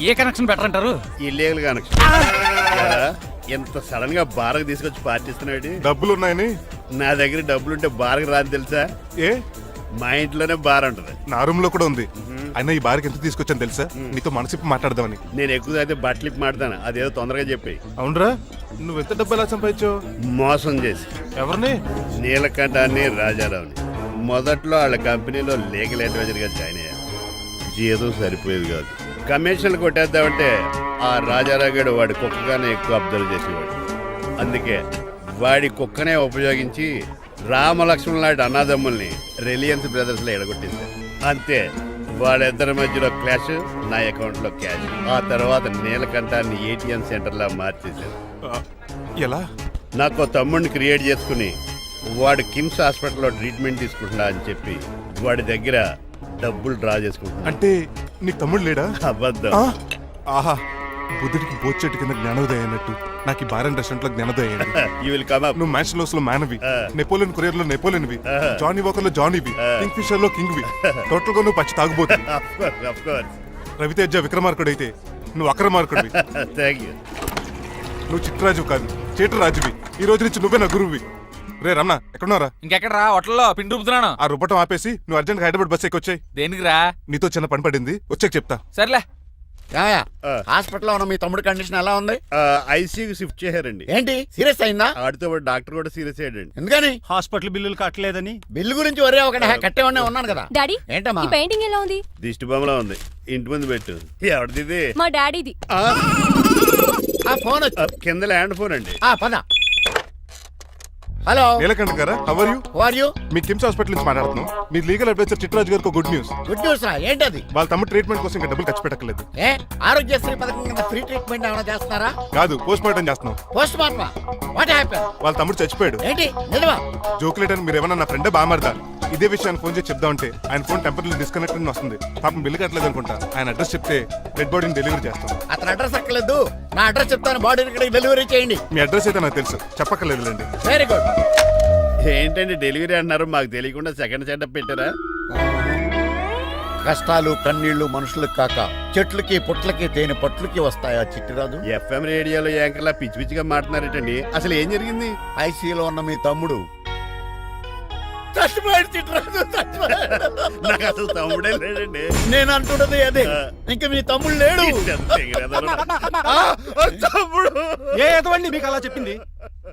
ఏ కనెక్షన్ బెటర్ అంటారు? Illegal connection. ఎంత సడన్ గా బారకు తీసుకొచ్చి పార్టీస్తున్నాడు. డబ్బులు ఉన్నాయని? నా దగ్గర డబ్బులుంటే బారకు రాని తెలుసా? ఏ మా ఇంట్లోనే బార్ ఉంటది. నా రూమ్ లో కూడా ఉంది. అయినా ఈ బార్కి ఎంత తీసుకొచ్చాను తెలుసా? నీతో మనసిప్పి మాట్లాడదామని. నేను ఎక్కువ అయితే బట్టలిప్పి మాడతాను, అదేదో తొందరగా చెప్పి. అవునరా, నువ్వు ఎంత డబ్బు ఎలా సంపాదించావు? మోసం చేసి. ఎవరిని? నీలకంఠాన్ని, రాజారావుని. మొదట్లో వాళ్ళ కంపెనీలో లీగల్ అడ్వైజర్ గా జాయిన్ అయ్యాను. జీతం సరిపోయేది కాదు. కమిషన్లు కొట్టేద్దామంటే ఆ రాజారావు గడు వాడి కుక్కగానే ఎక్కువ అబ్జర్వ్ చేసేవాడు. అందుకే వాడి కుక్కనే ఉపయోగించి రామలక్ష్మణ్ లాంటి అన్నదమ్ముల్ని రిలయన్స్ బ్రదర్స్ లో ఎడగొట్టించారు. అంతే, వాళ్ళిద్దరి మధ్యలో క్లాష్, నా అకౌంట్ లో క్యాష్. ఆ తర్వాత నీలకంఠాన్ని ఏటీఎం సెంటర్ లా మార్చేశారు. ఎలా? నాకు తమ్ముడిని క్రియేట్ చేసుకుని వాడు కిమ్స్ హాస్పిటల్లో ట్రీట్మెంట్ తీసుకుంటున్నా అని చెప్పి వాడి దగ్గర డబ్బులు డ్రా చేసుకుంటున్నా. అంటే నీకు తమ్ముడు లేడా? అబద్ధం. ఆహా, బుద్ధుడికి బోచెట్టు కింద జ్ఞానోదయం అయినట్టు నాకు ఈ బారన్ రెస్టారెంట్ లో జ్ఞానోదయం అయింది. నువ్వు మ్యాన్షన్ హౌస్ లో మ్యాన్వి, నెపోలియన్ కొరియర్ లో నెపోలియన్వి, జానీ వాకర్ లో జానీవి, కింగ్ ఫిషర్ లో కింగ్వి. టోటల్ గా నువ్వు పచ్చి తాగుబోతుంది. రవితేజ విక్రమార్కుడు అయితే నువ్వు అక్రమార్కుడివి. నువ్వు చిట్రాజు కాదు, చీటరాజువి. ఈ రోజు నుంచి నువ్వే నా గురువువి. రే రమణ, ఎక్కడున్నారా? ఇంకెక్కడరా, హోటల్లో పిండి రుబ్బుతున్నాను. ఆ రుబ్బటం ఆపేసి నువ్వు అర్జెంట్ హైదరాబాద్ బస్ ఎక్కొచ్చాయి. దేనికిరా? నీతో చిన్న పని పడింది, వచ్చాక చెప్తా. సర్లే. హాస్పిటల్లో ఉన్న మీ తమ్ముడి కండిషన్ ఎలా ఉంది? ఐసీయూకి షిఫ్ట్ చేశారండి. ఏంటి, సీరియస్ అయిందా? ఆడితో డాక్టర్ కూడా సీరియస్ అయ్యాడండి. ఎందుకని? హాస్పిటల్ బిల్లులు కట్టలేదని. బిల్లు గురించి ఒరే ఒకటి కట్టేవాడినే ఉన్నాను కదా. డాడీ, ఏంటమ్మా ఈ పెయింటింగ్ ఎలా ఉంది? దిష్టి బొమ్మలా ఉంది. ఇంటి ముందు పెట్టు. ఎవరిది? మా డాడీది. ఆ ఫోన్ కింద ల్యాండ్ ఫోన్ అండి. పద. హలో నీలకంఠ గారా, how are you? How are you? మీ కిమ్స్ హాస్పిటల్ నుంచి మాట్లాడుతున్నాం. మీ లీగల్ అడ్వైజర్ చిట్రాజు గారికి గుడ్ న్యూస్. గుడ్ న్యూస్ రా, ఏంటది? వాళ్ళ తమ్ముడు ట్రీట్మెంట్ కోసం ఇంకా డబ్బులు ఖర్చు పెట్టలేదు. ఏ ఆరోగ్యశ్రీ పథకం కింద ఫ్రీ ట్రీట్మెంట్ ఏమైనా చేస్తున్నారా? కాదు, పోస్ట్ మార్టం చేస్తున్నాం. పోస్ట్ మార్టమా? What happen? వాళ్ళ తమ్ముడు చచ్చిపోయాడు. ఏంటి నిజమా? జోకులేట్ అని మీరు ఏమన్నా నా ఫ్రెండ్ బామర్దా? ఇదే విషయాన్ని ఫోన్ చేసి చెప్దామంటే ఆయన ఫోన్ టెంపరీ డిస్కనెక్ట్ అని వస్తుంది. పాపం బిల్లు కట్టలేదు అనుకుంటా. ఆయన అడ్రస్ చెప్తే డెడ్ బాడీని డెలివరీ చేస్తాం. అతను అడ్రస్ అక్కర్లేదు, నా అడ్రస్ చెప్తాను, బాడీని ఇక్కడికి డెలివరీ చేయండి. మీ అడ్రస్ అయితే నాకు తెలుసు, చెప్పక్కర్లేదులేండి. Very good. ఏంటండి డెలివరీ అన్నారు, మాకు తెలియకుండా సెకండ్ సెటప్ పెట్టారా? కష్టాలు కన్నీళ్లు మనుషులకు కాక చెట్లకి పుట్లకి తేనె పట్లకి వస్తాయా చిట్టిరాజు? ఎఫ్ఎం రేడియోలో యాంకర్లా పిచ్చి పిచ్చిగా మాట్లాడారేటండి. అసలు ఏం జరిగింది? ఐసీయూలో ఉన్న మీ తమ్ముడు చచ్చిపోయాడు. చిట్టిరాజు చచ్చిపోయాడు. నాకు అసలు తమ్ముడే లేడండి. నేను అంటున్నది అదే, ఇంకా మీ తమ్ముడు లేడు. తమ్ముడు ఏ ఎదవండి మీకు అలా చెప్పింది?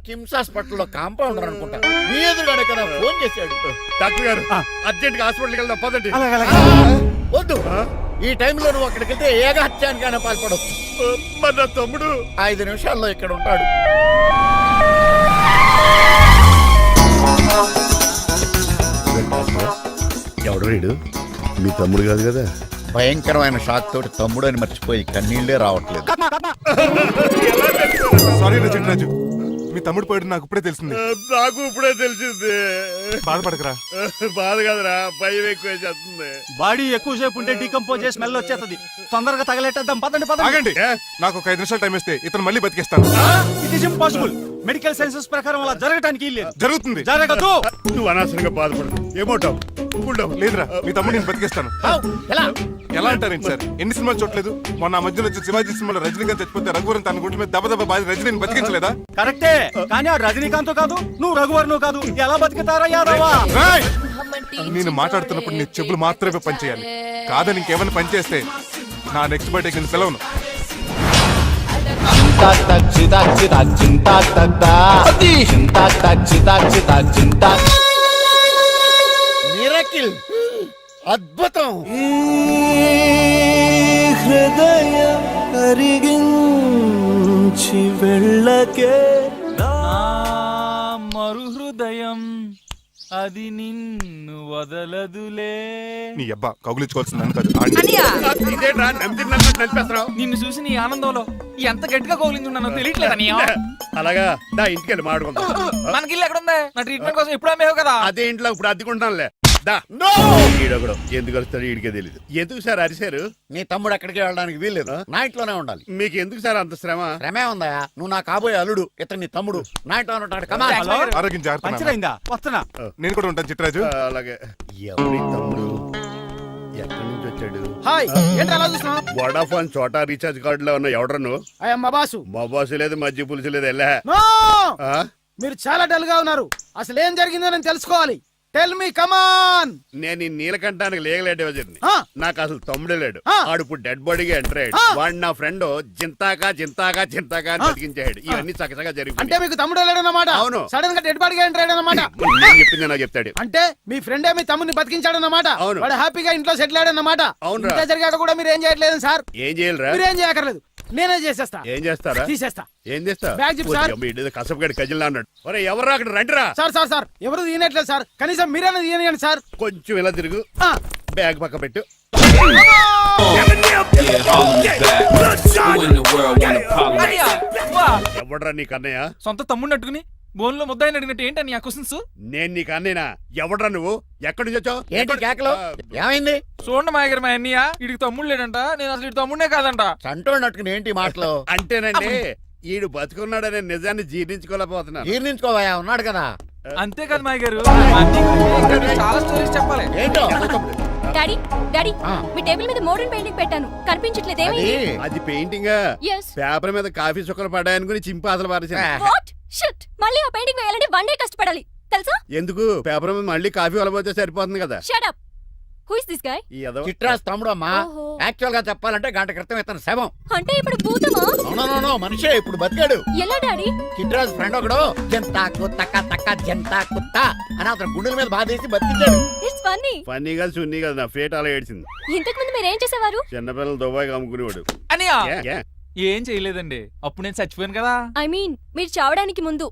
కిమ్స్ హాస్పిటల్లో కాంపౌండర్ అనుకుంటా, మీ ఎదురుగానే కదా ఫోన్ చేశాడు. డాక్టర్ గారు అర్జెంట్ గా హాస్పిటల్కి వెళ్దాం పదండి. వద్దు, ఈ టైంలో నువ్వు అక్కడికి వెళ్తే ఏకహత్యానికైనా పాల్పడవచ్చు. మరి నా తమ్ముడు 5 నిమిషాల్లో ఇక్కడ ఉంటాడు. ఎవడు రీడు? మీ తమ్ముడు కాదు కదా? భయంకరమైన షాక్ తోటి తమ్ముడు అని మర్చిపోయి కన్నీళ్లే రావట్లేదు. సారీ రా చిట్రాజు, మీ తమ్ముడు పోయాడు నాకు ఇప్పుడే తెలిసింది. నాకు ఇప్పుడే తెలిసింది. బాధపడకరా. బాధ కాదురా, భయం ఎక్కువ చేస్తుంది. బాడీ ఎక్కువసేపు ఉంటే డీకంపోజ్ చేసి స్మెల్ వచ్చేస్తుంది. తొందరగా తగలెట్టేద్దాం, పదండి పదండి. ఆగండి, నాకు ఒక 5 నిమిషాలు టైం ఇస్తే ఇతను మళ్ళీ బతికేస్తాను. It is impossible. Medical sciences ప్రకారం అలా జరగటానికి లేదు. జరుగుతుంది. జరగదు. నువ్వు అనవసరంగా బాధపడదు. ఏమోటావు? లేదురా, మీ తమ్ముడు నేను బతికేస్తాను. ఎలా అంటారేంటి సార్? ఎన్ని సినిమాలు చూడలేదు? మొన్న మధ్యలో వచ్చి శివాజీ సినిమాలో రజనీకాంత్ చచ్చిపోతే రఘువరన్ తన గుండె మీద దెబ్బ బాధ రజనీని బతికించలేదా? కరెక్టే, కానీ ఆ రజనీకాంత్ కాదు, నువ్వు రఘువర్ను కాదు. ఎలా బతుకుతారా యాదవా? నేను మాట్లాడుతున్నప్పుడు నీ చెవులు మాత్రమే పనిచేయాలి. కాదని ఇంకేమైనా పనిచేస్తే నా నెక్స్ట్ బర్త్డేకి నేను పిలవను. మిరకిల్ అద్భుతం. హృదయం కరిగించి వెళ్ళకే మరు హృదయం అది నిన్ను వదలదులే. నీ అబ్బా కౌగులించుకోవాల్సింది నన్ను కాదు ఇదేంట్రా నడిపేస్తున్నావు? నిన్ను చూసి నీ ఆనందంలో ఎంత గట్టిగా కౌలించున్నానో తెలియట్లేదా? అలాగా దా ఇంటికి వెళ్ళి మాడుకుందాం. మనకి ఇల్లు ఎక్కడ ఉంది? నా ట్రీట్మెంట్ కోసం ఎప్పుడు అమ్మేవు కదా. అదే ఇంట్లో ఇప్పుడు అద్దెకుంటానులే. ఈడొకడు ఎందుకు వస్తాడు ఈడికే తెలీదు. ఎందుకు సార్ అరిశారు? నీ తమ్ముడు ఎక్కడికి వెళ్ళడానికి వీల్లేదు, నా ఇంట్లోనే ఉండాలి. మీకు ఎందుకు సార్ అంత శ్రమ? శ్రమే ఉందా? నువ్వు నా కాబోయే అల్లుడు, ఇతను నీ తమ్ముడు, నా ఇంట్లో ఉంటాడు. కమా ఆరోగ్యం జాగ్రత్త. వస్తున్నా. నేను కూడా ఉంటాను చిట్రాజు. అలాగే. ఎవరి తమ్ముడు ఎక్కడి నుంచి వచ్చాడు? హాయ్, ఏంటి అలా చూస్తున్నావు? వడాఫోన్ చోటా రీఛార్జ్ కార్డులో ఉన్న ఎవడరు నువ్వు? మా బాసు. మా బాసు లేదు, మధ్య పులుసు లేదు. వెళ్ళా. మీరు చాలా డల్ గా ఉన్నారు. అసలు ఏం జరిగిందో నేను తెలుసుకోవాలి. టెల్ మీ కమాన్. నేను ఈ నీలకంఠానికి లేగలేడు వజర్ని. నాకు అసలు తమ్ముడే లేడు. ఆడు ఇప్పుడు డెడ్ బాడీగా ఎంటర్ అయ్యాడు. వాడు నా ఫ్రెండ్ జింతాకా జింతాకా జింతాకా అని బతికించాడు. ఇవన్నీ చక్కగా జరిగింది. అంటే మీకు తమ్ముడు లేడన్నమాట? అవును. సడన్ గా డెడ్ బాడీగా ఎంటర్ అయ్యాడన్నమాట. నేను చెప్పింది నాకు చెప్తాడు. అంటే మీ ఫ్రెండే మీ తమ్ముడిని బతికించాడన్నమాట. అవును. వాడు హ్యాపీగా ఇంట్లో సెటిల్ అయ్యాడన్నమాట. అవునురా. ఇంత జరిగాక కూడా మీరు ఏం చేయట్లేదు సార్. ఏం చేయాలిరా? మీరేం చేయక్కర్లేదు, నేనే చేసేస్తా. ఏం చేస్తారా? తీసేస్తా. ఏం చేస్తా? Bag zip sir. కసపగడి కజిల్లా అన్నాడు. ఒరే ఎవరు అక్కడ రండిరా. సార్ సార్ సార్ ఎవరు తీయనట్లేదు సార్, కనీసం మీరైనా తీయనియండి సార్. కొంచెం ఇలా తిరుగు. బ్యాగ్ పక్క పెట్టు. ఎవడ్రా నీకు అన్నయ్య? సొంత తమ్ముడిని అట్టుకుని బోన్లో ముద్దాయిని అడిగినట్టు ఏంటని ఆ క్వశ్చన్స్? నేను నీకు అన్నయ్యనా? ఎవడ్రా నువ్వు? ఎక్కడి నుంచి వచ్చావు? ఏంటి కేకలు? ఏమైంది? చూడండి మాయగారు మా అన్నయ్య ఇడికి తమ్ముడు లేడంట. నేను అసలు ఇటు తమ్ముడే కాదంట. చంటోడినట్టుకుని ఏంటి మాటలు? అంటేనండి ఈడు బతుకున్నాడనే నిజాన్ని జీర్ణించుకోలేకపోతున్నా. జీర్ణించుకోవా, ఉన్నాడు కదా. అంతేకాదు మాయగారు, చాలా స్టోరీస్ చెప్పాలి. ఏంటో? డాడీ డాడీ మీ టేబుల్ మీద మోడర్న్ పెయింటింగ్ పెట్టాను, కనిపించట్లేదు. ఏమైంది? అది పెయింటింగ్. పేపర్ మీద కాఫీ చుక్కలు పడ్డాయనుకుని చింపి అసలు పారేసాను. వాట్ షిట్, మళ్ళీ ఆ పెయింటింగ్ వేయాలంటే 1 డే కష్టపడాలి తెలుసా? ఎందుకు? పేపర్ మీద మళ్ళీ కాఫీ వలపోతే సరిపోతుంది కదా. Shut up. Who is this guy? Chitraj తమ్ముడు అమ్మా. యాక్చువల్ గా చెప్పాలంటే గంట క్రితం ఇతను శవం. అంటే ఇప్పుడు భూతమా? నో మనిషే, ఇప్పుడు బతికాడు. ఎలా డాడీ? చిట్రాజ్ ఫ్రెండ్ ఒకడు జంతా కుత్తక తక్క జంతా కుత్త అని అతను గుండెల మీద బాధేసి బతికించాడు. It's funny. ఫన్నీ కాదు, సున్నీ కాదు, నా ఫేట్ అలా ఏడ్చింది. ఇంతకు ముందు మీరు ఏం చేసేవారు? చిన్నపిల్లలు దుబాయ్ అమ్ముకునేవాడు. అనియా ఏం చేయలేదండి, అప్పుడు నేను చచ్చిపోయాను కదా. ఐ మీన్ మీరు చావడానికి ముందు.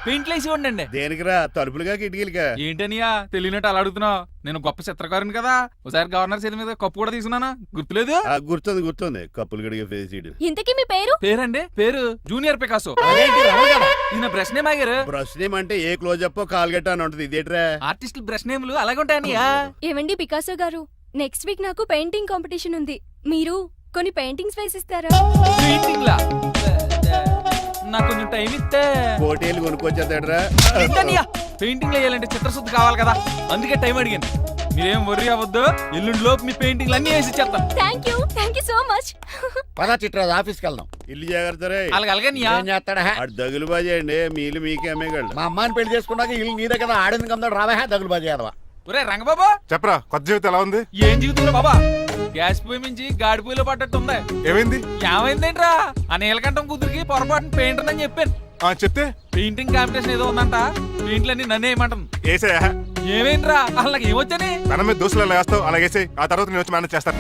పెయింట్లు వేసి ఉండండి. దేనికిరా? తలుపులుగా కిటికీలుగా? ఏంటనియా తెలియనట్టు అలా అడుగుతున్నావు? నేను గొప్ప చిత్రకారుని కదా. ఒకసారి గవర్నర్ చేతి మీద కప్పు కూడా తీసుకున్నానా? గుర్తులేదు? గుర్తుంది. కప్పులు గడిగే ఫేస్. ఇంతకీ మీ పేరు? పేరండి పేరు జూనియర్ పికాసో. ఇది నా బ్రష్ నేమ్ ఆగారు. బ్రష్ నేమ్ అంటే ఏ క్లోజప్ కాల్గట్ట అని ఉంటుంది. ఇదేట్రా? ఆర్టిస్టుల బ్రష్ నేమ్లు అలాగే ఉంటాయనియా. ఏమండి పికాసో గారు, నెక్స్ట్ వీక్ నాకు పెయింటింగ్ కాంపిటీషన్ ఉంది. మీరు కొన్ని పెయింటింగ్స్ వేసిస్తారా? పెయింటింగ్ లా? నాకు కొంచెం టైం ఇస్తే పోటీలు కొనుక్కొచ్చేస్తాడ్రా. పెయింటింగ్ వేయాలంటే చిత్రశుద్ధి కావాలి కదా, అందుకే టైం అడిగాను. మీరేం వర్రీ అవ్వద్దు, ఎల్లుండి లోపు మీ పెయింటింగ్లు అన్ని వేసి ఇచ్చేస్తాను. Thank you so much. పదా చిట్రాజ్ ఆఫీస్కి వెళ్దాం. ఇల్లు జాగ్రత్త రే. అలాగే ఏం చేస్తాడా? దగులు బాజీ అండి, మీ ఇల్లు మీకే అమ్మేగాళ్ళు. మా అమ్మాయిని పెళ్లి చేసుకున్నాక ఇల్లు నీదే కదా, ఆడింది కదా, రావా దగులు బాజీ అదవా. ఒరే రంగబాబా చెప్పరా, కొత్త జీవితం ఎలా ఉంది? ఏం జీవితంలో బాబా, గ్యాస్ పొయ్యి మించి గాడి పొయ్యిలో పడ్డట్టు ఉంది. ఏమైంది? ఏమైందేంట్రా? ఆ నీలకంఠం కూతురికి పొరపాటున పెయింటర్ అని చెప్పాను. చెప్తే పెయింటింగ్ కాంపిటీషన్ ఏదో ఉందంట, పెయింట్లన్నీ నన్ను ఏమంటాను. ఏసేయా? ఏమైందిరా? అసలు నాకు ఏమొచ్చని? తన మీద దోశలు వేస్తావు, అలాగేసే. ఆ తర్వాత నేను వచ్చి మేనేజ్ చేస్తాను.